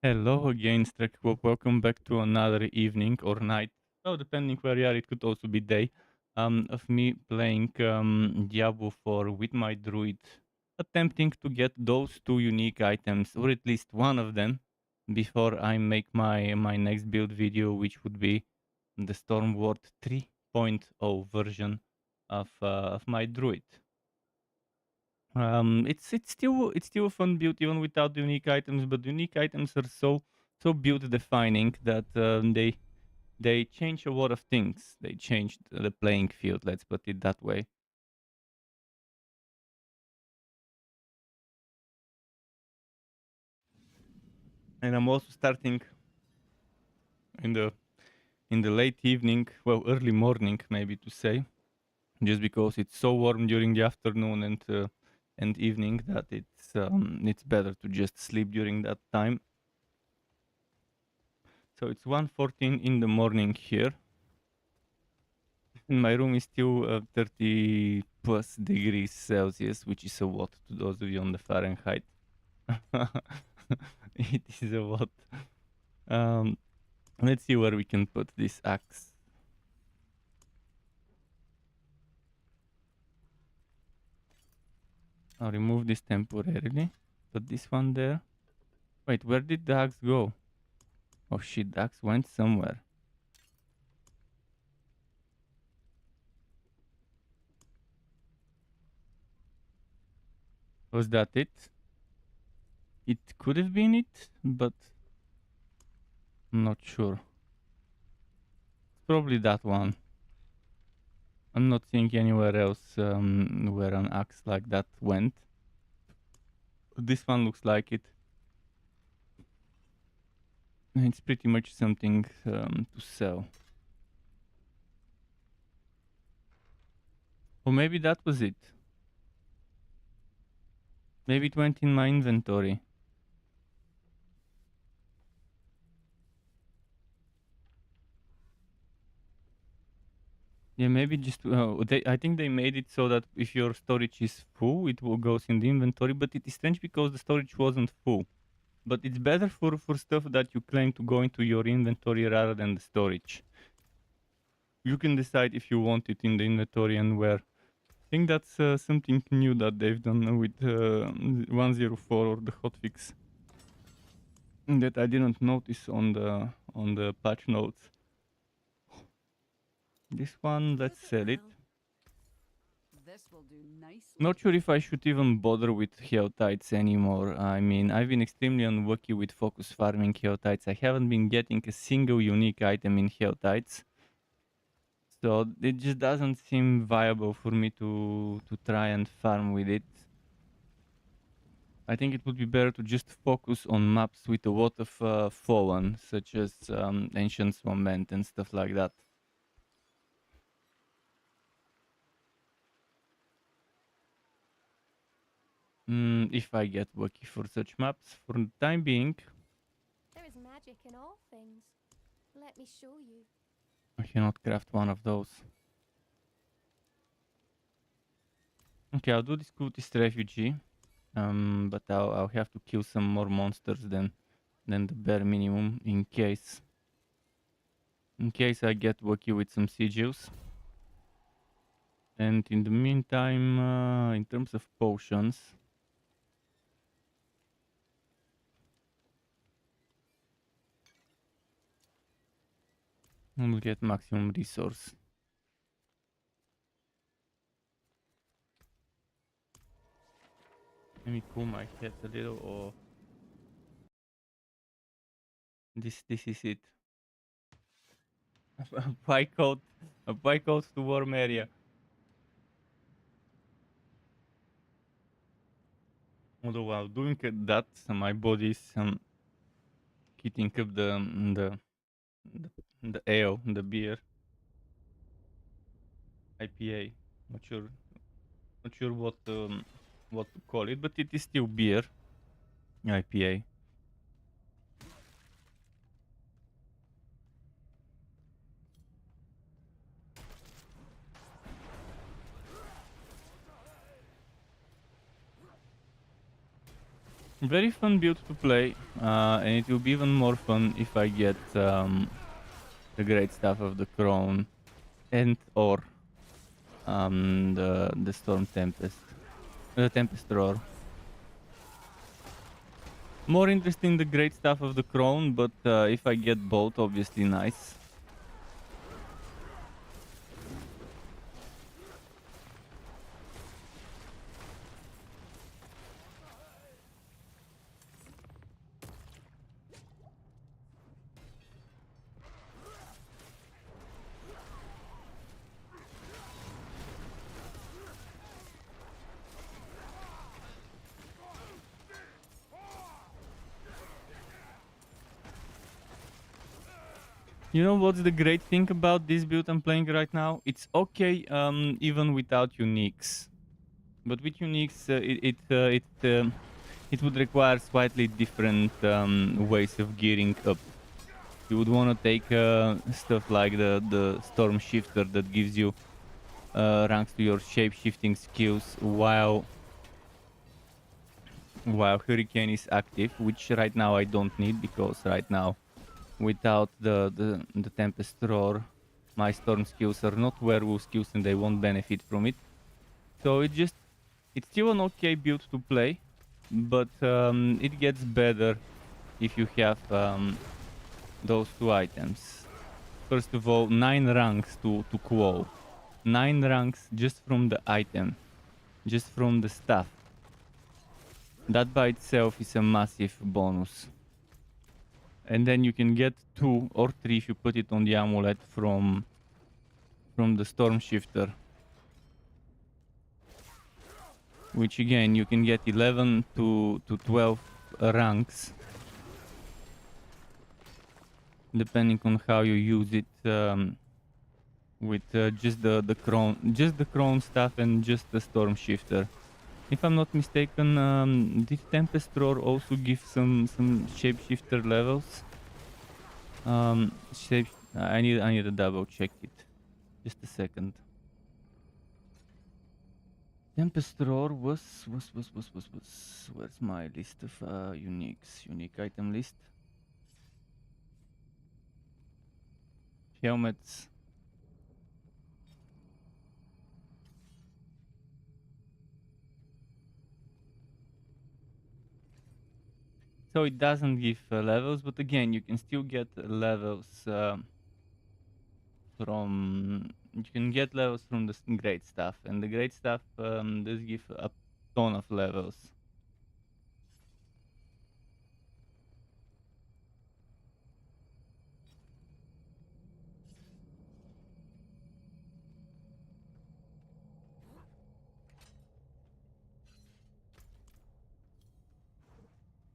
Hello again, Strekwo. Welcome back to another evening or night. Oh, depending where you are, it could also be day. Of me playing Diablo 4 with my Druid, attempting to get those two unique items, or at least one of them, before I make my next build video, which would be the Stormward 3.0 version of my Druid. It's still a fun build even without the unique items, but the unique items are so build defining that they change a lot of things. They change the playing field. Let's put it that way. And I'm also starting in the late evening, well, early morning maybe to say, just because it's so warm during the afternoon and evening that it's better to just sleep during that time. So it's 1:14 in the morning here. My room is still 30 plus degrees Celsius, which is a lot to those of you on the Fahrenheit. It is a lot. Um, let's see where we can put this axe. I'll remove this temporarily. Put this one there. Wait, where did the axe go? Oh shit, the axe went somewhere. Was that it? It could have been it, but I'm not sure. It's probably that one. I'm not seeing anywhere else where an axe like that went. This one looks like it. It's pretty much something to sell. Or maybe that was it. Maybe it went in my inventory. Yeah, maybe just I think they made it so that if your storage is full, it will goes in the inventory. But it is strange because the storage wasn't full. But it's better for stuff that you claim to go into your inventory rather than the storage. You can decide if you want it in the inventory and where. I think that's something new that they've done with 104 or the hotfix that I didn't notice on the patch notes. This one, let's sell it. This will do nicely. Not sure if I should even bother with Heotites anymore. I mean, I've been extremely unlucky with focus farming Heotites. I haven't been getting a single unique item in Heotites. So it just doesn't seem viable for me to try and farm with it. I think it would be better to just focus on maps with a lot of fallen, such as Ancient Swampland and stuff like that. If I get lucky for such maps, for the time being, There is magic in all things. Let me show you. I cannot craft one of those. Okay, I'll do this cultist refugee, but I'll have to kill some more monsters than the bare minimum in case I get lucky with some sigils. And in the meantime, in terms of potions, we'll get maximum resource. Let me cool my head a little, or this is it. A bike out to warm area. Although while doing that, my body is heating up the ale, the beer, IPA. Not sure what to call it, but it is still beer, IPA. Very fun build to play, and it will be even more fun if I get the Greatstaff of the Crone and or the Storm Tempest, the Tempest Roar. More interesting the Greatstaff of the Crone, but if I get both, obviously nice. You know what's the great thing about this build I'm playing right now? It's okay even without uniques, but with uniques it would require slightly different ways of gearing up. You would want to take stuff like the Storm Shifter that gives you ranks to your shape-shifting skills while Hurricane is active, which right now I don't need because right now without the Tempest Roar, my Storm skills are not Werewolf skills and they won't benefit from it. So it's still an okay build to play, but it gets better if you have those two items. First of all, 9 ranks to Quo. 9 ranks just from the item, just from the stuff. That by itself is a massive bonus. And then you can get 2 or 3 if you put it on the amulet from the Storm Shifter. Which again, you can get 11 to 12 ranks. Depending on how you use it with just the Crone stuff and just the Storm Shifter. If I'm not mistaken, did Tempest Roar also give some shapeshifter levels? I need to double check it. Just a second. Tempest Roar was where's my list of uniques? Unique item list. Helmets. So it doesn't give levels, but again, you can still get levels from... You can get levels from the Greatstaff, and the Greatstaff does give a ton of levels.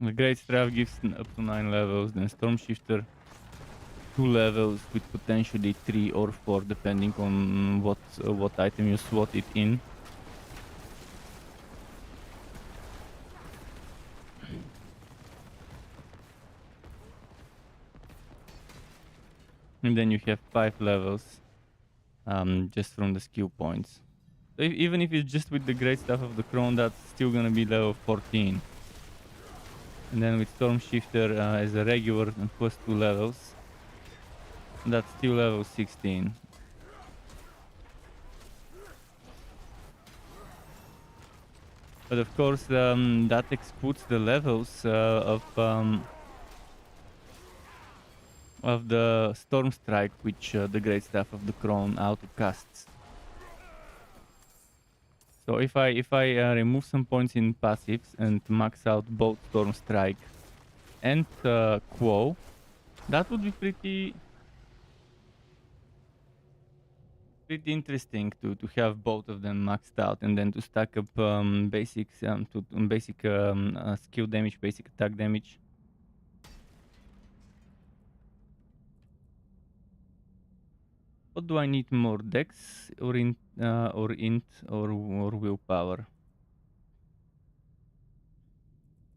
The Greatstaff gives up to 9 levels, then Storm Shifter 2 levels with potentially 3 or 4 depending on what item you slot it in. And then you have 5 levels just from the skill points. So even if it's just with the Greatstaff of the Crone, that's still gonna be level 14. And then with Storm Shifter as a regular and plus 2 levels, that's still level 16. But of course, that excludes the levels of the Storm Strike, which the Greatstaff of the Crone auto casts. So if I remove some points in passives and max out both Storm Strike and Quo, that would be pretty interesting to have both of them maxed out and then to stack up basic skill damage, basic attack damage. What do I need more, Dex or int or willpower? I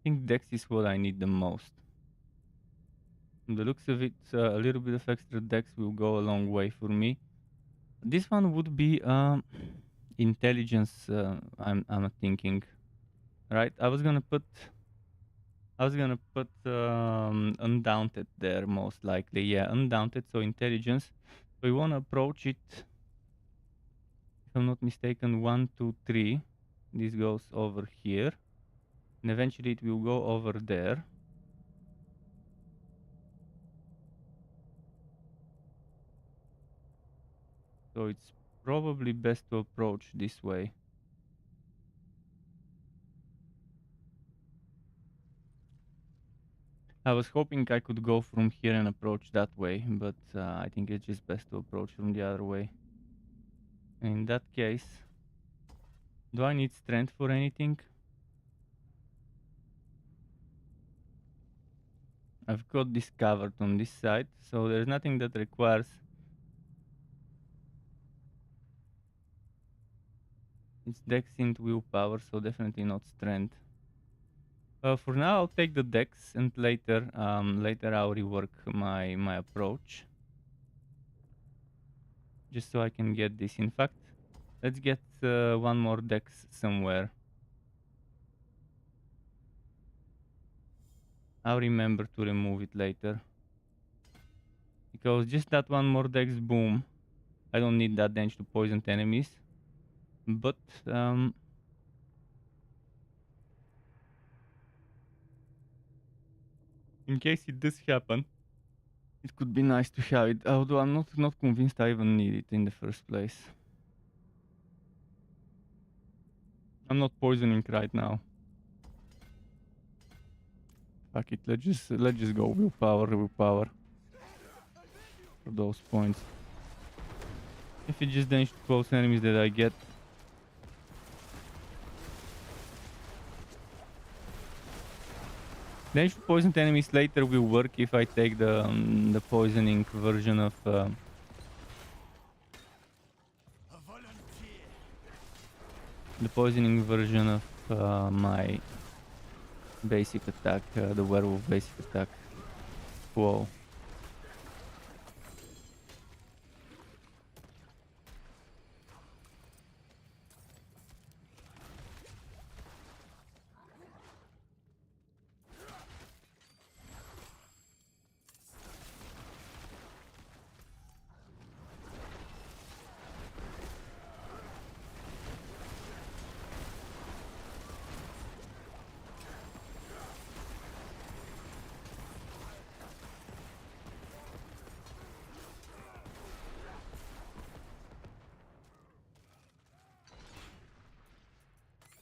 think Dex is what I need the most. From the looks of it, a little bit of extra Dex will go a long way for me. This one would be intelligence. I'm thinking, right? I was gonna put I was gonna put Undaunted there most likely. Yeah, Undaunted, so intelligence. We wanna approach it, if I'm not mistaken, 1, 2, 3. This goes over here. And eventually it will go over there. So it's probably best to approach this way. I was hoping I could go from here and approach that way, but I think it's just best to approach from the other way. In that case, do I need strength for anything? I've got this covered on this side, so there's nothing that requires. It's dex into willpower, so definitely not strength. For now, I'll take the dex, and later I'll rework my approach, just so I can get this. In fact, let's get one more dex somewhere. I'll remember to remove it later, because just that one more dex, boom. I don't need that damage to poisoned enemies, but in case it does happen, it could be nice to have it, although I'm not convinced I even need it in the first place. I'm not poisoning right now. Fuck it, let's just go willpower for those points. If it's just damage to close enemies that I get. Damage to poisoned enemies later will work if I take the poisoning version of my basic attack, the werewolf basic attack. Whoa.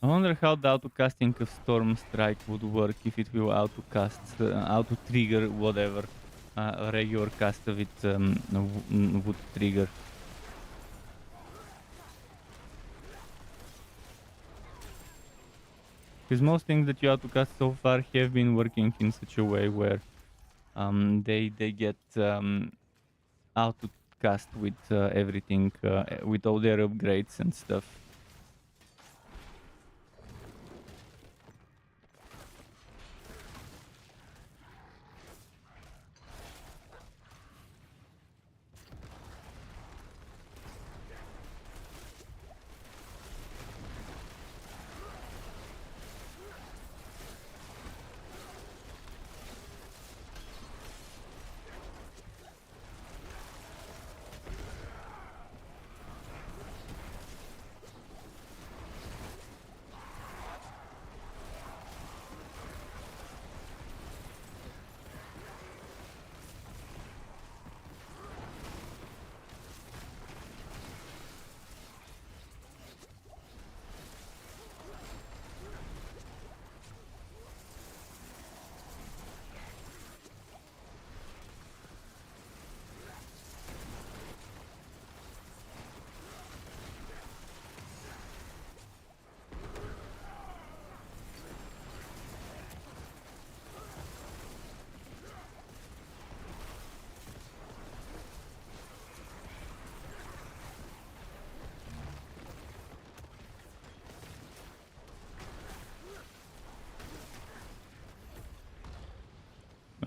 I wonder how the auto-casting of Storm Strike would work, if it will auto-cast, auto-trigger whatever a regular cast of it would trigger. Because most things that you auto-cast so far have been working in such a way where they get auto-cast with everything, with all their upgrades and stuff.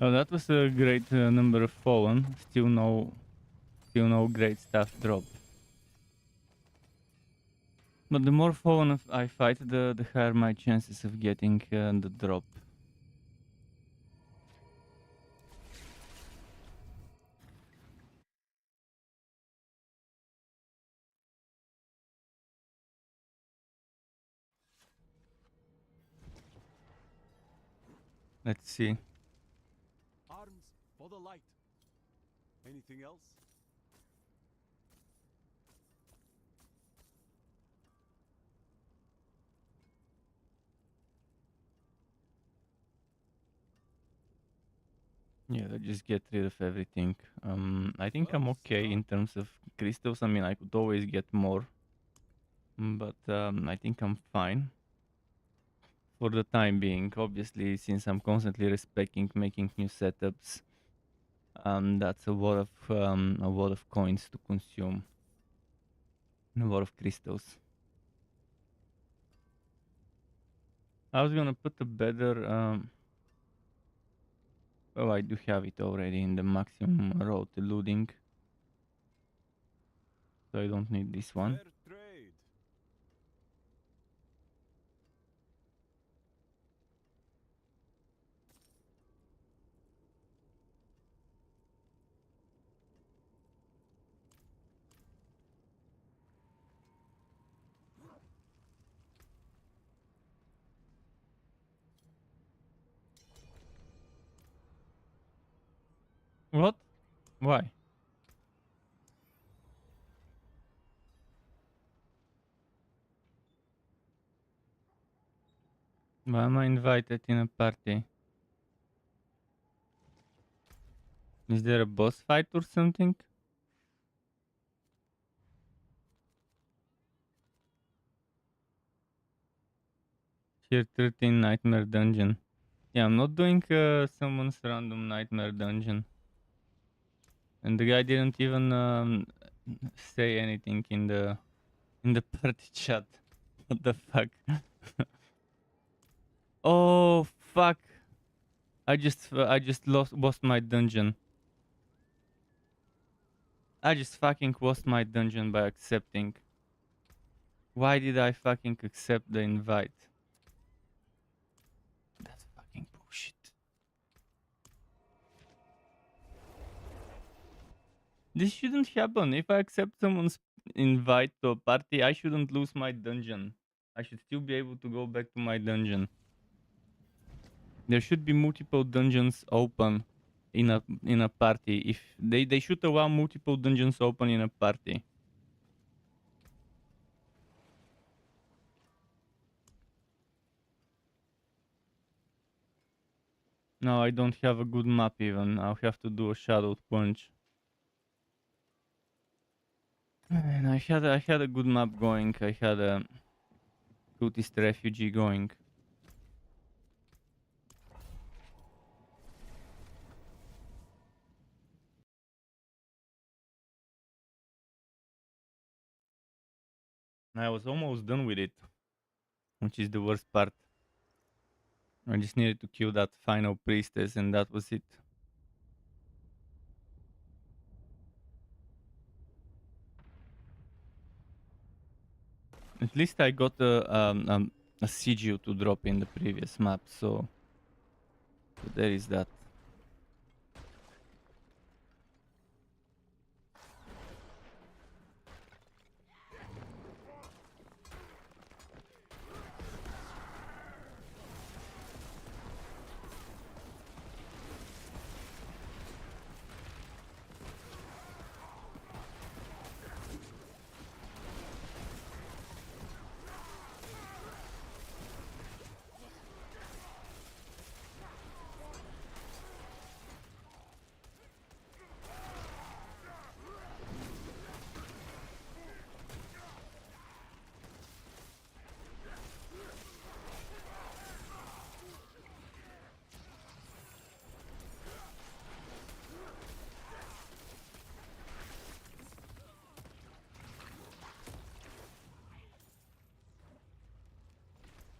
Oh, that was a great number of fallen. Still no Greatstaff drop. But the more fallen I fight, the higher my chances of getting the drop. Let's see. Arms for the light. Anything else? Yeah, let's just get rid of everything. I think I'm Well, okay in terms of crystals. I mean, I could always get more, but I think I'm fine for the time being. Obviously, since I'm constantly respecting making new setups, that's a lot of coins to consume, and a lot of crystals. I was gonna put a better. Oh, I do have it already in the maximum road eluding, so I don't need this one. Fair trade. What? Why? Why am I invited in a party? Is there a boss fight or something? Tier 13 Nightmare Dungeon. Yeah, I'm not doing someone's random Nightmare Dungeon. And the guy didn't even say anything in the party chat. What the fuck? Oh fuck! I just lost my dungeon. I just fucking lost my dungeon by accepting. Why did I fucking accept the invite? That's fucking bullshit. This shouldn't happen. If I accept someone's invite to a party, I shouldn't lose my dungeon. I should still be able to go back to my dungeon. There should be multiple dungeons open in a party. If they should allow multiple dungeons open in a party. No, I don't have a good map even. I'll have to do a shadow punch. And I had a good map going. I had a cultist refugee going. I was almost done with it, which is the worst part. I just needed to kill that final priestess and that was it. At least I got a sigil to drop in the previous map, so there is that.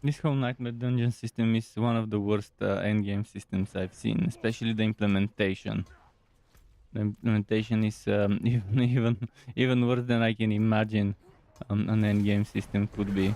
This whole Nightmare Dungeon system is one of the worst endgame systems I've seen, especially the implementation. The implementation is even worse than I can imagine an endgame system could be.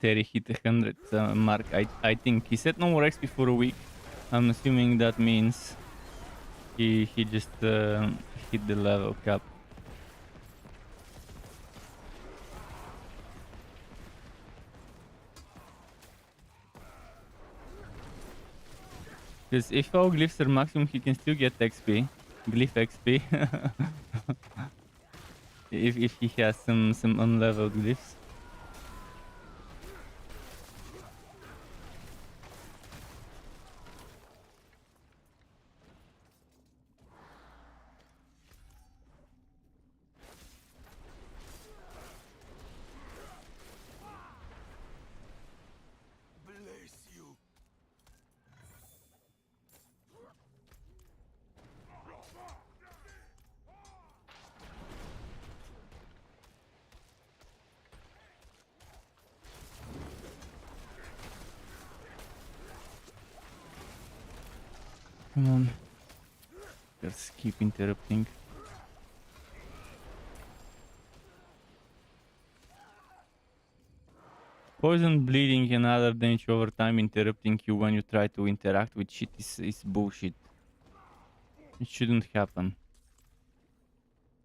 Terry hit 100 mark. I think he said no more XP for a week. I'm assuming that means he just hit the level cap. Because if our glyphs are maximum, he can still get XP. Glyph XP. if he has some unleveled glyphs. Bless you. Come on. Just keep interrupting. Poison, bleeding, and other damage over time interrupting you when you try to interact with shit is bullshit. It shouldn't happen.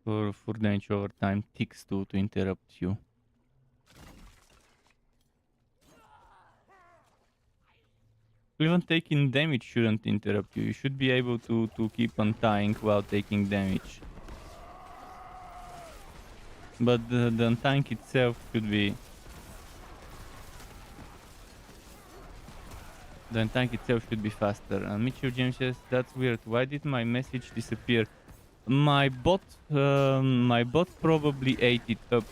For damage over time ticks to interrupt you. Even taking damage shouldn't interrupt you. You should be able to keep untying while taking damage. But the untying itself should be... The untying itself should be faster. Mitchell James says, that's weird. Why did my message disappear? My bot probably ate it up.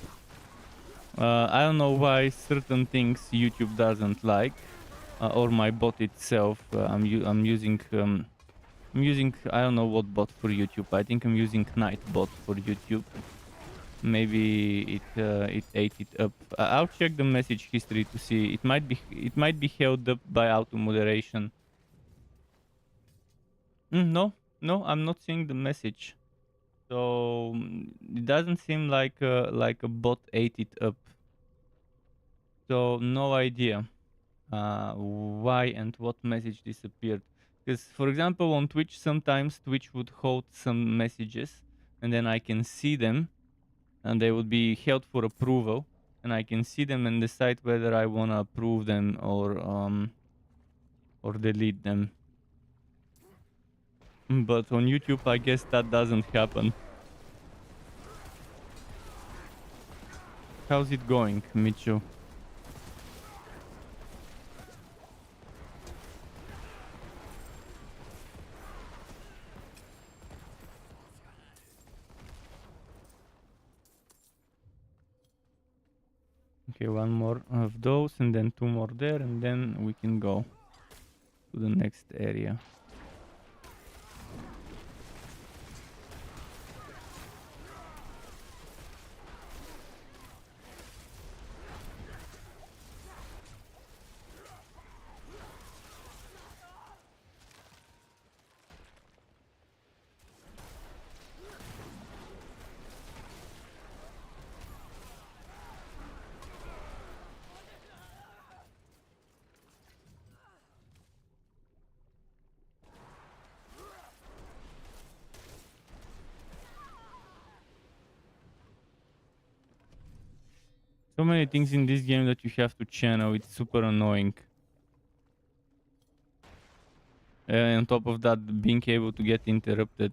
I don't know why certain things YouTube doesn't like. Or my bot itself. I'm using I don't know what bot for YouTube. I think I'm using Nightbot for YouTube. Maybe it ate it up. I'll check the message history to see. It might be held up by auto moderation. No, I'm not seeing the message. So it doesn't seem like a bot ate it up. So no idea. Why and what message disappeared. Because, for example, on Twitch, sometimes Twitch would hold some messages and then I can see them and they would be held for approval and I can see them and decide whether I want to approve them or delete them. But on YouTube, I guess that doesn't happen. How's it going, Micho? Okay, one more of those and then two more there and then we can go to the next area. So many things in this game that you have to channel, it's super annoying. And on top of that, being able to get interrupted.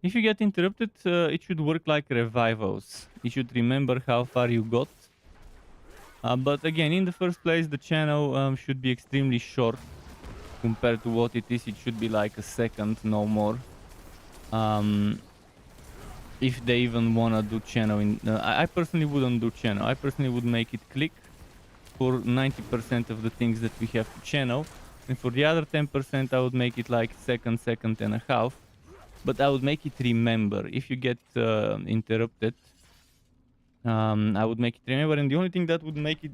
If you get interrupted, it should work like revivals. You should remember how far you got. But again, in the first place, the channel should be extremely short compared to what it is. It should be like a second, no more. If they even wanna do channel in, I personally wouldn't do channel. I personally would make it click for 90% of the things that we have to channel, and for the other 10% I would make it like second and a half. But I would make it remember. If you get interrupted, I would make it remember, and the only thing that would make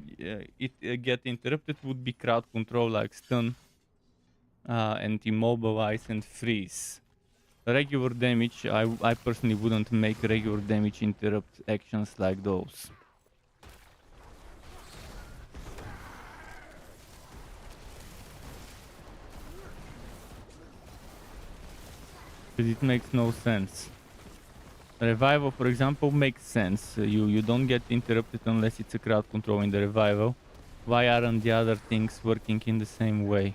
it get interrupted would be crowd control, like stun and immobilize and freeze. regular damage, I personally wouldn't make regular damage interrupt actions like those. Because it makes no sense. Revival, for example, makes sense. You don't get interrupted unless it's a crowd controlling the revival. Why aren't the other things working in the same way?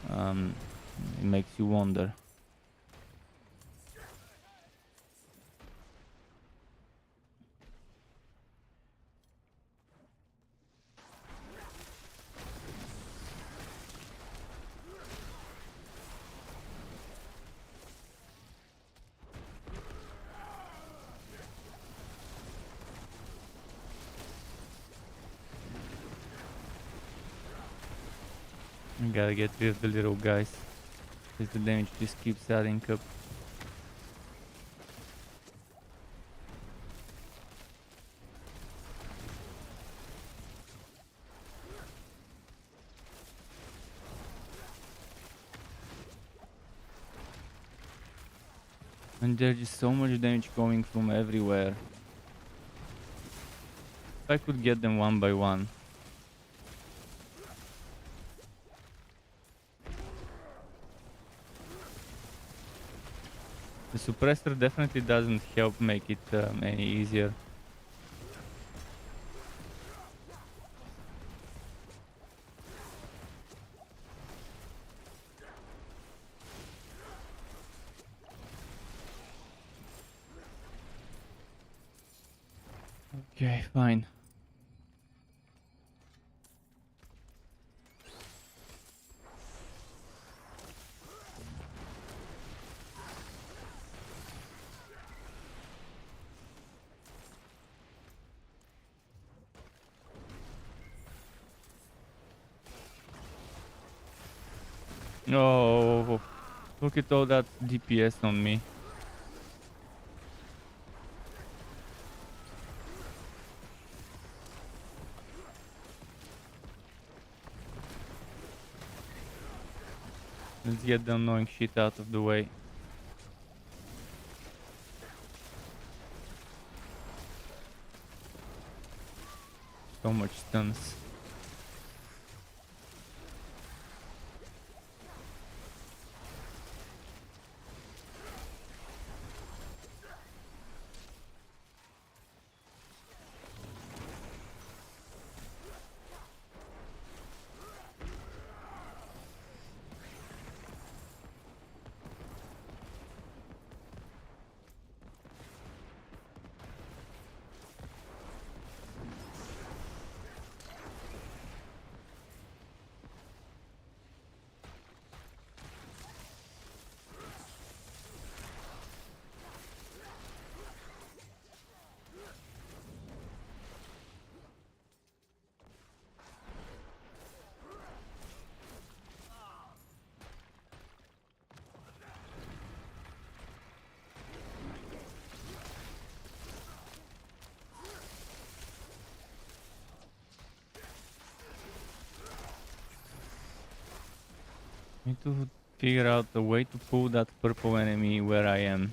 It makes you wonder. I gotta get rid of the little guys, because the damage just keeps adding up. And there's just so much damage coming from everywhere. If I could get them one by one. The suppressor definitely doesn't help make it any easier. Okay, fine. Oh, look at all that DPS on me. Let's get the annoying shit out of the way. So much stuns. Need to figure out a way to pull that purple enemy where I am.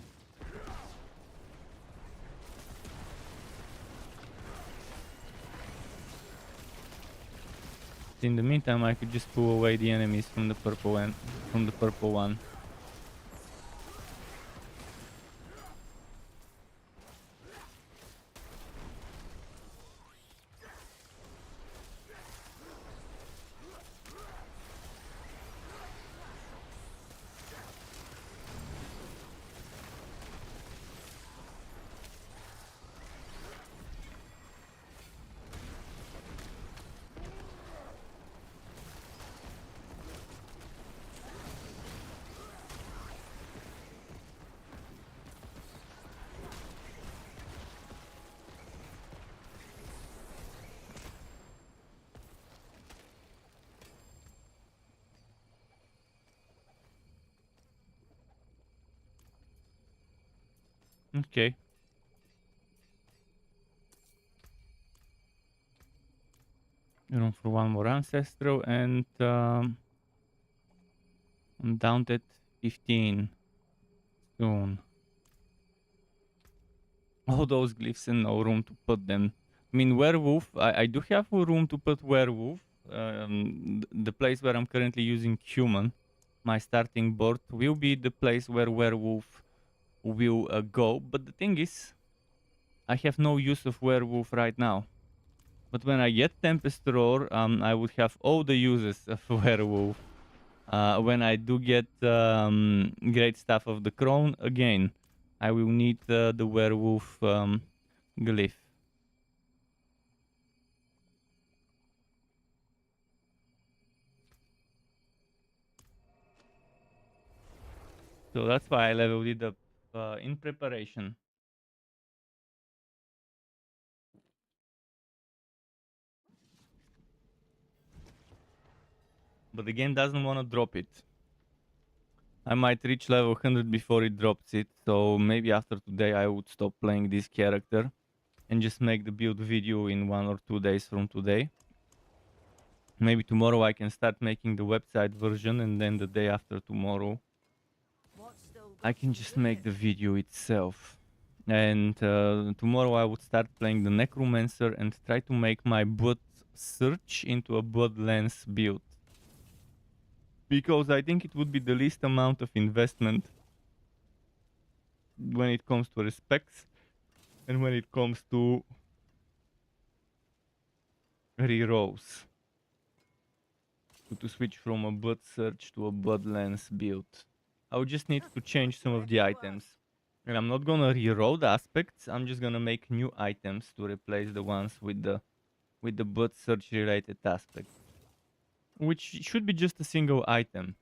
In the meantime, I could just pull away the enemies from the purple one. Okay. Room for one more ancestral and I'm down at 15. Soon. All those glyphs and no room to put them. I mean, werewolf, I do have a room to put werewolf. The place where I'm currently using human, my starting board, will be the place where werewolf will go. But the thing is, I have no use of werewolf right now. But when I get Tempest Roar, I would have all the uses of werewolf. When I do get Greatstaff of the Crone, again, I will need the werewolf glyph. So that's why I leveled it up in preparation. But the game doesn't want to drop it. I might reach level 100 before it drops it, so maybe after today I would stop playing this character and just make the build video in 1 or 2 days from today. Maybe tomorrow I can start making the website version, and then the day after tomorrow I can just make the video itself. And tomorrow I would start playing the Necromancer and try to make my blood search into a Bloodlance build. Because I think it would be the least amount of investment when it comes to repecs and when it comes to rerolls. To switch from a blood search to a Bloodlance build. I would just need to change some of the items. And I'm not gonna reroll the aspects, I'm just gonna make new items to replace the ones with the blood search related aspect. Which should be just a single item.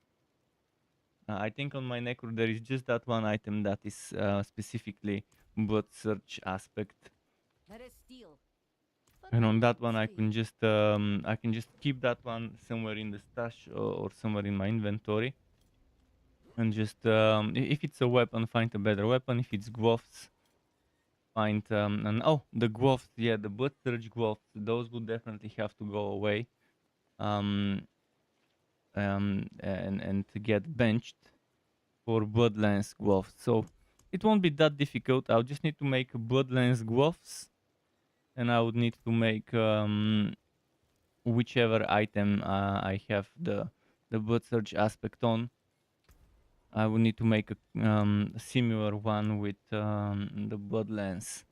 I think on my Necro there is just that one item that is specifically blood search aspect. And on that one I can just keep that one somewhere in the stash or somewhere in my inventory. And just if it's a weapon, find a better weapon. If it's gloves, find and oh, the gloves, yeah, the blood surge gloves, those would definitely have to go away. And to get benched for Bloodlance gloves. So it won't be that difficult. I'll just need to make Bloodlance gloves, and I would need to make whichever item I have the blood surge aspect on. I would need to make a similar one with the Bloodlance.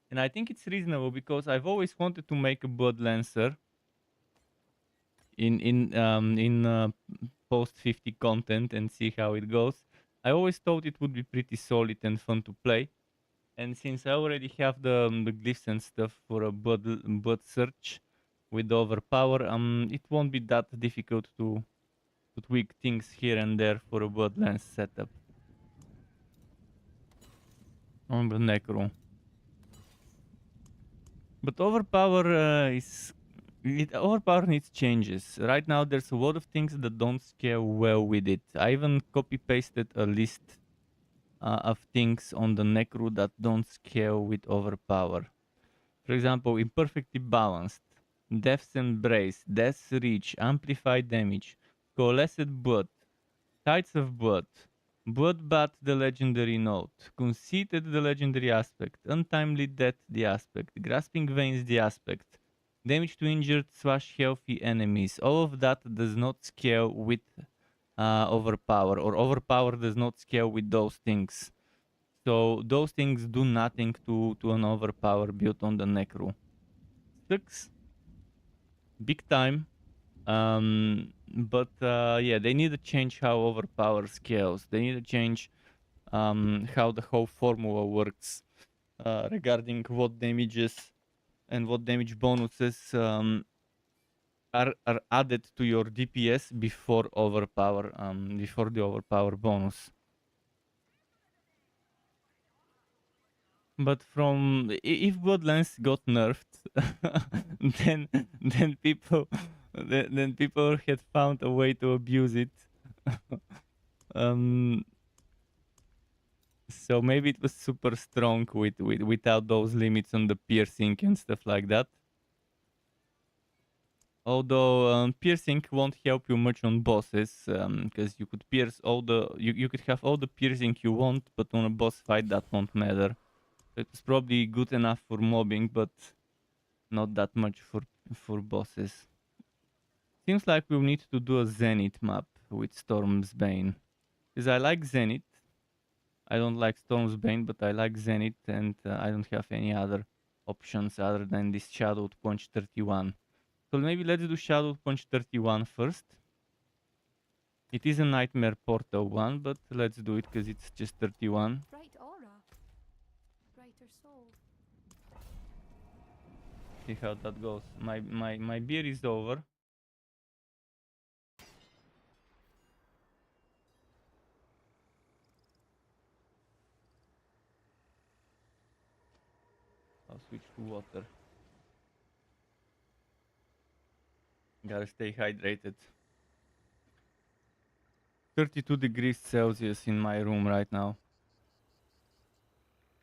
And I think it's reasonable because I've always wanted to make a Bloodlancer in post 50 content and see how it goes. I always thought it would be pretty solid and fun to play. And since I already have the glyphs and stuff for a blood search with overpower, it won't be that difficult to tweak things here and there for a Bloodlance setup. On the Necro. But overpower overpower needs changes. Right now there's a lot of things that don't scale well with it. I even copy pasted a list of things on the Necro that don't scale with overpower. For example, imperfectly balanced, Death's Embrace, Death's Reach, Amplified Damage, Coalesced Blood, Tides of Blood, Bloodbath the legendary note, Conceited the legendary aspect, Untimely Death the aspect, Grasping Veins the aspect, Damage to injured / healthy enemies. All of that does not scale with overpower, or overpower does not scale with those things. So those things do nothing to an overpower built on the Necro. Sucks. Big time. But yeah, they need to change how overpower scales. They need to change how the whole formula works regarding what damages and what damage bonuses are added to your DPS before overpower, before the overpower bonus. But from if Bloodlance got nerfed, then people then people had found a way to abuse it. So maybe it was super strong without those limits on the piercing and stuff like that. Although piercing won't help you much on bosses, because you could pierce you could have all the piercing you want, but on a boss fight that won't matter. It's probably good enough for mobbing, but not that much for bosses. Seems like we'll need to do a Zenith map with Storm's Bane. Because I like Zenith. I don't like Storm's Bane, but I like Zenith, and I don't have any other options other than this Shadowed Punch 31. So maybe let's do Shadowed Punch 31 first. It is a Nightmare Portal one, but let's do it because it's just 31. Bright aura. Brighter soul. See how that goes. My beer is over. I'll switch to water. Gotta stay hydrated. 32 degrees Celsius in my room right now.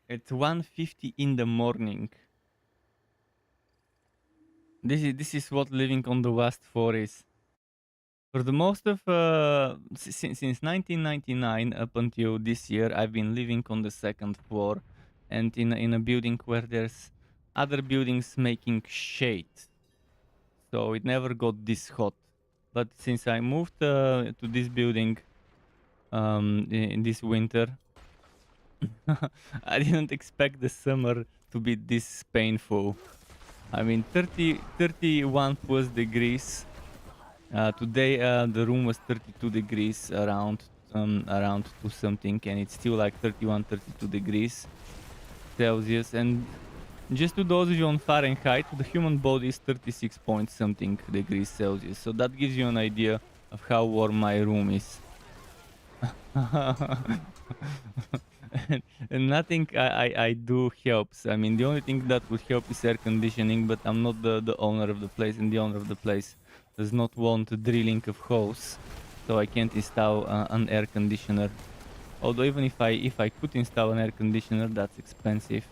It's 1:50 in the morning. This is what living on the West 4 is. For the most of since 1999 up until this year, I've been living on the second floor, and in a building where there's other buildings making shade, so it never got this hot. But since I moved to this building in this winter, I didn't expect the summer to be this painful. I mean, 31 plus degrees. Today the room was 32 degrees around 2 something, and it's still like 31, 32 degrees Celsius. And just to those of you on Fahrenheit, the human body is 36 point something degrees Celsius. So that gives you an idea of how warm my room is. and nothing I do helps. I mean, the only thing that would help is air conditioning, but I'm not the owner of the place, and the owner of the place does not want drilling of holes, so I can't install an air conditioner. Although even if I could install an air conditioner, that's expensive.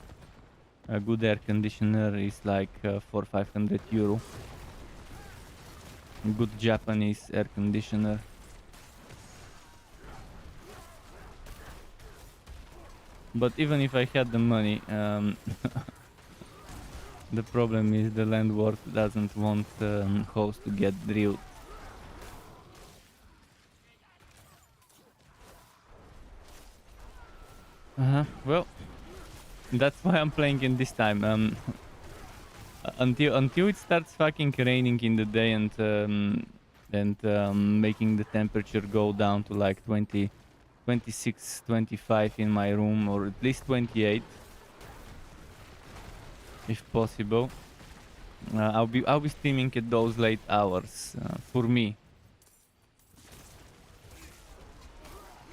A good air conditioner is like 400-500 euro. A good Japanese air conditioner. But even if I had the money, the problem is the landlord doesn't want holes to get drilled. Well, that's why I'm playing in this time. Until it starts fucking raining in the day and making the temperature go down to like 20, 26, 25 in my room, or at least 28, if possible. I'll be streaming at those late hours for me,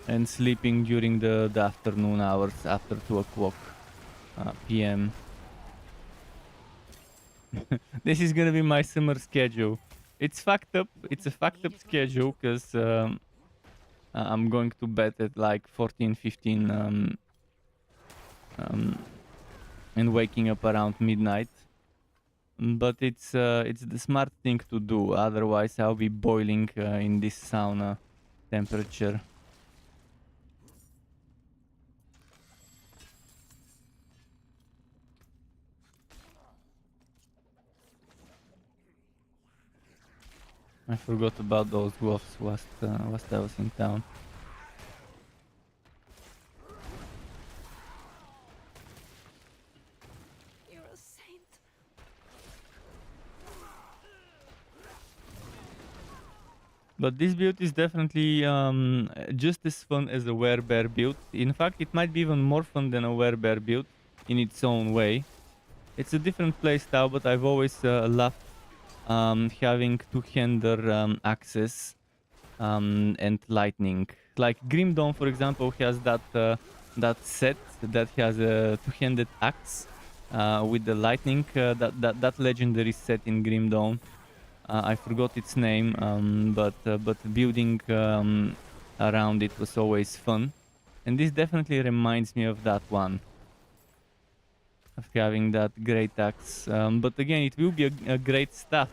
and sleeping during the afternoon hours after 2 o'clock p.m. This is gonna be my summer schedule. It's fucked up. It's a fucked up schedule because I'm going to bed at like 14, 15 and waking up around midnight. But it's the smart thing to do. Otherwise, I'll be boiling in this sauna temperature. I forgot about those wolves whilst I was in town. You're a saint. But this build is definitely just as fun as a werebear build. In fact, it might be even more fun than a werebear build in its own way. It's a different playstyle, but I've always loved having two-hander axes and lightning. Like Grim Dawn, for example, has that set that has a two-handed axe with the lightning. That legendary set in Grim Dawn. I forgot its name, but building around it was always fun, and this definitely reminds me of that one. of having that great axe. But again, it will be a great staff.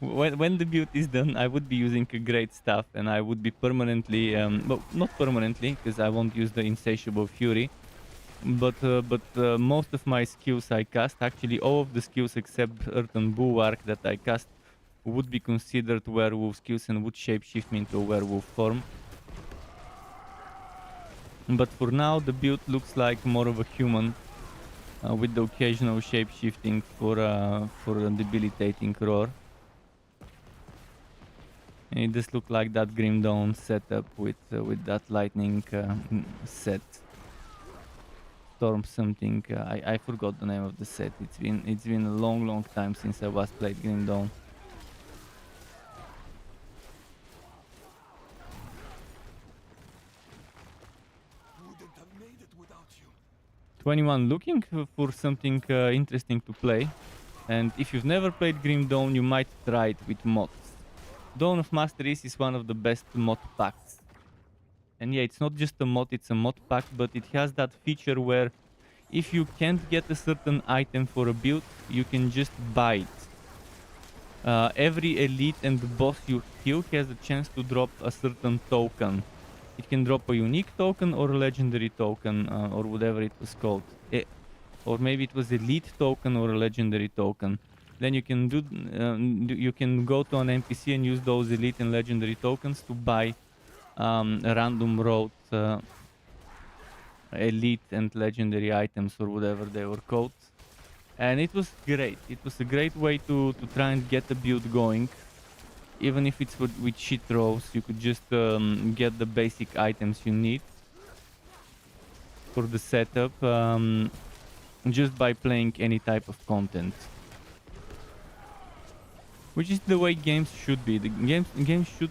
When the build is done, I would be using a great staff, and I would be permanently, well, not permanently, because I won't use the insatiable fury. But most of my skills I cast, actually all of the skills except Earthen Bulwark that I cast, would be considered werewolf skills and would shapeshift me into a werewolf form. But for now, the build looks like more of a human, with the occasional shapeshifting for a debilitating roar. And it does look like that Grim Dawn setup with that lightning set. Storm something. I forgot the name of the set. It's been a long time since I was played Grim Dawn. Wouldn't have made it without you. 21 looking for something interesting to play, and if you've never played Grim Dawn, you might try it with mods. Dawn of Masteries is one of the best mod packs. And yeah, it's not just a mod, it's a mod pack, but it has that feature where if you can't get a certain item for a build, you can just buy it. Every elite and boss you kill has a chance to drop a certain token. It can drop a unique token or a legendary token, or whatever it was called. Or maybe it was elite token or a legendary token. Then you can you can go to an NPC and use those elite and legendary tokens to buy a random road elite and legendary items or whatever they were called. And it was great. It was a great way to try and get the build going. Even if it's with shit rolls, you could just get the basic items you need for the setup, just by playing any type of content. Which is the way games should be. The games should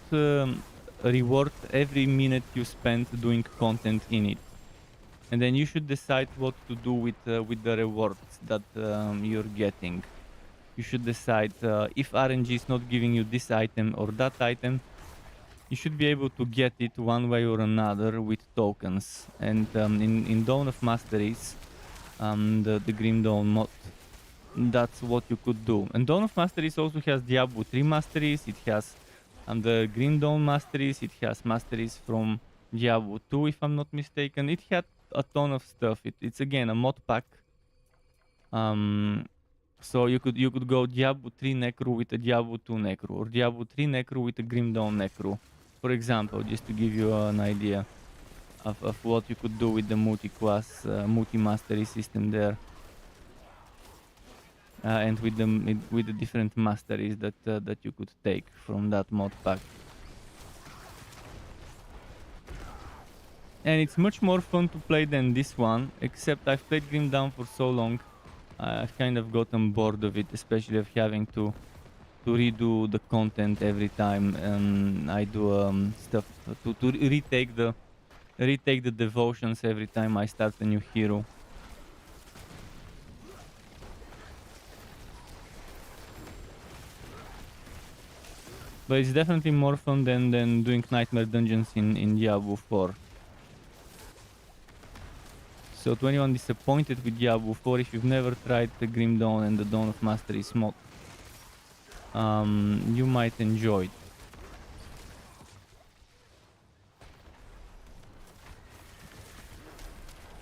reward every minute you spend doing content in it. And then you should decide what to do with the rewards that you're getting. You should decide if RNG is not giving you this item or that item, you should be able to get it one way or another with tokens. And in Dawn of Masteries, the Grim Dawn mod, that's what you could do. And Dawn of Masteries also has Diablo 3 Masteries, it has the Grim Dawn Masteries, it has Masteries from Diablo 2 if I'm not mistaken. It had a ton of stuff. It's again a mod pack. So you could go Diablo 3 Necro with a Diablo 2 Necro, or Diablo 3 Necro with a Grim Dawn Necro, for example, just to give you an idea of what you could do with the multi-class, multi-mastery system there. And with the different masteries that you could take from that mod pack. And it's much more fun to play than this one, except I've played Grim Dawn for so long, I've kind of gotten bored of it, especially of having to redo the content every time I do stuff, to retake the devotions every time I start a new hero. But it's definitely more fun than doing Nightmare Dungeons in Diablo 4. So to anyone disappointed with Diablo 4, if you've never tried the Grim Dawn and the Dawn of Masteries mod, you might enjoy it.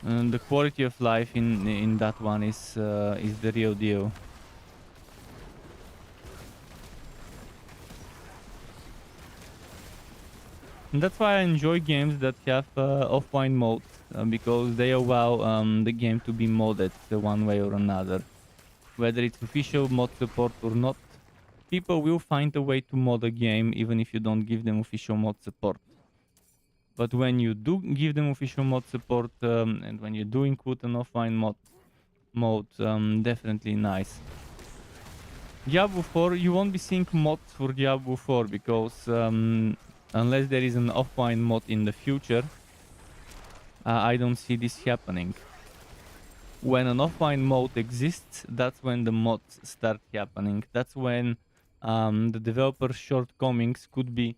And the quality of life in that one is the real deal. And that's why I enjoy games that have offline mode, because they allow the game to be modded one way or another. Whether it's official mod support or not, people will find a way to mod a game even if you don't give them official mod support. But when you do give them official mod support, and when you do include an offline mode, definitely nice. Diablo 4, you won't be seeing mods for Diablo 4 because unless there is an offline mod in the future, I don't see this happening. When an offline mode exists, that's when the mods start happening. That's when the developer's shortcomings could be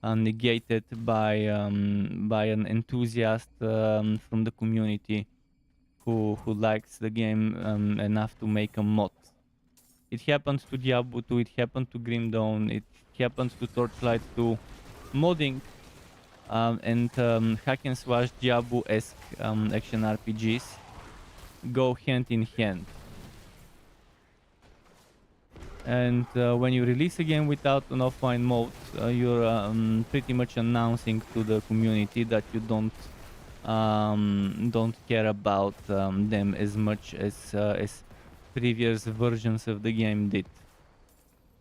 negated by an enthusiast from the community who likes the game enough to make a mod. It happened to Diablo 2, it happened to Grim Dawn, it happened to Torchlight 2. Modding and hack and slash Diablo-esque action RPGs go hand in hand. And when you release a game without an offline mode, you're pretty much announcing to the community that you don't care about them as much as previous versions of the game did.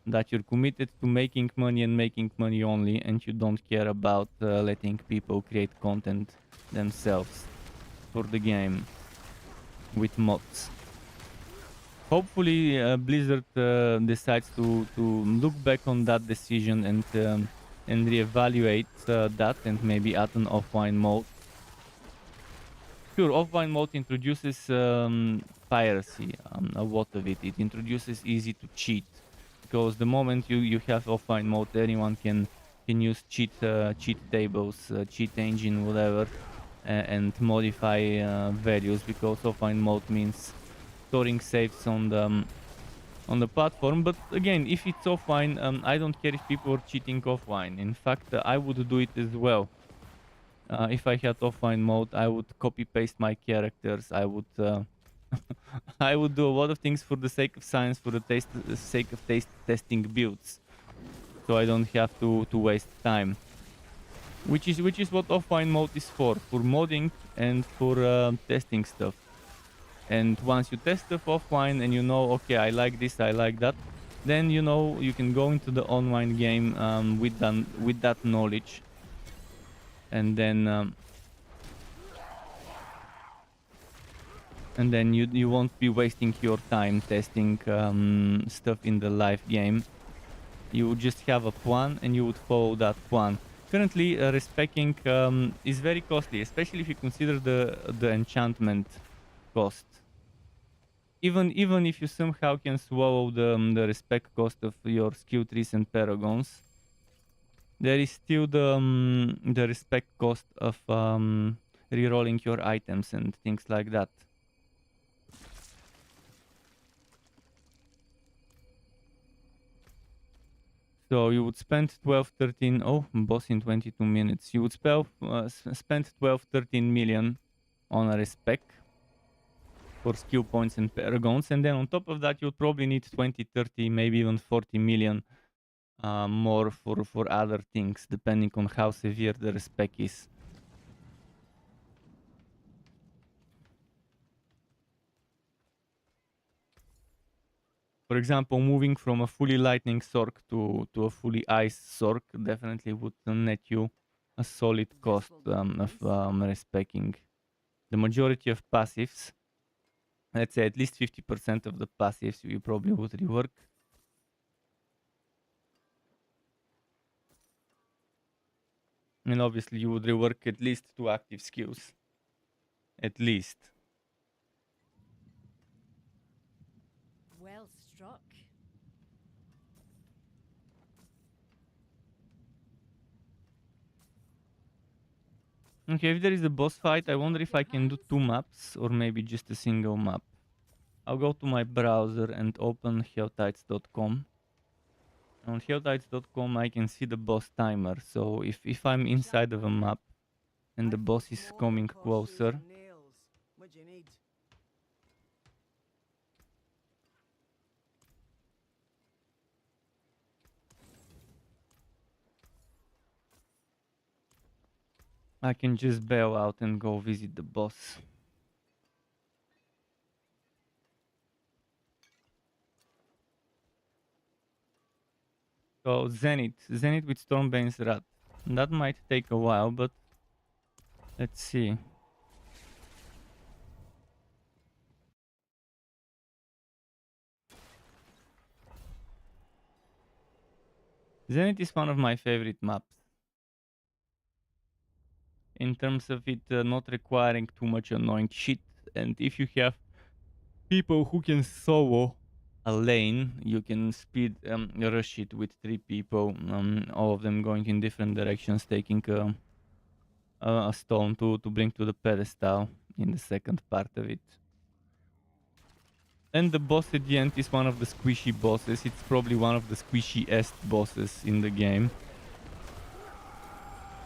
That you're committed to making money and making money only, and you don't care about letting people create content themselves for the game with mods. Hopefully Blizzard decides to look back on that decision and reevaluate that and maybe add an offline mode. Sure, offline mode introduces piracy, a lot of it. It introduces easy to cheat, because the moment you have offline mode, anyone can use cheat tables, cheat engine, whatever, and modify values, because offline mode means storing saves on the platform. But again, if it's offline, I don't care if people are cheating offline. In fact, I would do it as well. If I had offline mode, I would copy paste my characters. I would I would do a lot of things for the sake of science, for the sake of testing builds, so I don't have to waste time. Which is what offline mode is for modding and for testing stuff. And once you test stuff offline and you know, okay, I like this, I like that, then you know you can go into the online game with that knowledge, and then you won't be wasting your time testing stuff in the live game. You would just have a plan and you would follow that plan. Currently, respecking is very costly, especially if you consider the enchantment cost. Even if you somehow can swallow the respect cost of your skill trees and paragons, there is still the respect cost of rerolling your items and things like that. So you would spend 12-13... Oh, boss in 22 minutes. You would spend 12-13 million on a respec for skill points and paragons, and then on top of that you would probably need 20-30, maybe even 40 million more for other things, depending on how severe the respec is. For example, moving from a fully lightning sorc to a fully ice sorc definitely would net you a solid cost of respecking. The majority of passives, let's say at least 50% of the passives, you probably would rework. And obviously you would rework at least 2 active skills. At least. Well struck. Okay, if there is a boss fight, I wonder if I can do 2 maps or maybe just a single map. I'll go to my browser and open helltides.com. On helltides.com I can see the boss timer, so if I'm inside of a map and the boss is coming closer, I can just bail out and go visit the boss. So Zenith with Stormbane's Wrath. That might take a while, but let's see. Zenith is one of my favorite maps. In terms of it not requiring too much annoying shit, and if you have people who can solo a lane, you can speed rush it with 3 people, all of them going in different directions, taking a stone to bring to the pedestal, in the second part of it. And the boss at the end is one of the squishy bosses. It's probably one of the squishiest bosses in the game.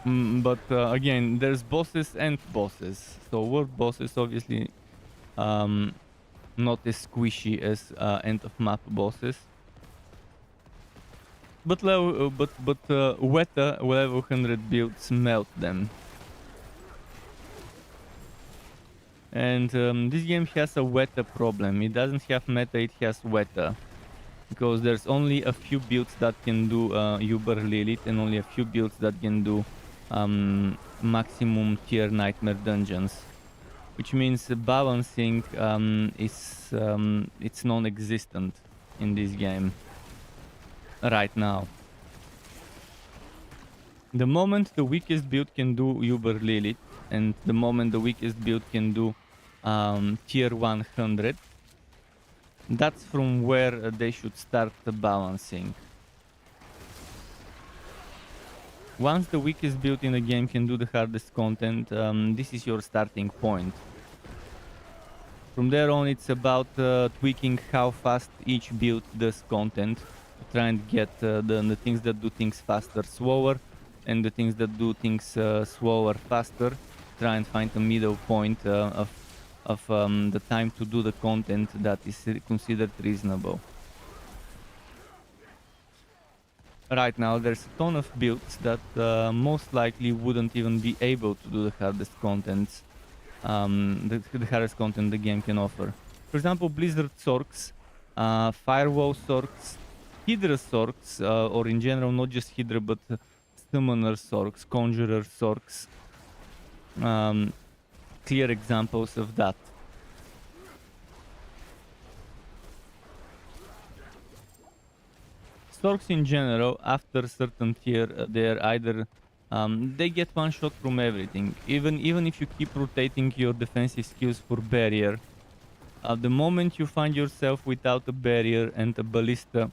But again, there's bosses and bosses. So world bosses obviously not as squishy as end of map bosses. But Weta level 100 builds melt them. And this game has a Weta problem. It doesn't have meta, it has Weta. Because there's only a few builds that can do Uber Lilith and only a few builds that can do maximum tier nightmare dungeons. Which means balancing is it's non-existent in this game right now. The moment the weakest build can do Uber Lilith and the moment the weakest build can do tier 100, that's from where they should start the balancing. Once the weakest build in the game can do the hardest content, this is your starting point. From there on, it's about tweaking how fast each build does content to try and get the things that do things faster slower, and the things that do things slower faster. Try and find a middle point of the time to do the content that is considered reasonable. Right now, there's a ton of builds that most likely wouldn't even be able to do the hardest contents. The hardest content the game can offer. For example, Blizzard Sorks, Firewall Sorks, Hydra Sorks, or in general not just Hydra but Summoner Sorks, Conjurer Sorks. Clear examples of that. Sorks in general, after a certain tier, they're either they get one shot from everything. Even if you keep rotating your defensive skills for barrier, the moment you find yourself without a barrier and a ballista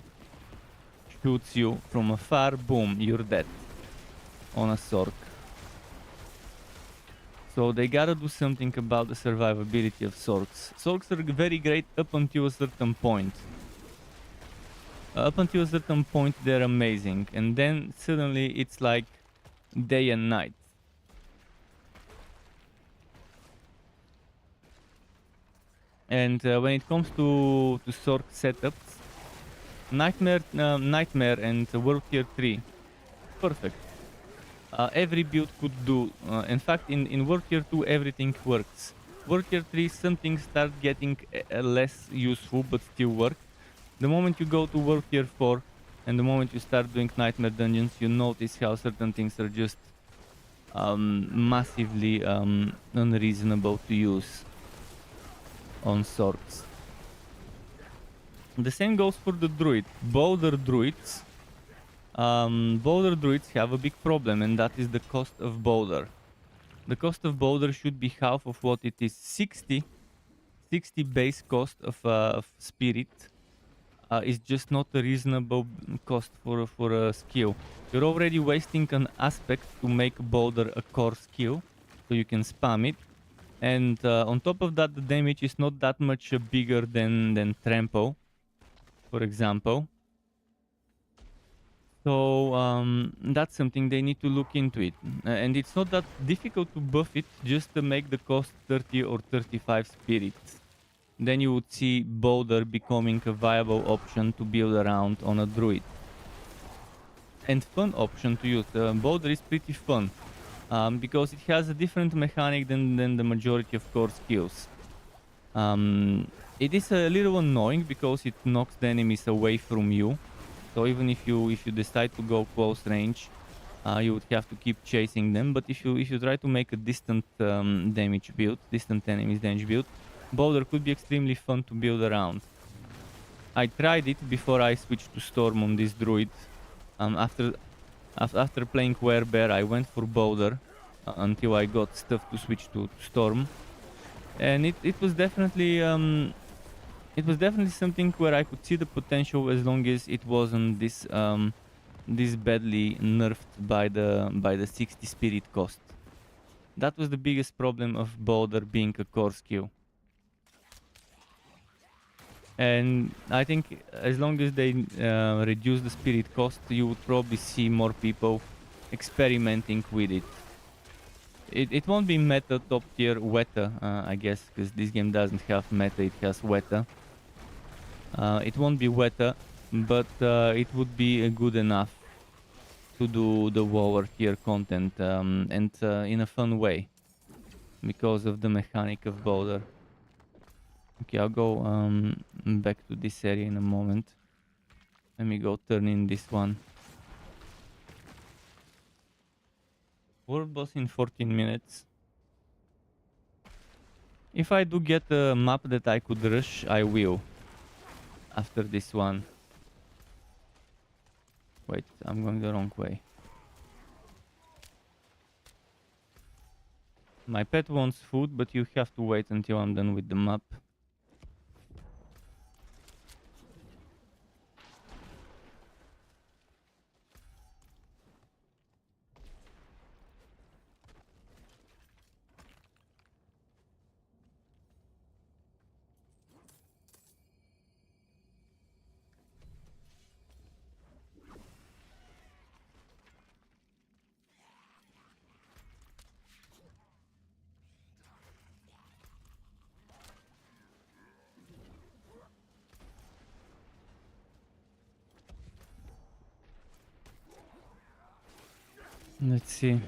shoots you from afar, boom, you're dead on a Sork. So they gotta do something about the survivability of Sorks. Sorks are very great up until a certain point. Up until a certain point they're amazing, and then suddenly it's like day and night. And when it comes to Sork setups, Nightmare and World Tier 3, perfect. Every build could do, in fact in World Tier 2 everything works. World Tier 3 some things start getting less useful but still work. The moment you go to World Tier 4 and the moment you start doing Nightmare Dungeons, you notice how certain things are just massively unreasonable to use on Sorks. The same goes for the Druid. Boulder Druids have a big problem, and that is the cost of Boulder. The cost of Boulder should be half of what it is. 60 base cost of Spirit is just not a reasonable cost for a skill. You're already wasting an aspect to make Boulder a core skill, so you can spam it. And on top of that, the damage is not that much bigger than Trample, for example. So that's something they need to look into it. And it's not that difficult to buff it, just to make the cost 30 or 35 spirits. Then you would see Boulder becoming a viable option to build around on a Druid. And fun option to use. Boulder is pretty fun. Because it has a different mechanic than the majority of core skills. It is a little annoying because it knocks the enemies away from you. So even if you decide to go close range, you would have to keep chasing them. But if you try to make a distant damage build, distant enemies damage build, Boulder could be extremely fun to build around. I tried it before I switched to Storm on this Druid. After playing Werebear, I went for Boulder until I got stuff to switch to Storm, and it was definitely something where I could see the potential as long as it wasn't this badly nerfed by the 60 spirit cost. That was the biggest problem of Boulder being a core skill. And I think as long as they reduce the spirit cost, you would probably see more people experimenting with it. It won't be meta top tier weta, I guess, because this game doesn't have meta, it has weta. It won't be weta, but it would be good enough to do the lower tier content and in a fun way because of the mechanic of Boulder. Okay, I'll go back to this area in a moment. Let me go turn in this one. World boss in 14 minutes. If I do get a map that I could rush, I will. After this one. Wait, I'm going the wrong way. My pet wants food, but you have to wait until I'm done with the map. Let's see.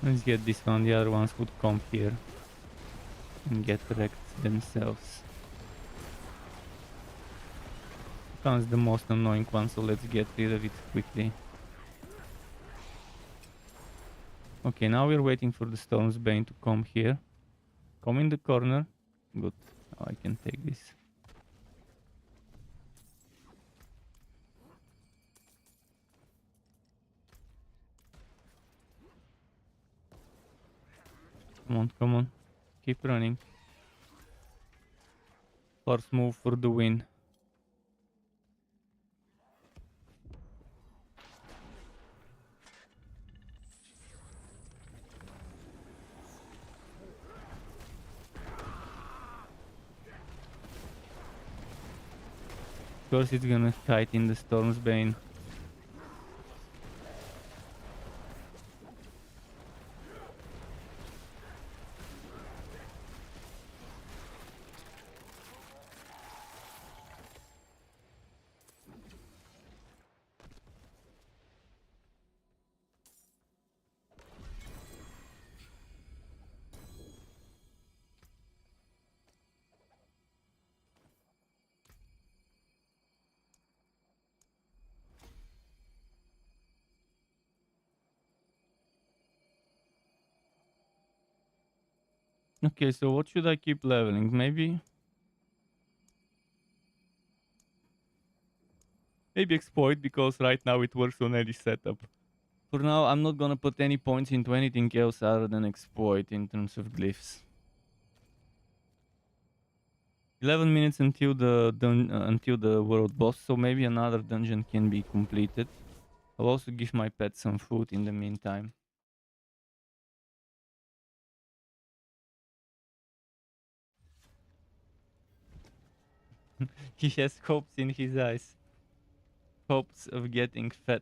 Let's get this one. The other ones would come here and get wrecked themselves. Comes the most annoying one, so let's get rid of it quickly. Okay, now we're waiting for the Storm's Bane to come here. Come in the corner. Good. Now I can take this. Come on, come on. Keep running. Force move for the win. Of course it's gonna kite in the Storm's Bane. Okay, so what should I keep leveling? Maybe exploit, because right now it works on any setup. For now, I'm not gonna put any points into anything else other than exploit in terms of glyphs. 11 minutes until the world boss, so maybe another dungeon can be completed. I'll also give my pet some food in the meantime. He has hopes in his eyes. Hopes of getting fat.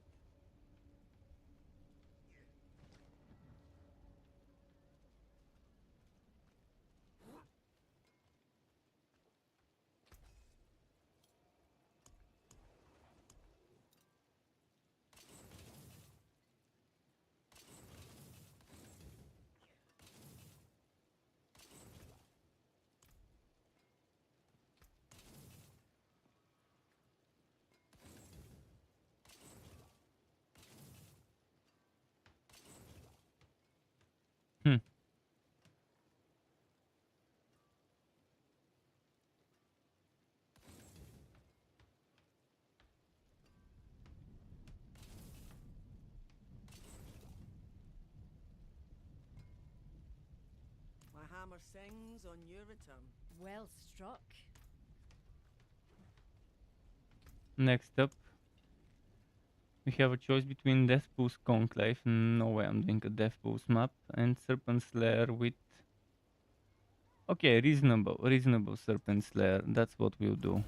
hammer sings on your return. Well struck. Next up, we have a choice between Death Pools Conclave. No way I'm doing a Death Pools map. And Serpent Slayer with... Okay, reasonable Serpent Slayer. That's what we'll do.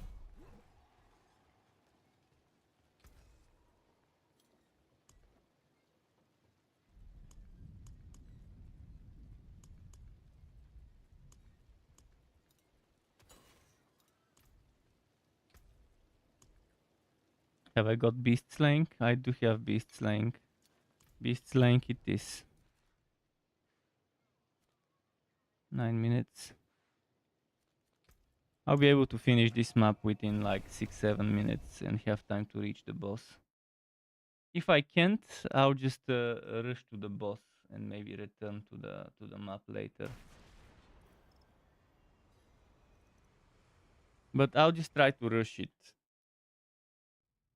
Have I got Beast Slaying? I do have Beast Slaying. Beast Slaying it is. 9 minutes. I'll be able to finish this map within like 6-7 minutes and have time to reach the boss. If I can't, I'll just rush to the boss and maybe return to the map later. But I'll just try to rush it.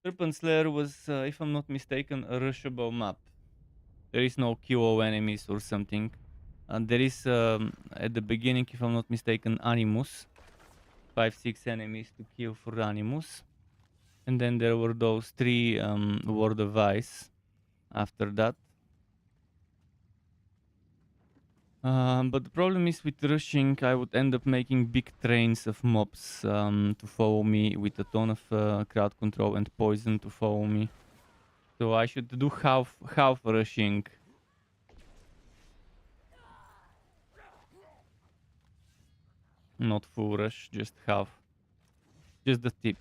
Serpent Slayer was, if I'm not mistaken, a rushable map. There is no QO enemies or something. And there is, at the beginning, if I'm not mistaken, Animus. 5-6 enemies to kill for Animus. And then there were those 3 Word of Ice after that. But the problem is with rushing, I would end up making big trains of mobs to follow me with a ton of crowd control and poison to follow me. So I should do half rushing. Not full rush, just half. Just the tip.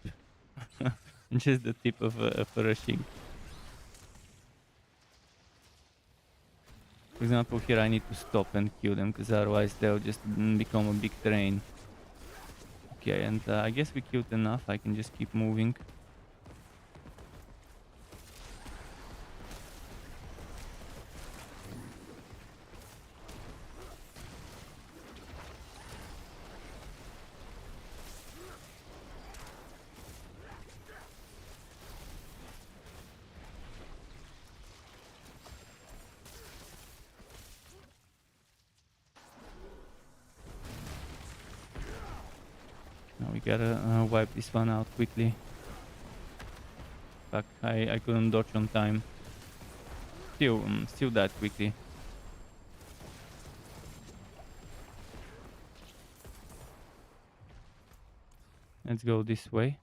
Just the tip of rushing. For example, here I need to stop and kill them, because otherwise they'll just become a big train. Okay, and I guess we killed enough. I can just keep moving. Now we gotta wipe this one out quickly. Fuck, I couldn't dodge on time. Still died quickly. Let's go this way.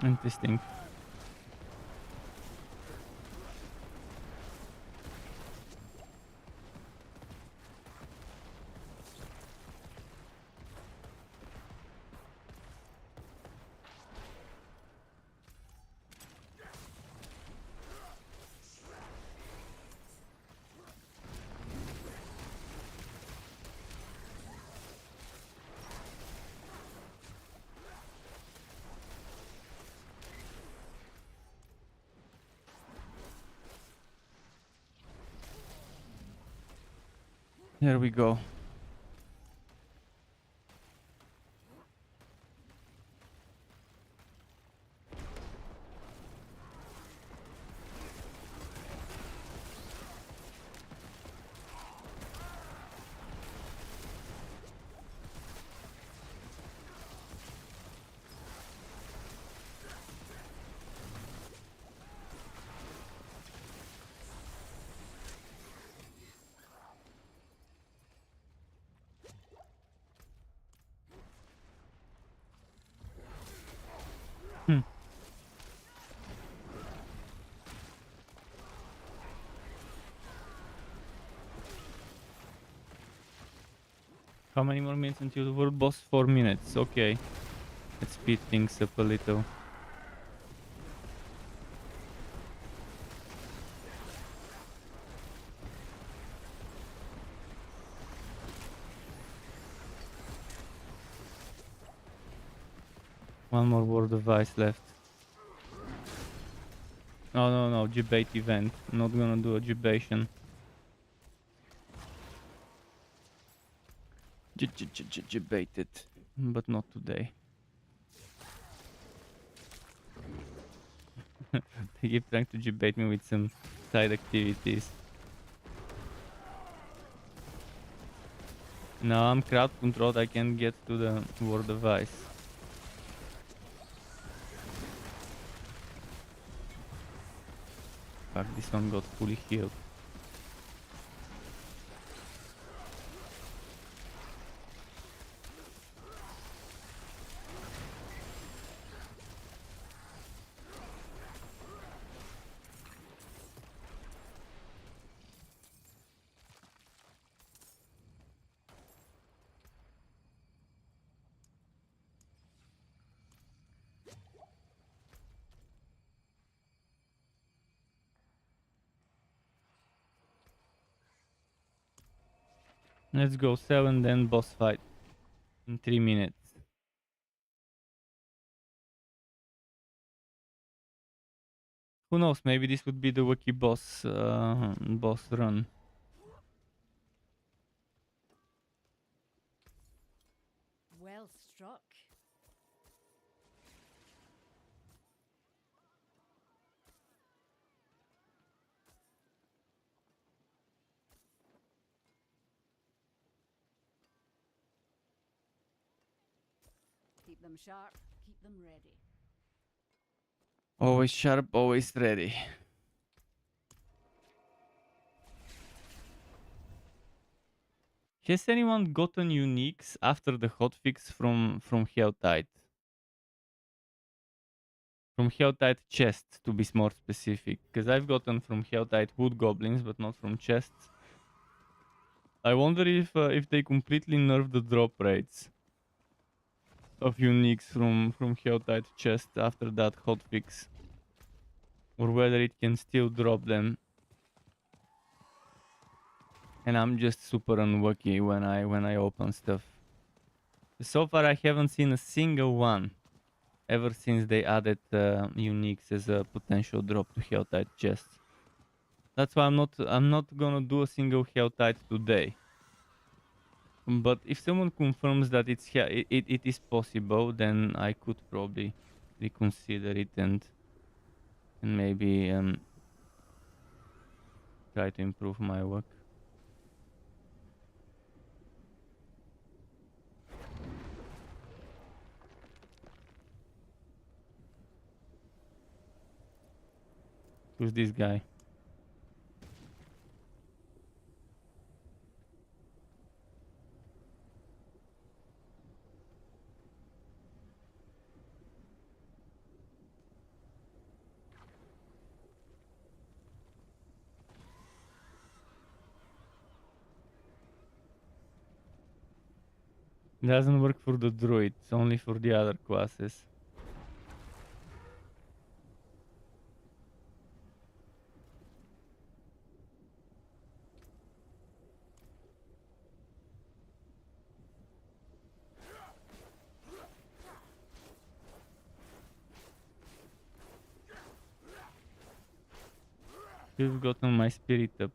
Interesting. There we go. Hmm. How many more minutes until the world boss? 4 minutes. Okay. Let's speed things up a little. One more word of ice left. No, debate event. Not gonna do a debation. Debated, but not today. They keep trying to debate me with some side activities. Now I'm crowd controlled, I can get to the word of ice. Fuck, this one got fully healed. Let's go 7, then boss fight in 3 minutes. Who knows, maybe this would be the Wiki boss boss run. Well struck. Keep them sharp, keep them ready. Always sharp, always ready. Has anyone gotten uniques after the hotfix from Helltide? From Helltide chests, to be more specific, because I've gotten from Helltide wood goblins, but not from chests. I wonder if they completely nerfed the drop rates of uniques from Helltide chests after that hotfix, or whether it can still drop them. And I'm just super unlucky when I open stuff. So far, I haven't seen a single one ever since they added uniques as a potential drop to Helltide chests. That's why I'm not gonna do a single Helltide today. But if someone confirms that it is possible, then I could probably reconsider it and maybe try to improve my work. Who's this guy? Doesn't work for the druid, it's only for the other classes. You've gotten my spirit up.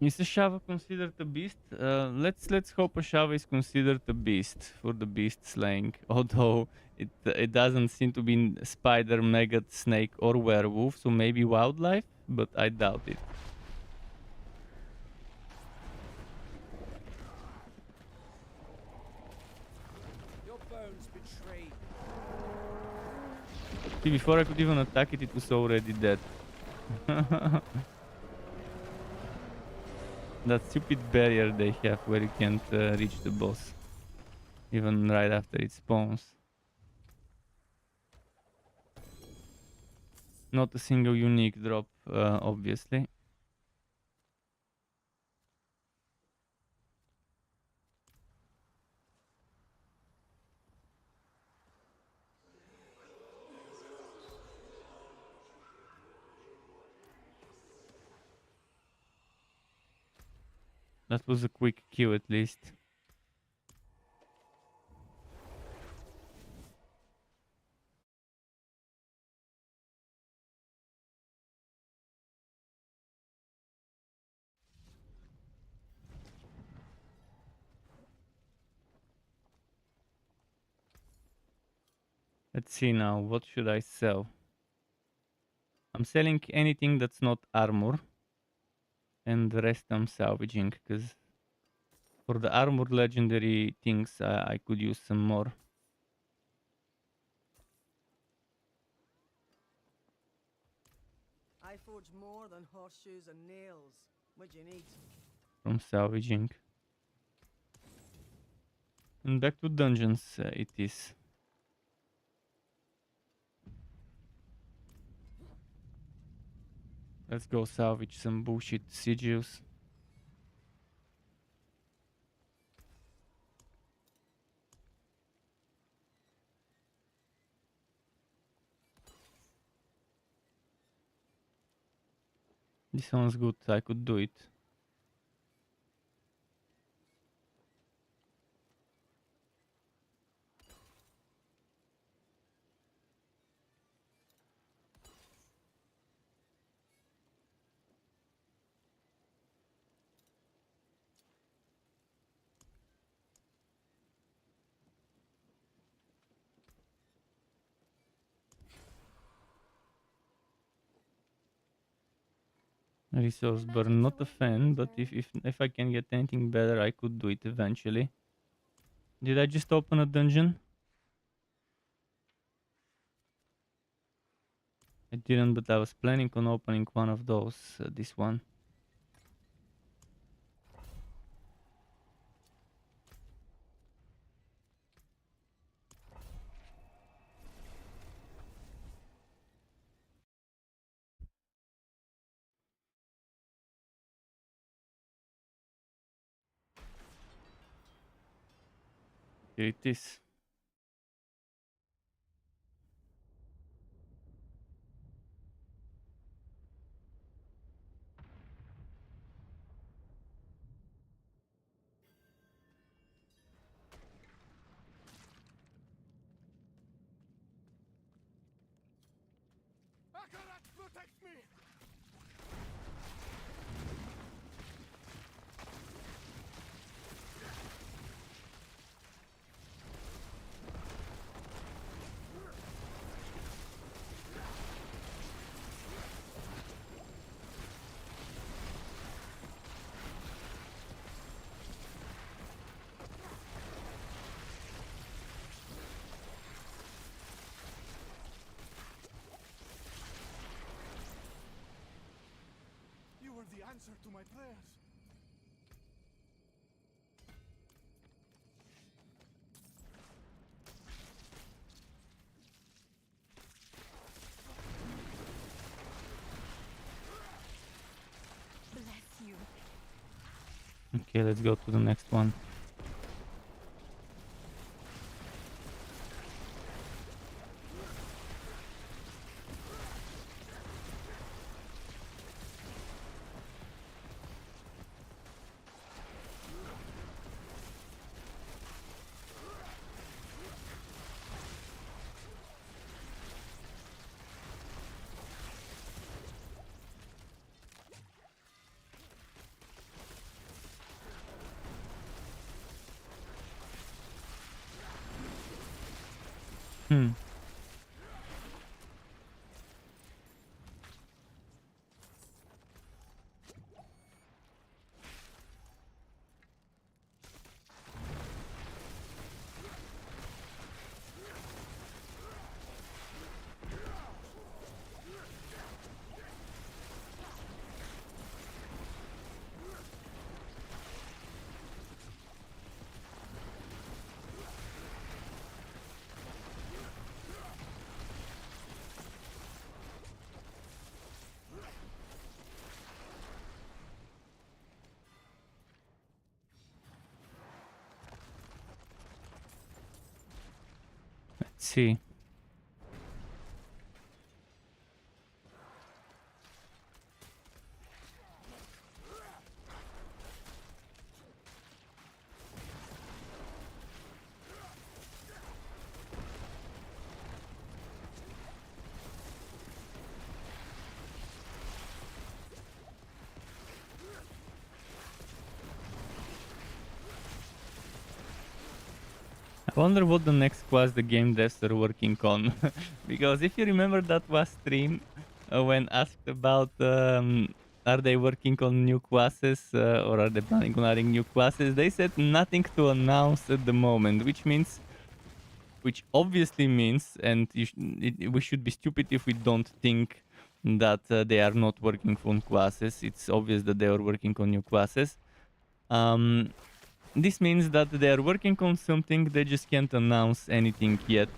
Is a Shava considered a beast? Let's hope a Shava is considered a beast for the beast slaying. Although it doesn't seem to be spider, maggot, snake, or werewolf, so maybe wildlife, but I doubt it. Your bones betray. See, before I could even attack it, it was already dead. That stupid barrier they have where you can't reach the boss, even right after it spawns. Not a single unique drop, obviously. That was a quick kill at least. Let's see now, what should I sell? I'm selling anything that's not armor. And the rest I'm salvaging, because for the armor legendary things I could use some more. I forge more than horseshoes and nails. What do you need? From salvaging. And back to dungeons it is. Let's go salvage some bullshit sigils. This sounds good, I could do it. Resource burn, not a fan, but if I can get anything better, I could do it eventually. Did I just open a dungeon? I didn't, but I was planning on opening one of those, this one. Here it is. Akarat, protect me! You were the answer to my prayers. Bless you. Okay, let's go to the next one. Hmm. Let's see. I wonder what the next quest the game devs are working on. Because if you remember, that was stream when asked about are they working on new classes or are they planning on adding new classes, they said nothing to announce at the moment, which obviously means, and we should be stupid if we don't think that they are not working on classes. It's obvious that they are working on new classes. This means that they are working on something, they just can't announce anything yet,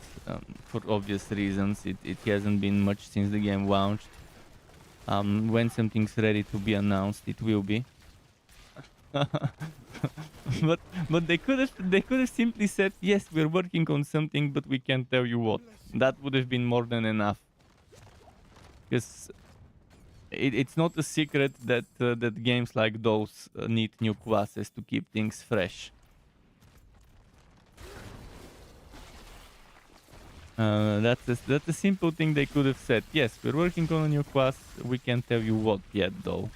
for obvious reasons. It hasn't been much since the game launched. When something's ready to be announced, it will be. but they could have simply said, yes, we're working on something, but we can't tell you what. That would have been more than enough. Because it's not a secret that that games like those need new classes to keep things fresh. That's a simple thing they could have said. Yes, we're working on a new class. We can't tell you what yet, though.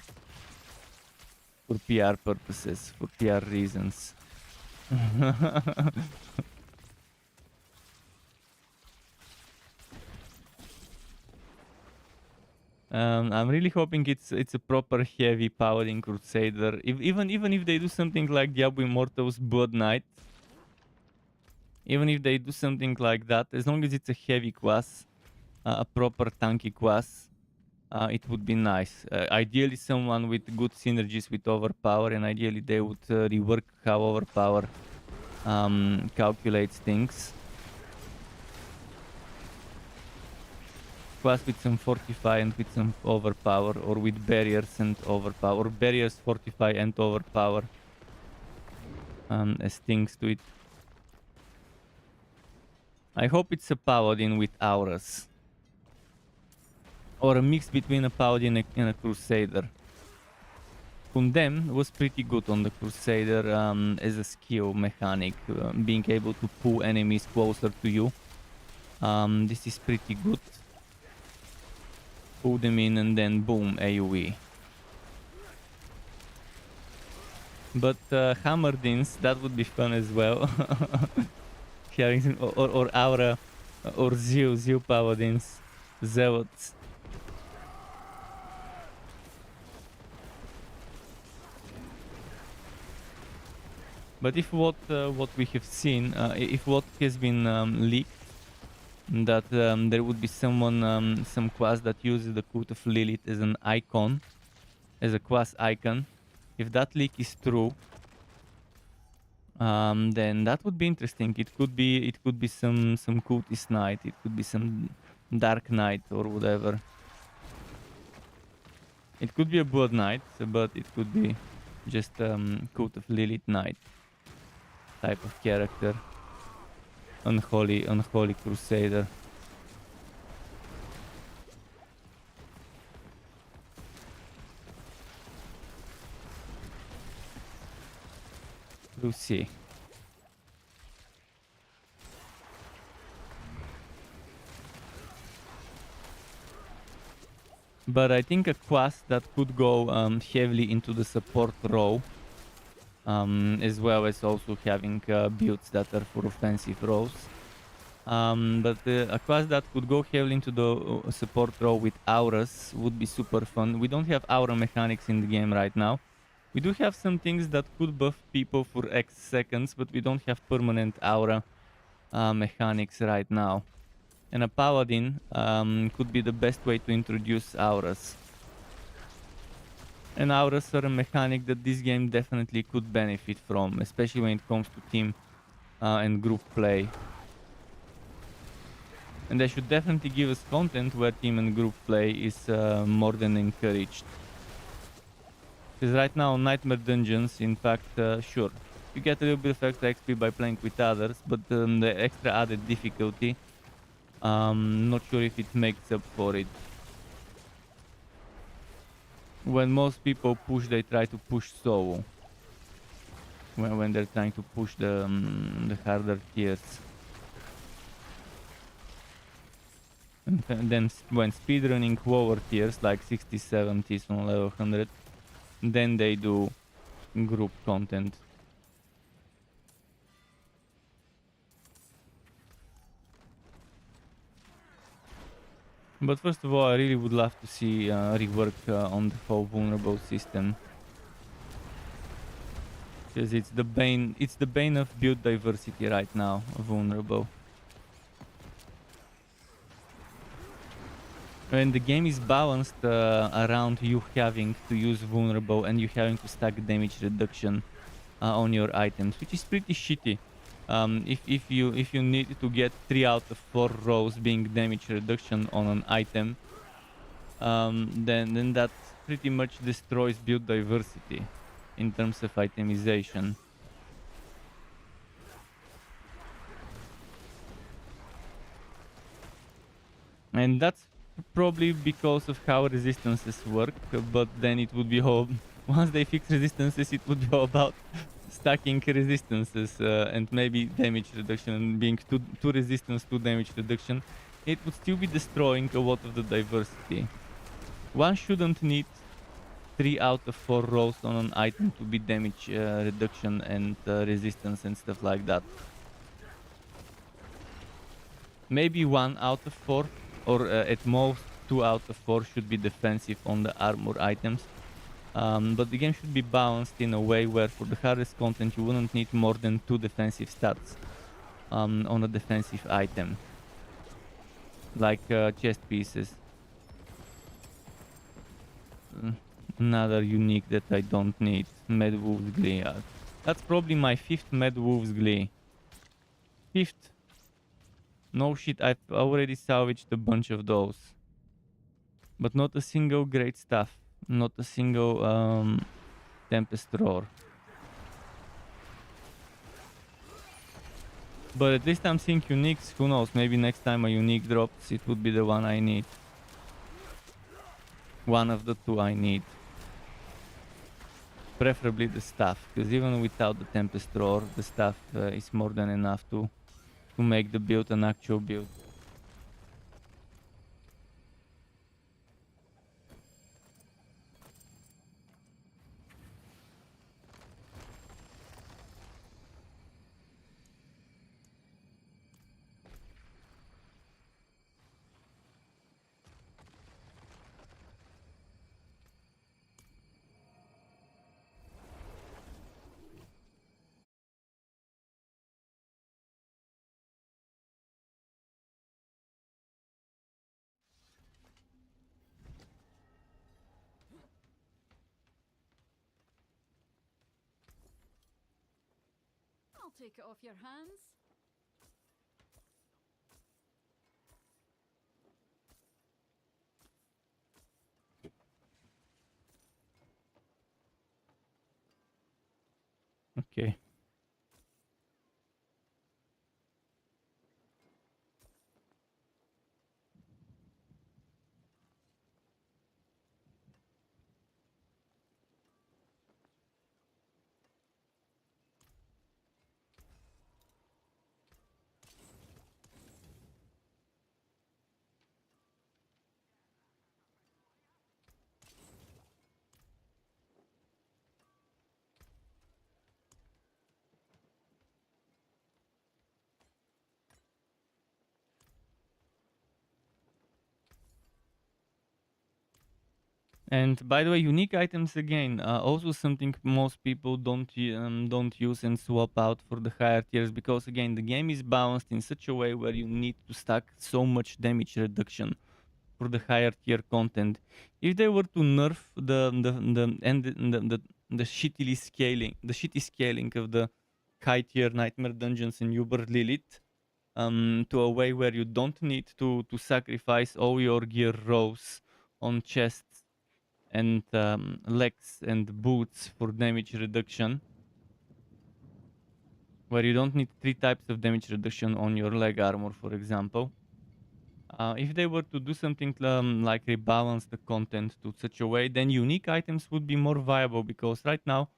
For PR purposes, for PR reasons. I'm really hoping it's a proper heavy Paladin Crusader. Even if they do something like Diablo Immortal's Blood Knight, even if they do something like that, as long as it's a heavy class, a proper tanky class, it would be nice. Ideally, someone with good synergies with Overpower, and ideally they would rework how Overpower calculates things. Class with some Fortify and with some Overpower, or with Barriers and Overpower. Barriers, Fortify and Overpower as things to it. I hope it's a Paladin with Auras. Or a mix between a Paladin and a Crusader. Kundem was pretty good on the Crusader as a skill mechanic, being able to pull enemies closer to you. This is pretty good. Pull them in and then boom, AoE. But Hammerdins, that would be fun as well. or Aura, or Zeal Paladins, Zealots. But if what we have seen, if what has been leaked, that there would be someone, some class that uses the Cult of Lilith as an icon, as a class icon. If that leak is true, then that would be interesting. It could be some cultist knight. It could be some dark knight or whatever. It could be a blood knight, but it could be just Cult of Lilith knight type of character. Unholy Crusader. We'll see. But I think a class that could go heavily into the support row, as well as also having builds that are for offensive rows. But a class that could go heavily into the support row with auras would be super fun. We don't have aura mechanics in the game right now. We do have some things that could buff people for X seconds, but we don't have permanent aura mechanics right now. And a paladin could be the best way to introduce auras. And auras are a mechanic that this game definitely could benefit from, especially when it comes to team and group play. And they should definitely give us content where team and group play is more than encouraged. Because right now, Nightmare Dungeons, in fact, sure, you get a little bit of extra XP by playing with others, but the extra added difficulty Not sure if it makes up for it. When most people push, they try to push solo. When they're trying to push the harder tiers. And then when speedrunning lower tiers like 60, 70s on level 100, then they do group content. But first of all, I really would love to see rework on the whole vulnerable system. Because it's the bane of build diversity right now, vulnerable. When the game is balanced around you having to use vulnerable and you having to stack damage reduction on your items, which is pretty shitty. If you need to get 3 out of 4 rows being damage reduction on an item, then that pretty much destroys build diversity in terms of itemization. And that's probably because of how resistances work, but then it would be all once they fix resistances, it would be all about stacking resistances and maybe damage reduction. Being two resistance to damage reduction, it would still be destroying a lot of the diversity. One shouldn't need 3 out of 4 rolls on an item to be damage reduction and resistance and stuff like that. Maybe 1 out of 4 or at most 2 out of 4 should be defensive on the armor items. But the game should be balanced in a way where for the hardest content you wouldn't need more than 2 defensive stats on a defensive item. Like chest pieces. Another unique that I don't need. Mad Wolf's Glee. That's probably my 5th Mad Wolf's Glee. 5th. No shit, I've already salvaged a bunch of those. But not a single Greatstaff. Not a single Tempest Roar. But at least I'm seeing uniques. Who knows, maybe next time a unique drops, it would be the one I need. One of the 2 I need. Preferably the staff, because even without the Tempest Roar, the staff is more than enough to make the build an actual build. I'll take it off your hands. Okay. And by the way, unique items again, also something most people don't use and swap out for the higher tiers, because again the game is balanced in such a way where you need to stack so much damage reduction for the higher tier content. If they were to nerf the shitty scaling of the high tier Nightmare Dungeons in Uber Lilith, to a way where you don't need to sacrifice all your gear rows on chests and legs and boots for damage reduction, where you don't need 3 types of damage reduction on your leg armor, for example, If they were to do something like rebalance the content to such a way, then unique items would be more viable, because right now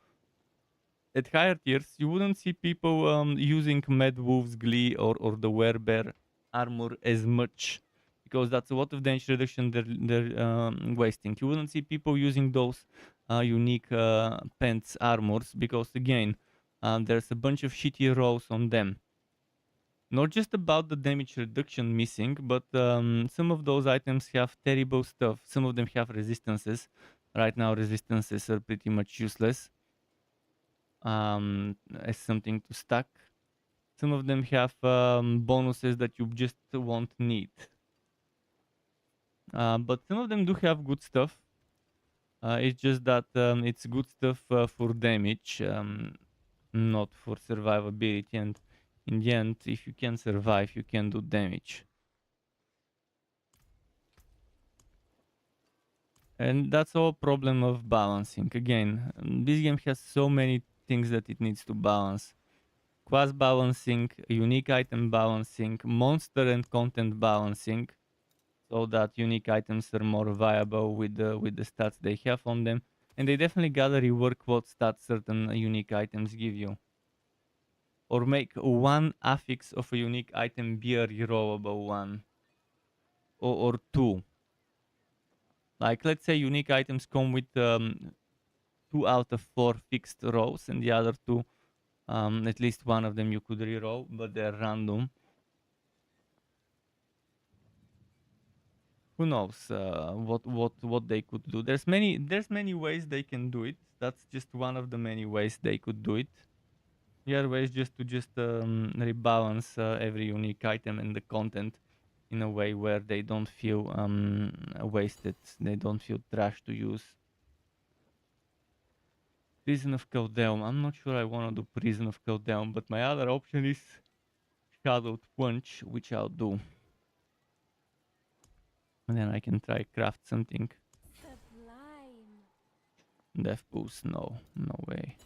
at higher tiers you wouldn't see people using Mad Wolf's Glee or the Werebear armor as much, because that's a lot of damage reduction they're wasting. You wouldn't see people using those unique pants armors, because again there's a bunch of shitty rolls on them. Not just about the damage reduction missing, but some of those items have terrible stuff. Some of them have resistances. Right now, resistances are pretty much useless as something to stack. Some of them have bonuses that you just won't need. But some of them do have good stuff. It's just that it's good stuff for damage, not for survivability. And in the end, if you can survive, you can do damage. And that's all problem of balancing. Again, this game has so many things that it needs to balance. Class balancing, unique item balancing, monster and content balancing, so that unique items are more viable with the stats they have on them. And they definitely gotta rework what stats certain unique items give you. Or make one affix of a unique item be a rerollable one. Or two. Like, let's say unique items come with 2 out of 4 fixed rolls, and the other 2, at least one of them you could reroll, but they're random. Who knows what they could do? There's many ways they can do it. That's just one of the many ways they could do it. The other way is just to rebalance every unique item and the content in a way where they don't feel wasted. They don't feel trash to use. Prison of Caldeum. I'm not sure I want to do Prison of Caldeum, but my other option is Shadowed Punch, which I'll do. And then I can try craft something. Sublime. Death Boost, no way.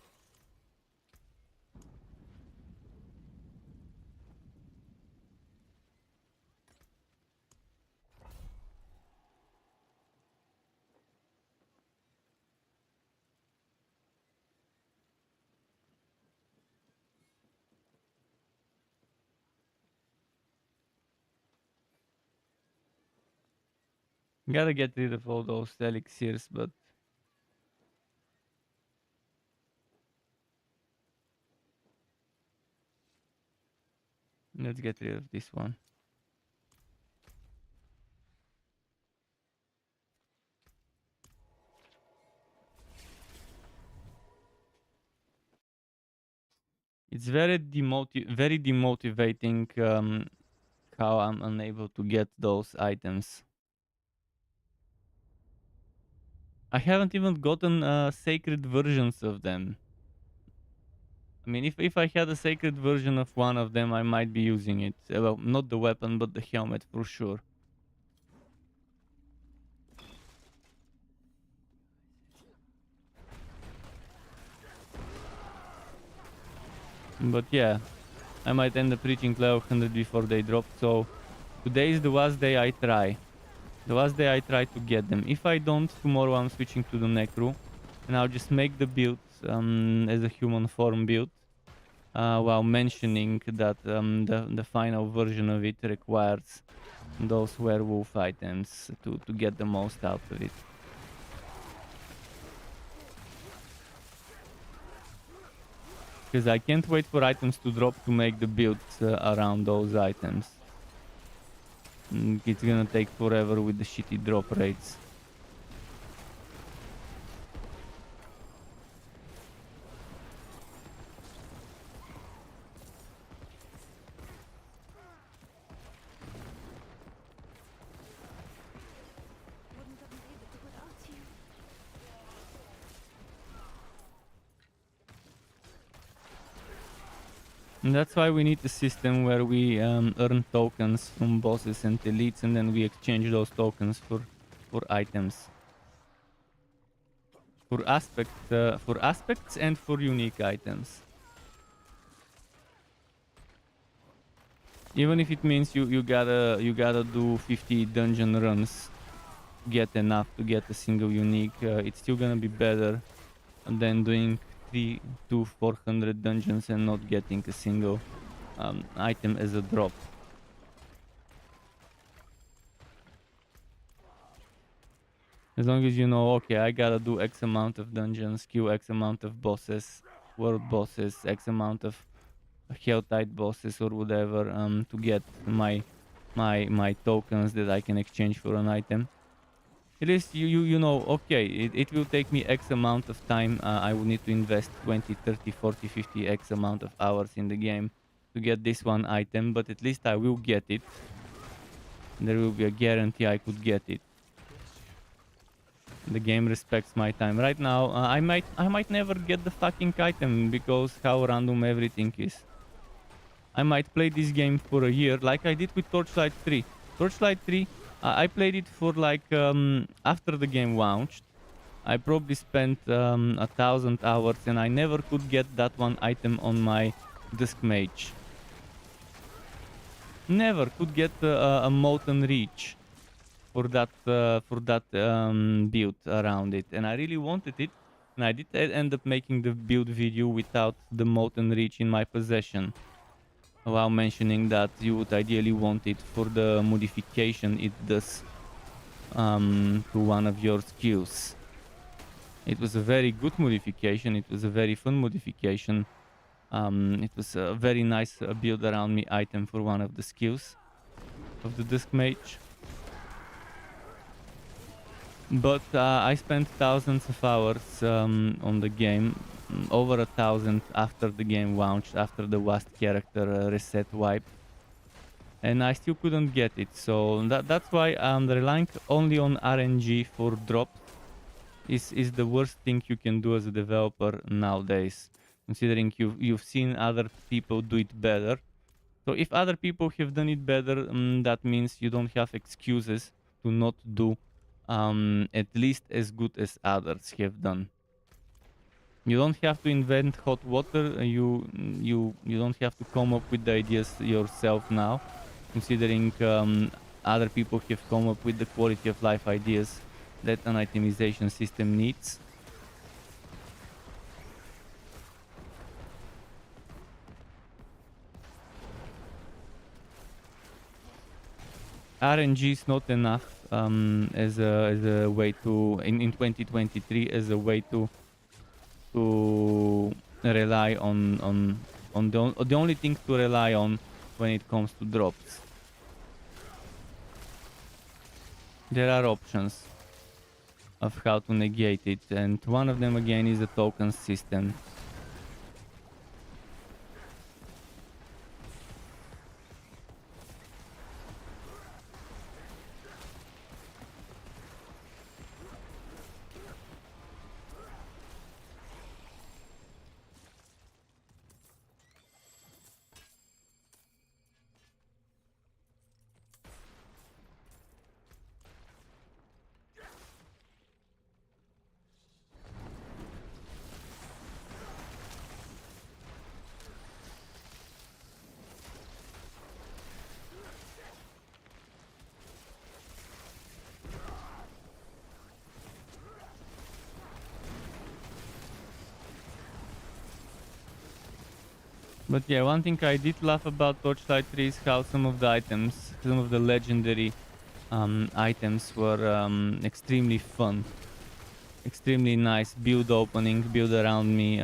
Gotta get rid of all those elixirs, but let's get rid of this one. It's very demotivating how I'm unable to get those items. I haven't even gotten sacred versions of them. I mean, if I had a sacred version of one of them, I might be using it. Well, not the weapon, but the helmet for sure. But yeah, I might end up reaching level 100 before they drop, so today is the last day I try. The last day I try to get them. If I don't, tomorrow I'm switching to the Necro, and I'll just make the build as a human form build, while mentioning that the final version of it requires those werewolf items to get the most out of it. Because I can't wait for items to drop to make the builds around those items. It's gonna take forever with the shitty drop rates. Wouldn't have been able to without you. And that's why we need a system where we earn tokens from bosses and elites, and then we exchange those tokens for items. For aspects and for unique items. Even if it means you gotta do 50 dungeon runs, get enough to get a single unique, it's still gonna be better than doing 3 to 400 dungeons and not getting a single item as a drop. As long as you know, okay, I gotta do X amount of dungeons, kill X amount of bosses, world bosses, X amount of Helltide bosses or whatever, to get my tokens that I can exchange for an item. At least you know, okay, it will take me X amount of time. I will need to invest 20, 30, 40, 50 X amount of hours in the game to get this one item, but at least I will get it. There will be a guarantee I could get it. The game respects my time. Right now, I might never get the fucking item because how random everything is. I might play this game for a year, like I did with Torchlight 3. Torchlight 3, I played it for like after the game launched. I probably spent 1,000 hours, and I never could get that one item on my Dusk Mage. Never could get a Molten Reach for that build around it, and I really wanted it, and I did end up making the build video without the Molten Reach in my possession, while mentioning that you would ideally want it for the modification it does to one of your skills. It was a very good modification, it was a very fun modification. It was a very nice build around me item for one of the skills of the Dusk Mage. But I spent thousands of hours on the game, over 1,000 after the game launched, after the last character reset wipe, and I still couldn't get it. So that's why relying only on RNG for drops is the worst thing you can do as a developer nowadays, considering you've seen other people do it better. So if other people have done it better, that means you don't have excuses to not do at least as good as others have done. You don't have to invent hot water. You don't have to come up with the ideas yourself now, considering other people have come up with the quality of life ideas that an itemization system needs. RNG is not enough as a way to in 2023 as a way to rely on the only thing to rely on when it comes to drops. There are options of how to negate it, and one of them again is the token system. But yeah, one thing I did love about Torchlight 3 is how some of the items, some of the legendary items were extremely fun. Extremely nice build opening, build around me,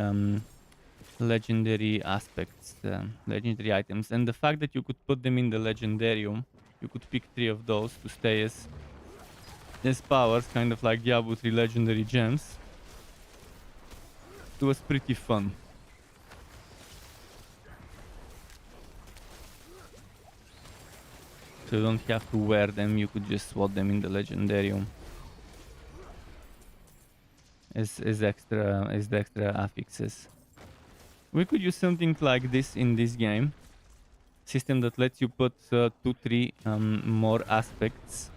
legendary aspects, legendary items. And the fact that you could put them in the legendarium, you could pick 3 of those to stay as powers, kind of like Diablo 3 legendary gems. It was pretty fun. So you don't have to wear them, you could just swap them in the legendarium as extra affixes. We could use something like this in this game. System that lets you put 2-3 more aspects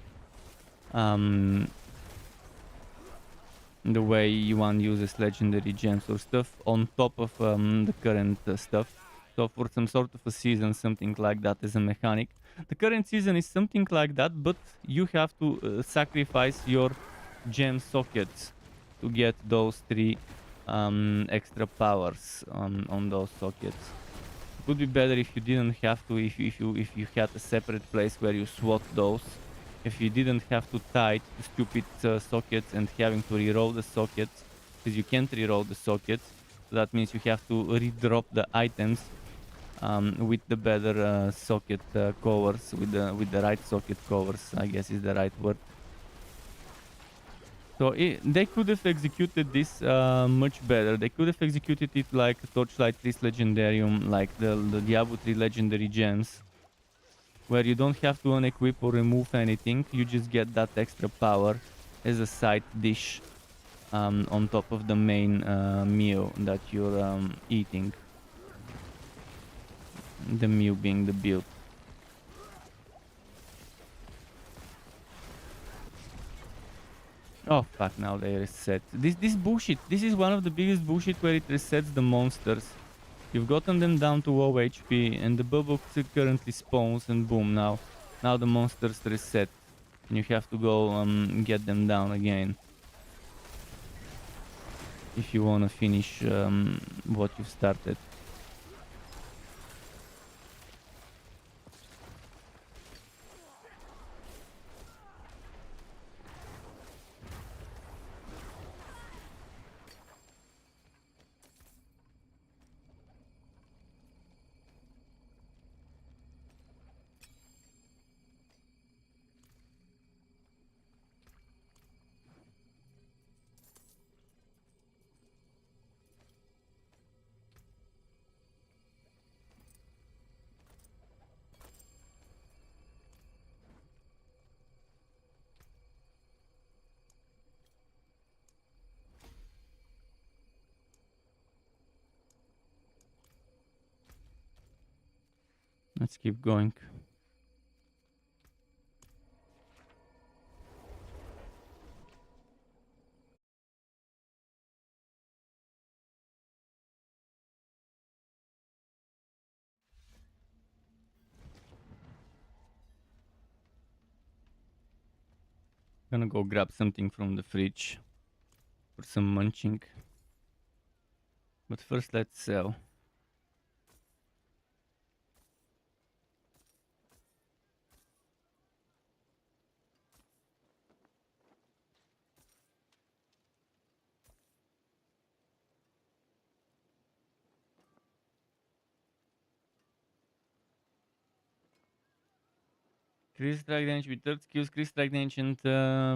the way one uses legendary gems or stuff on top of the current stuff. So for some sort of a season, something like that as a mechanic. The current season is something like that, but you have to sacrifice your gem sockets to get those 3 extra powers on those sockets. It would be better if you didn't have to, if you had a separate place where you swap those. If you didn't have to tie the stupid sockets and having to reroll the sockets, because you can't reroll the sockets. So that means you have to redrop the items with the better socket covers, with the right socket covers, I guess is the right word. So they could have executed this much better. They could have executed it like Torchlight 3 Legendarium, like the Diablo 3 Legendary Gems, where you don't have to unequip or remove anything. You just get that extra power as a side dish on top of the main meal that you're eating. The meal being the build. Oh fuck, now they reset. This bullshit. This is one of the biggest bullshit where it resets the monsters. You've gotten them down to low HP and the bubble currently spawns and boom, now the monsters reset. And you have to go get them down again. If you wanna finish what you've started. Let's keep going. Gonna go grab something from the fridge for some munching. But first let's sell. Increase strike damage with third skills, increase strike damage and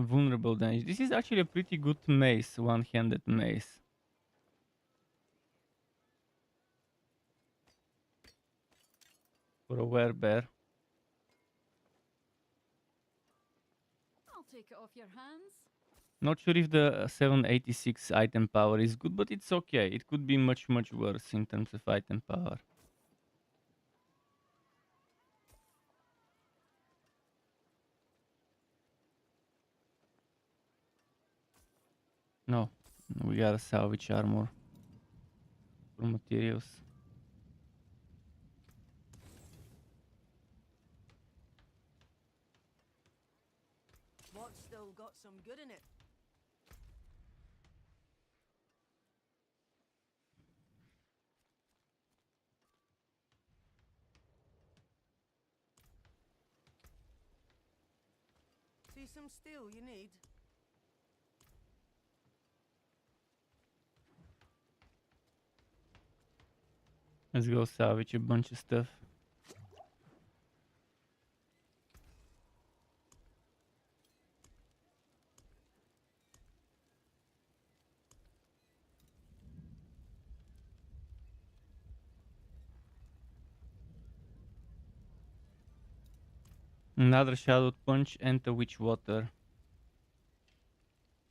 vulnerable damage. This is actually a pretty good mace, one-handed mace. For a werebear. I'll take it off your hands. Not sure if the 786 item power is good, but it's okay. It could be much worse in terms of item power. No, we gotta salvage armor for materials. What's still got some good in it? See some steel you need? Let's go salvage a bunch of stuff. Another Shadow Punch and a Witch Water.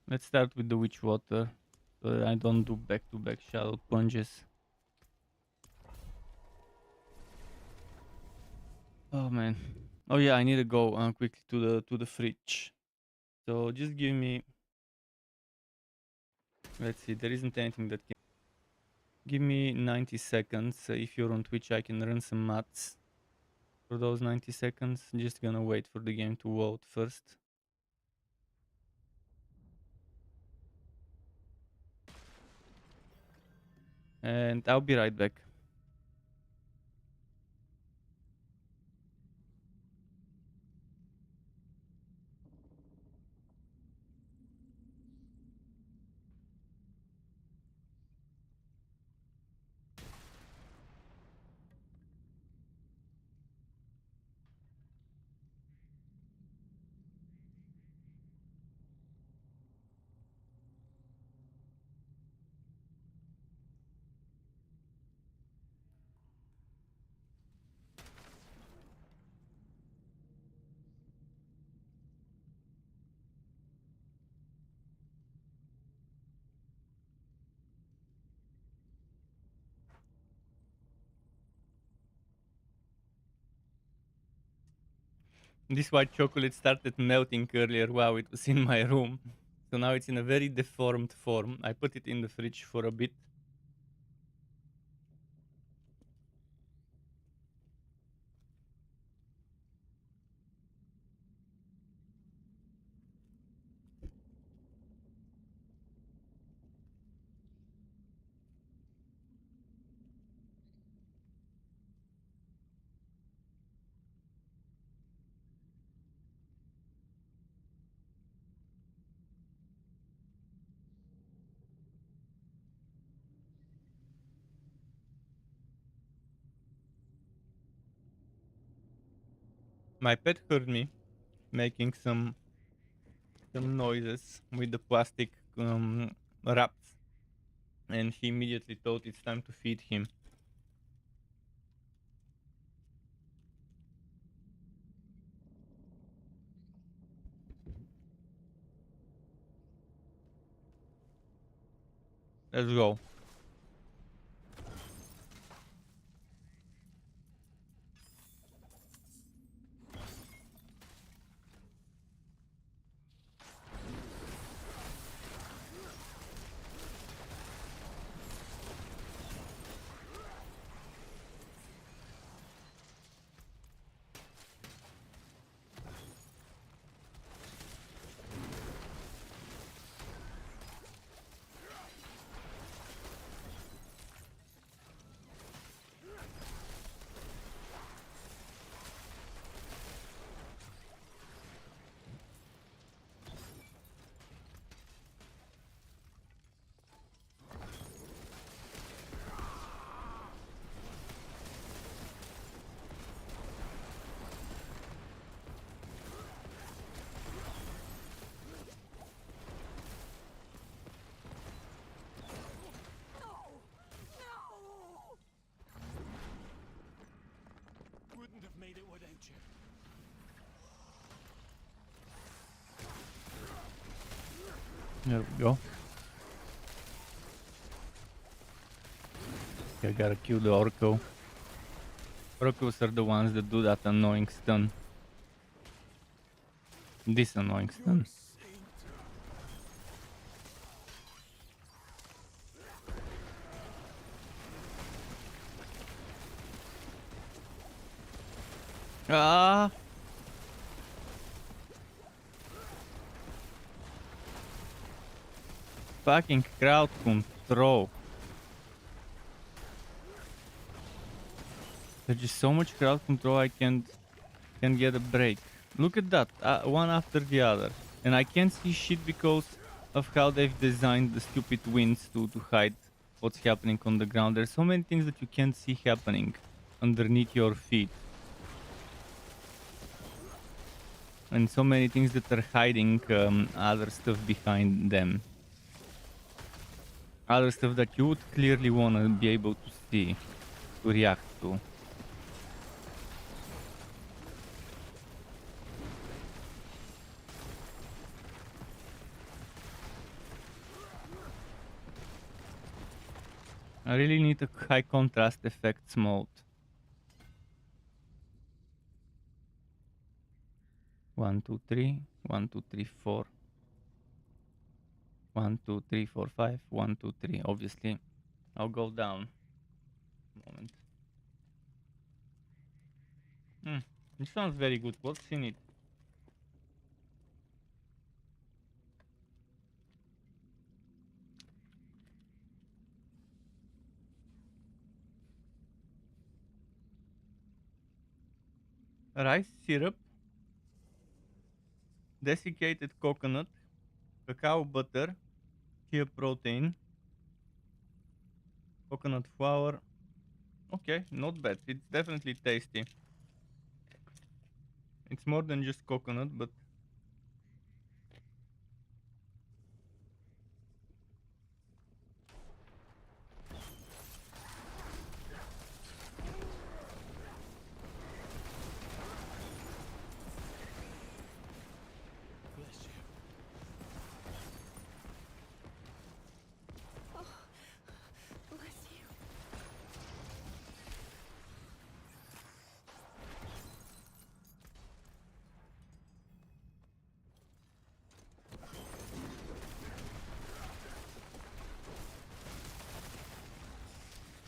Let's start with the Witch Water, so that I don't do back-to-back Shadow Punches. Oh man. Oh yeah, I need to go quickly to the fridge. So just give me. Let's see. There isn't anything that can. Give me 90 seconds. If you're on Twitch, I can run some maths for those 90 seconds. Just gonna wait for the game to load first. And I'll be right back. This white chocolate started melting earlier while it was in my room. So now it's in a very deformed form. I put it in the fridge for a bit. My pet heard me making some noises with the plastic wraps, and he immediately thought it's time to feed him. Let's go. Wouldn't have made it without you. There we go. I gotta kill the Orco. Orcos are the ones that do that annoying stun. This annoying stun. Ah! Fucking crowd control. There's just so much crowd control I can't get a break. Look at that, one after the other. And I can't see shit because of how they've designed the stupid winds to hide what's happening on the ground. There's so many things that you can't see happening underneath your feet. And so many things that are hiding other stuff behind them. Other stuff that you would clearly want to be able to see, to react to. I really need a high contrast effects mode. 1, 2, 3, 1, 2, 3, 4. 1, 2, 3, 4, 5, 1, 2, 3. Obviously, I'll go down. Moment. It sounds very good. What's in it? Rice syrup, desiccated coconut, cacao butter, chia protein, coconut flour. Okay, not bad. It's definitely tasty. It's more than just coconut, but Bless you. Bless you.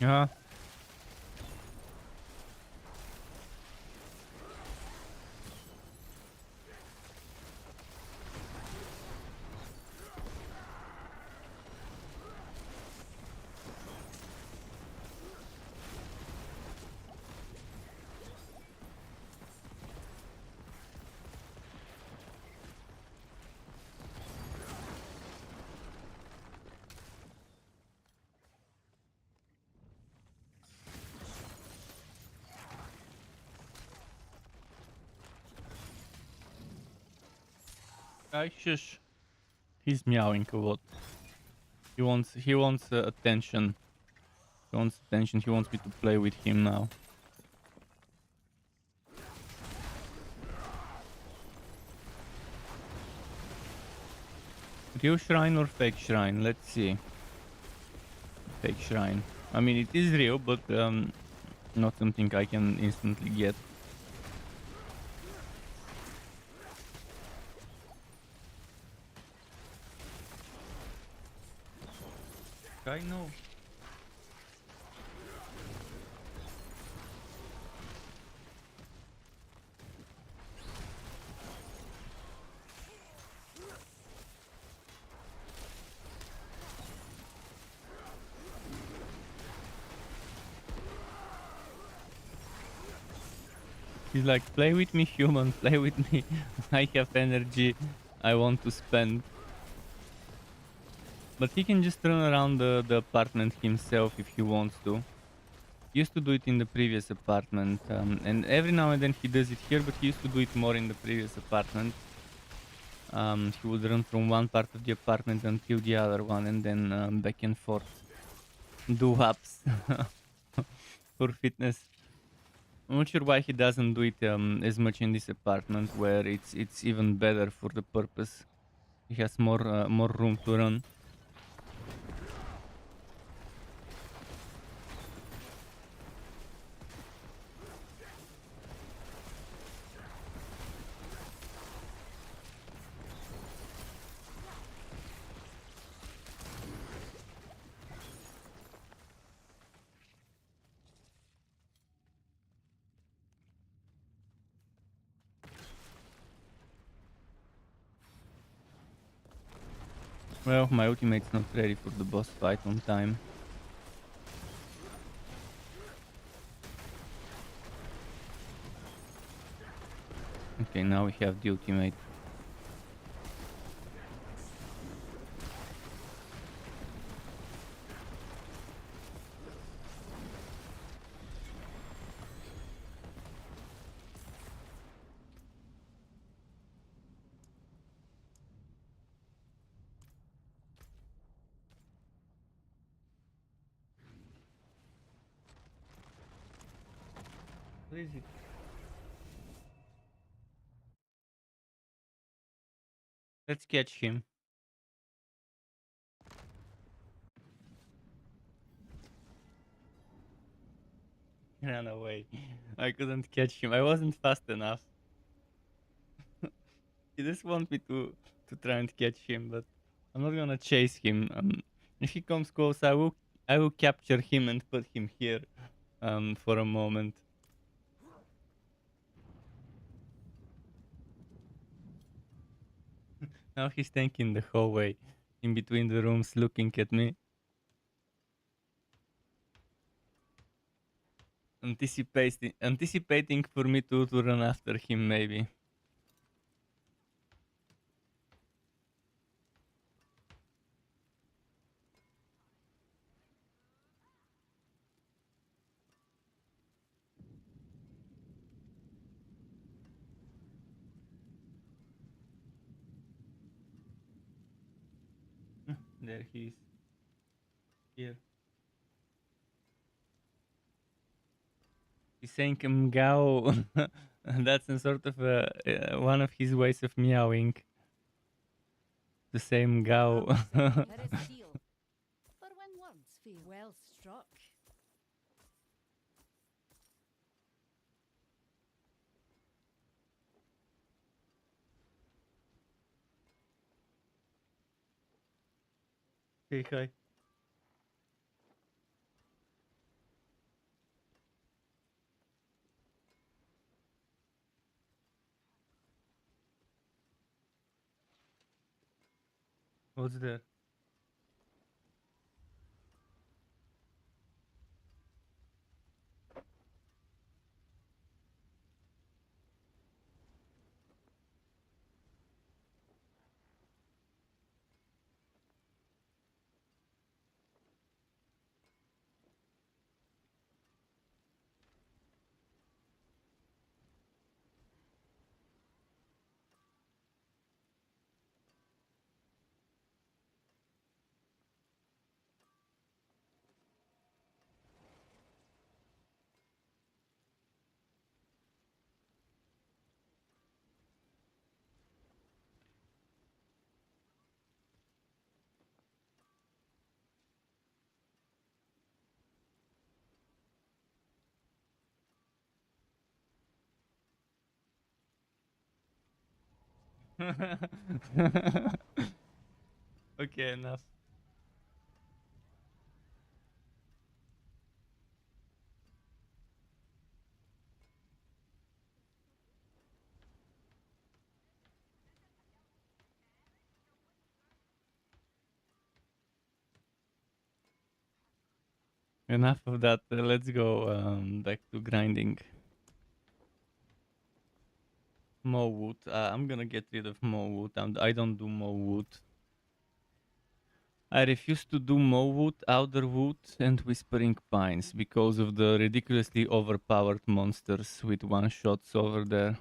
yeah. Shush. He's meowing a lot. He wants attention. He wants attention. He wants me to play with him now. Real shrine or fake shrine? Let's see. Fake shrine. I mean, it is real, but not something I can instantly get. I know. He's like, play with me, human, play with me. I have energy I want to spend. But he can just run around the apartment himself if he wants to. He used to do it in the previous apartment, and every now and then he does it here, but he used to do it more in the previous apartment. He would run from one part of the apartment until the other one, and then back and forth. Do laps for fitness. I'm not sure why he doesn't do it as much in this apartment, where it's even better for the purpose. He has more room to run. Well, my ultimate's not ready for the boss fight on time. Okay, now we have the ultimate. What is it? Let's catch him. He ran away. I couldn't catch him. I wasn't fast enough. He just wants me to try and catch him, but I'm not gonna chase him. If he comes close, I will I will capture him and put him here for a moment. Now he's standing in the hallway in between the rooms looking at me. Anticipating for me to run after him maybe. There he is. Here. He's saying meow. That's a sort of one of his ways of meowing. The same meow. Let us deal. For when words feel well struck. Hey, hi. What's there? Okay, enough. Enough of that. Let's go back to grinding. More wood. I'm gonna get rid of more wood. I don't do more wood. I refuse to do more wood, outer wood, and whispering pines because of the ridiculously overpowered monsters with one shots over there.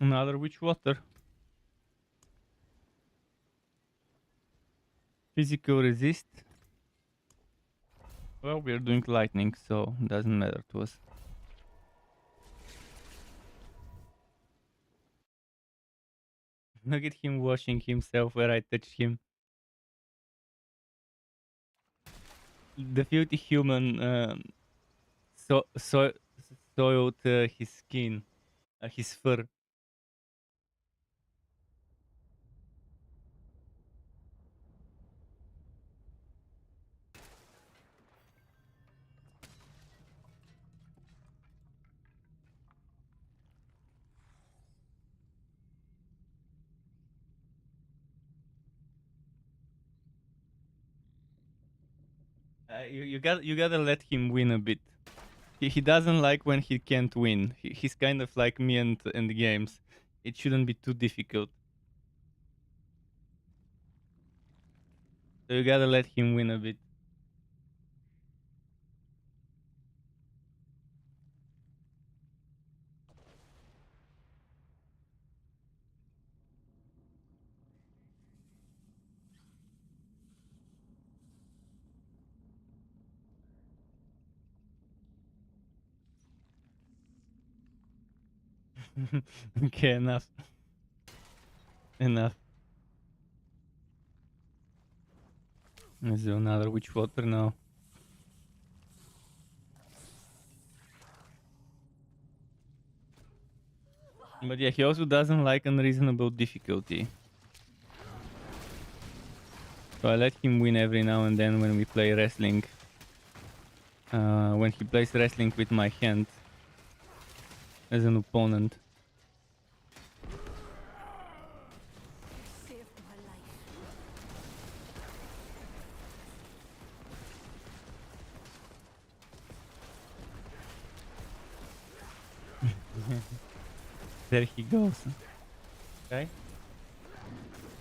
Another witch water. Physical resist. Well, we're doing lightning, so doesn't matter to us. Look at him washing himself where I touched him. The filthy human soiled his skin, his fur. You gotta let him win a bit. He doesn't like when he can't win. He's kind of like me and the games. It shouldn't be too difficult. So you gotta let him win a bit. Okay, enough. Enough. Let's do another witch water now. But yeah, he also doesn't like unreasonable difficulty. So I let him win every now and then when we play wrestling. When he plays wrestling with my hand as an opponent. Saved my life. There he goes. Okay.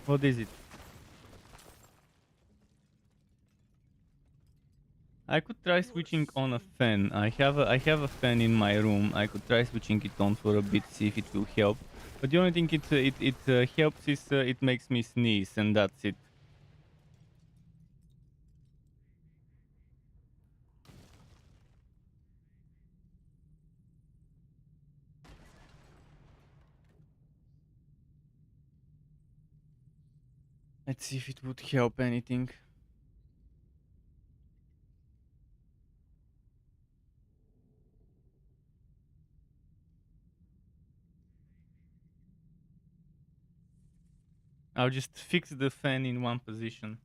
What is it? I could try switching on a fan. I have a fan in my room. I could try switching it on for a bit, see if it will help. But the only thing it helps is it makes me sneeze, and that's it. Let's see if it would help anything. I'll just fix the fan in one position.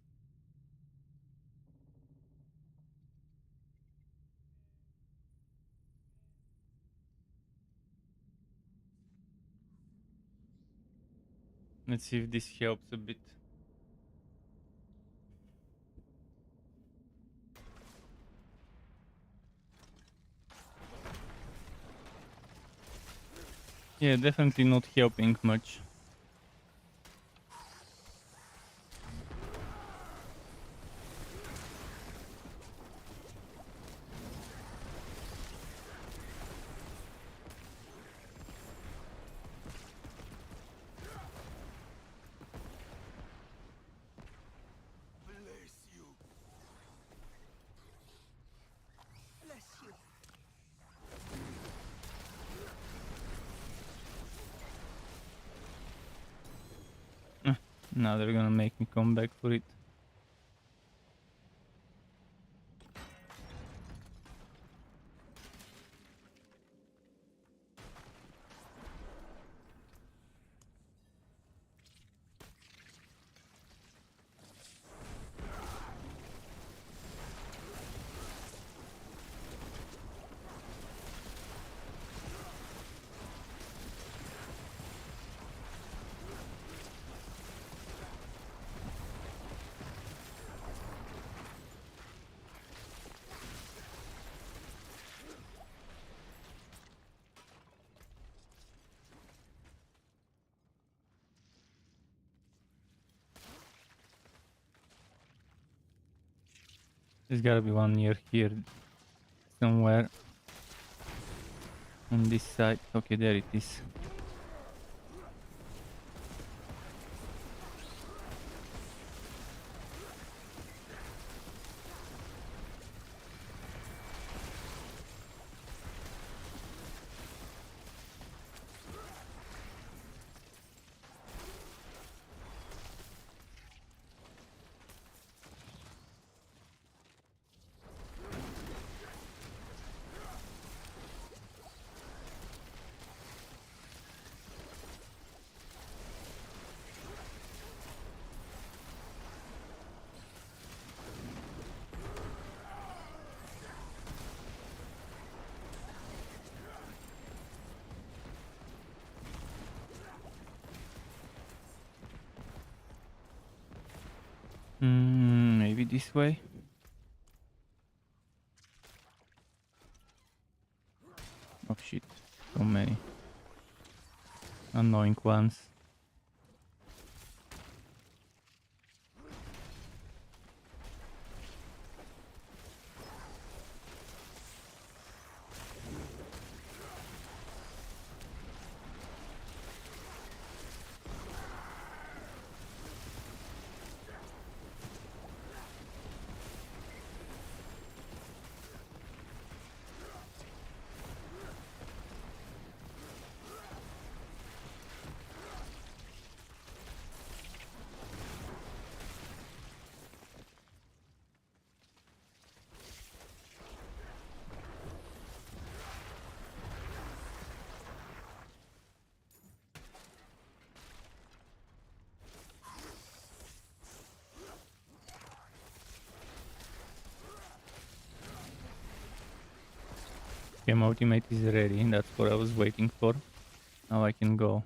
Let's see if this helps a bit. Yeah, definitely not helping much. Bless you. Bless you. Now they're gonna make me come back for it. There's gotta be one near here somewhere. On this side. Okay, there it is. Maybe this way. Oh shit, so many annoying ones. Okay, my ultimate is ready. That's what I was waiting for. Now I can go.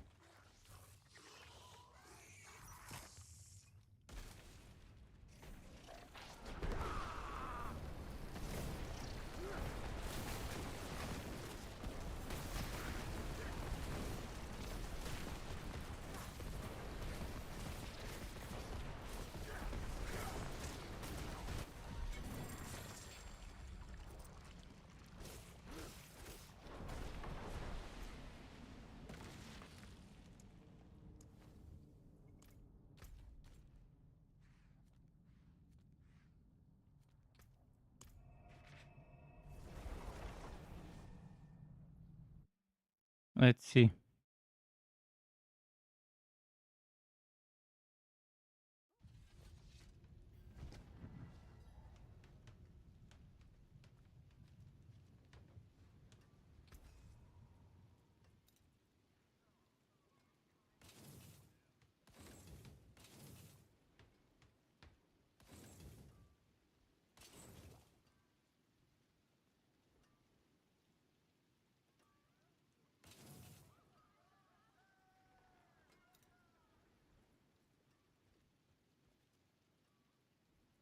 Let's see.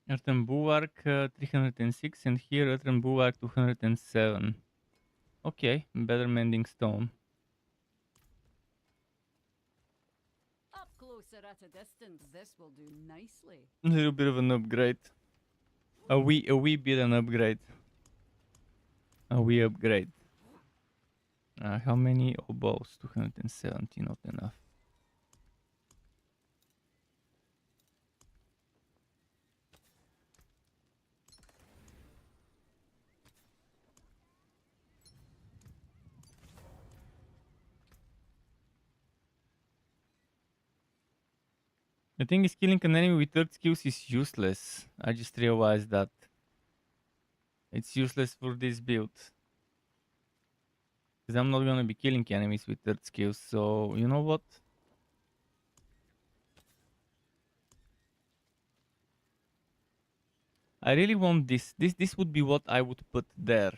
Earthen Bulwark 306 and here Earthen Bulwark 207. Okay, better Mending Stone. Up closer at a distance, this will do nicely. A little bit of an upgrade. A wee bit an upgrade. A wee upgrade. How many oboes? 270, not enough. The thing is, killing an enemy with third skills is useless. I just realized that. It's useless for this build. Because I'm not gonna be killing enemies with third skills, so you know what? I really want this. This would be what I would put there.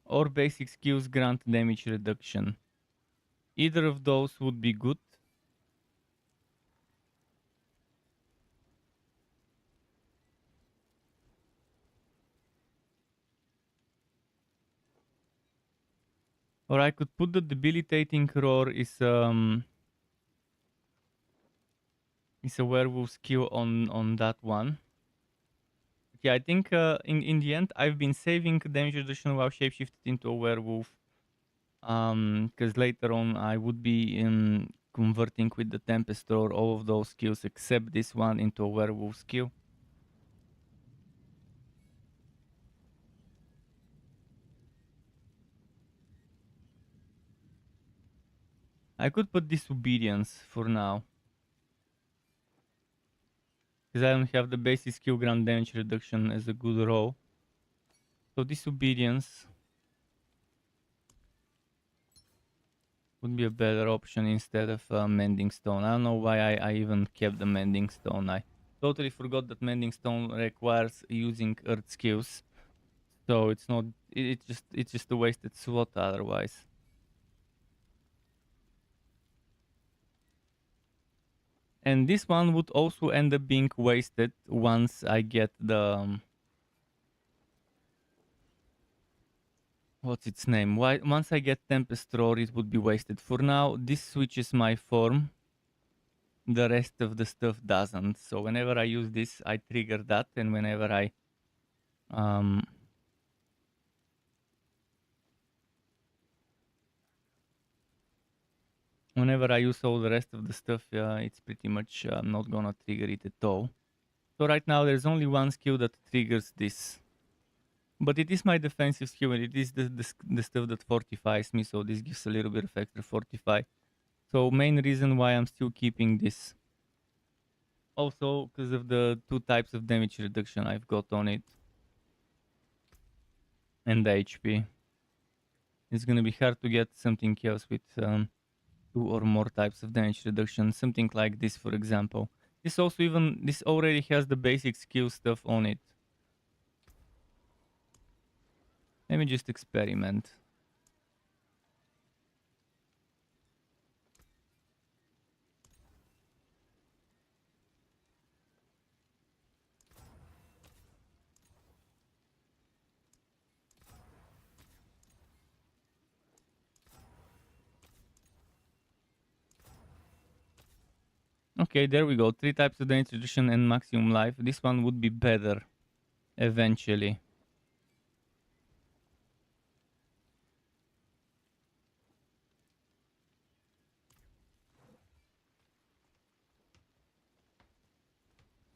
Or basic skills grant damage reduction. Either of those would be good. Or I could put the debilitating roar is a werewolf skill on that one. Yeah, I think in the end I've been saving damage reduction while shapeshifted into a werewolf. Because later on I would be converting with the Tempest Roar all of those skills except this one into a werewolf skill. I could put Disobedience for now. Because I don't have the basic skill grant damage reduction as a good roll. So Disobedience would be a better option instead of Mending Stone. I don't know why I even kept the Mending Stone. I totally forgot that Mending Stone requires using Earth skills. So it's not, it's just a wasted slot otherwise. And this one would also end up being wasted once I get the what's its name? Once I get Tempest Roar, it would be wasted. For now, this switches my form. The rest of the stuff doesn't. So whenever I use this, I trigger that, and whenever I use all the rest of the stuff, it's pretty much not gonna trigger it at all. So right now, there's only one skill that triggers this. But it is my defensive skill, and it is the stuff that fortifies me, so this gives a little bit of extra fortify. So main reason why I'm still keeping this. Also, because of the 2 types of damage reduction I've got on it. And the HP. It's gonna be hard to get something else with 2 or more types of damage reduction. Something like this, for example. This already has the basic skill stuff on it. Let me just experiment. Okay, there we go. 3 types of damage reduction and maximum life. This one would be better eventually.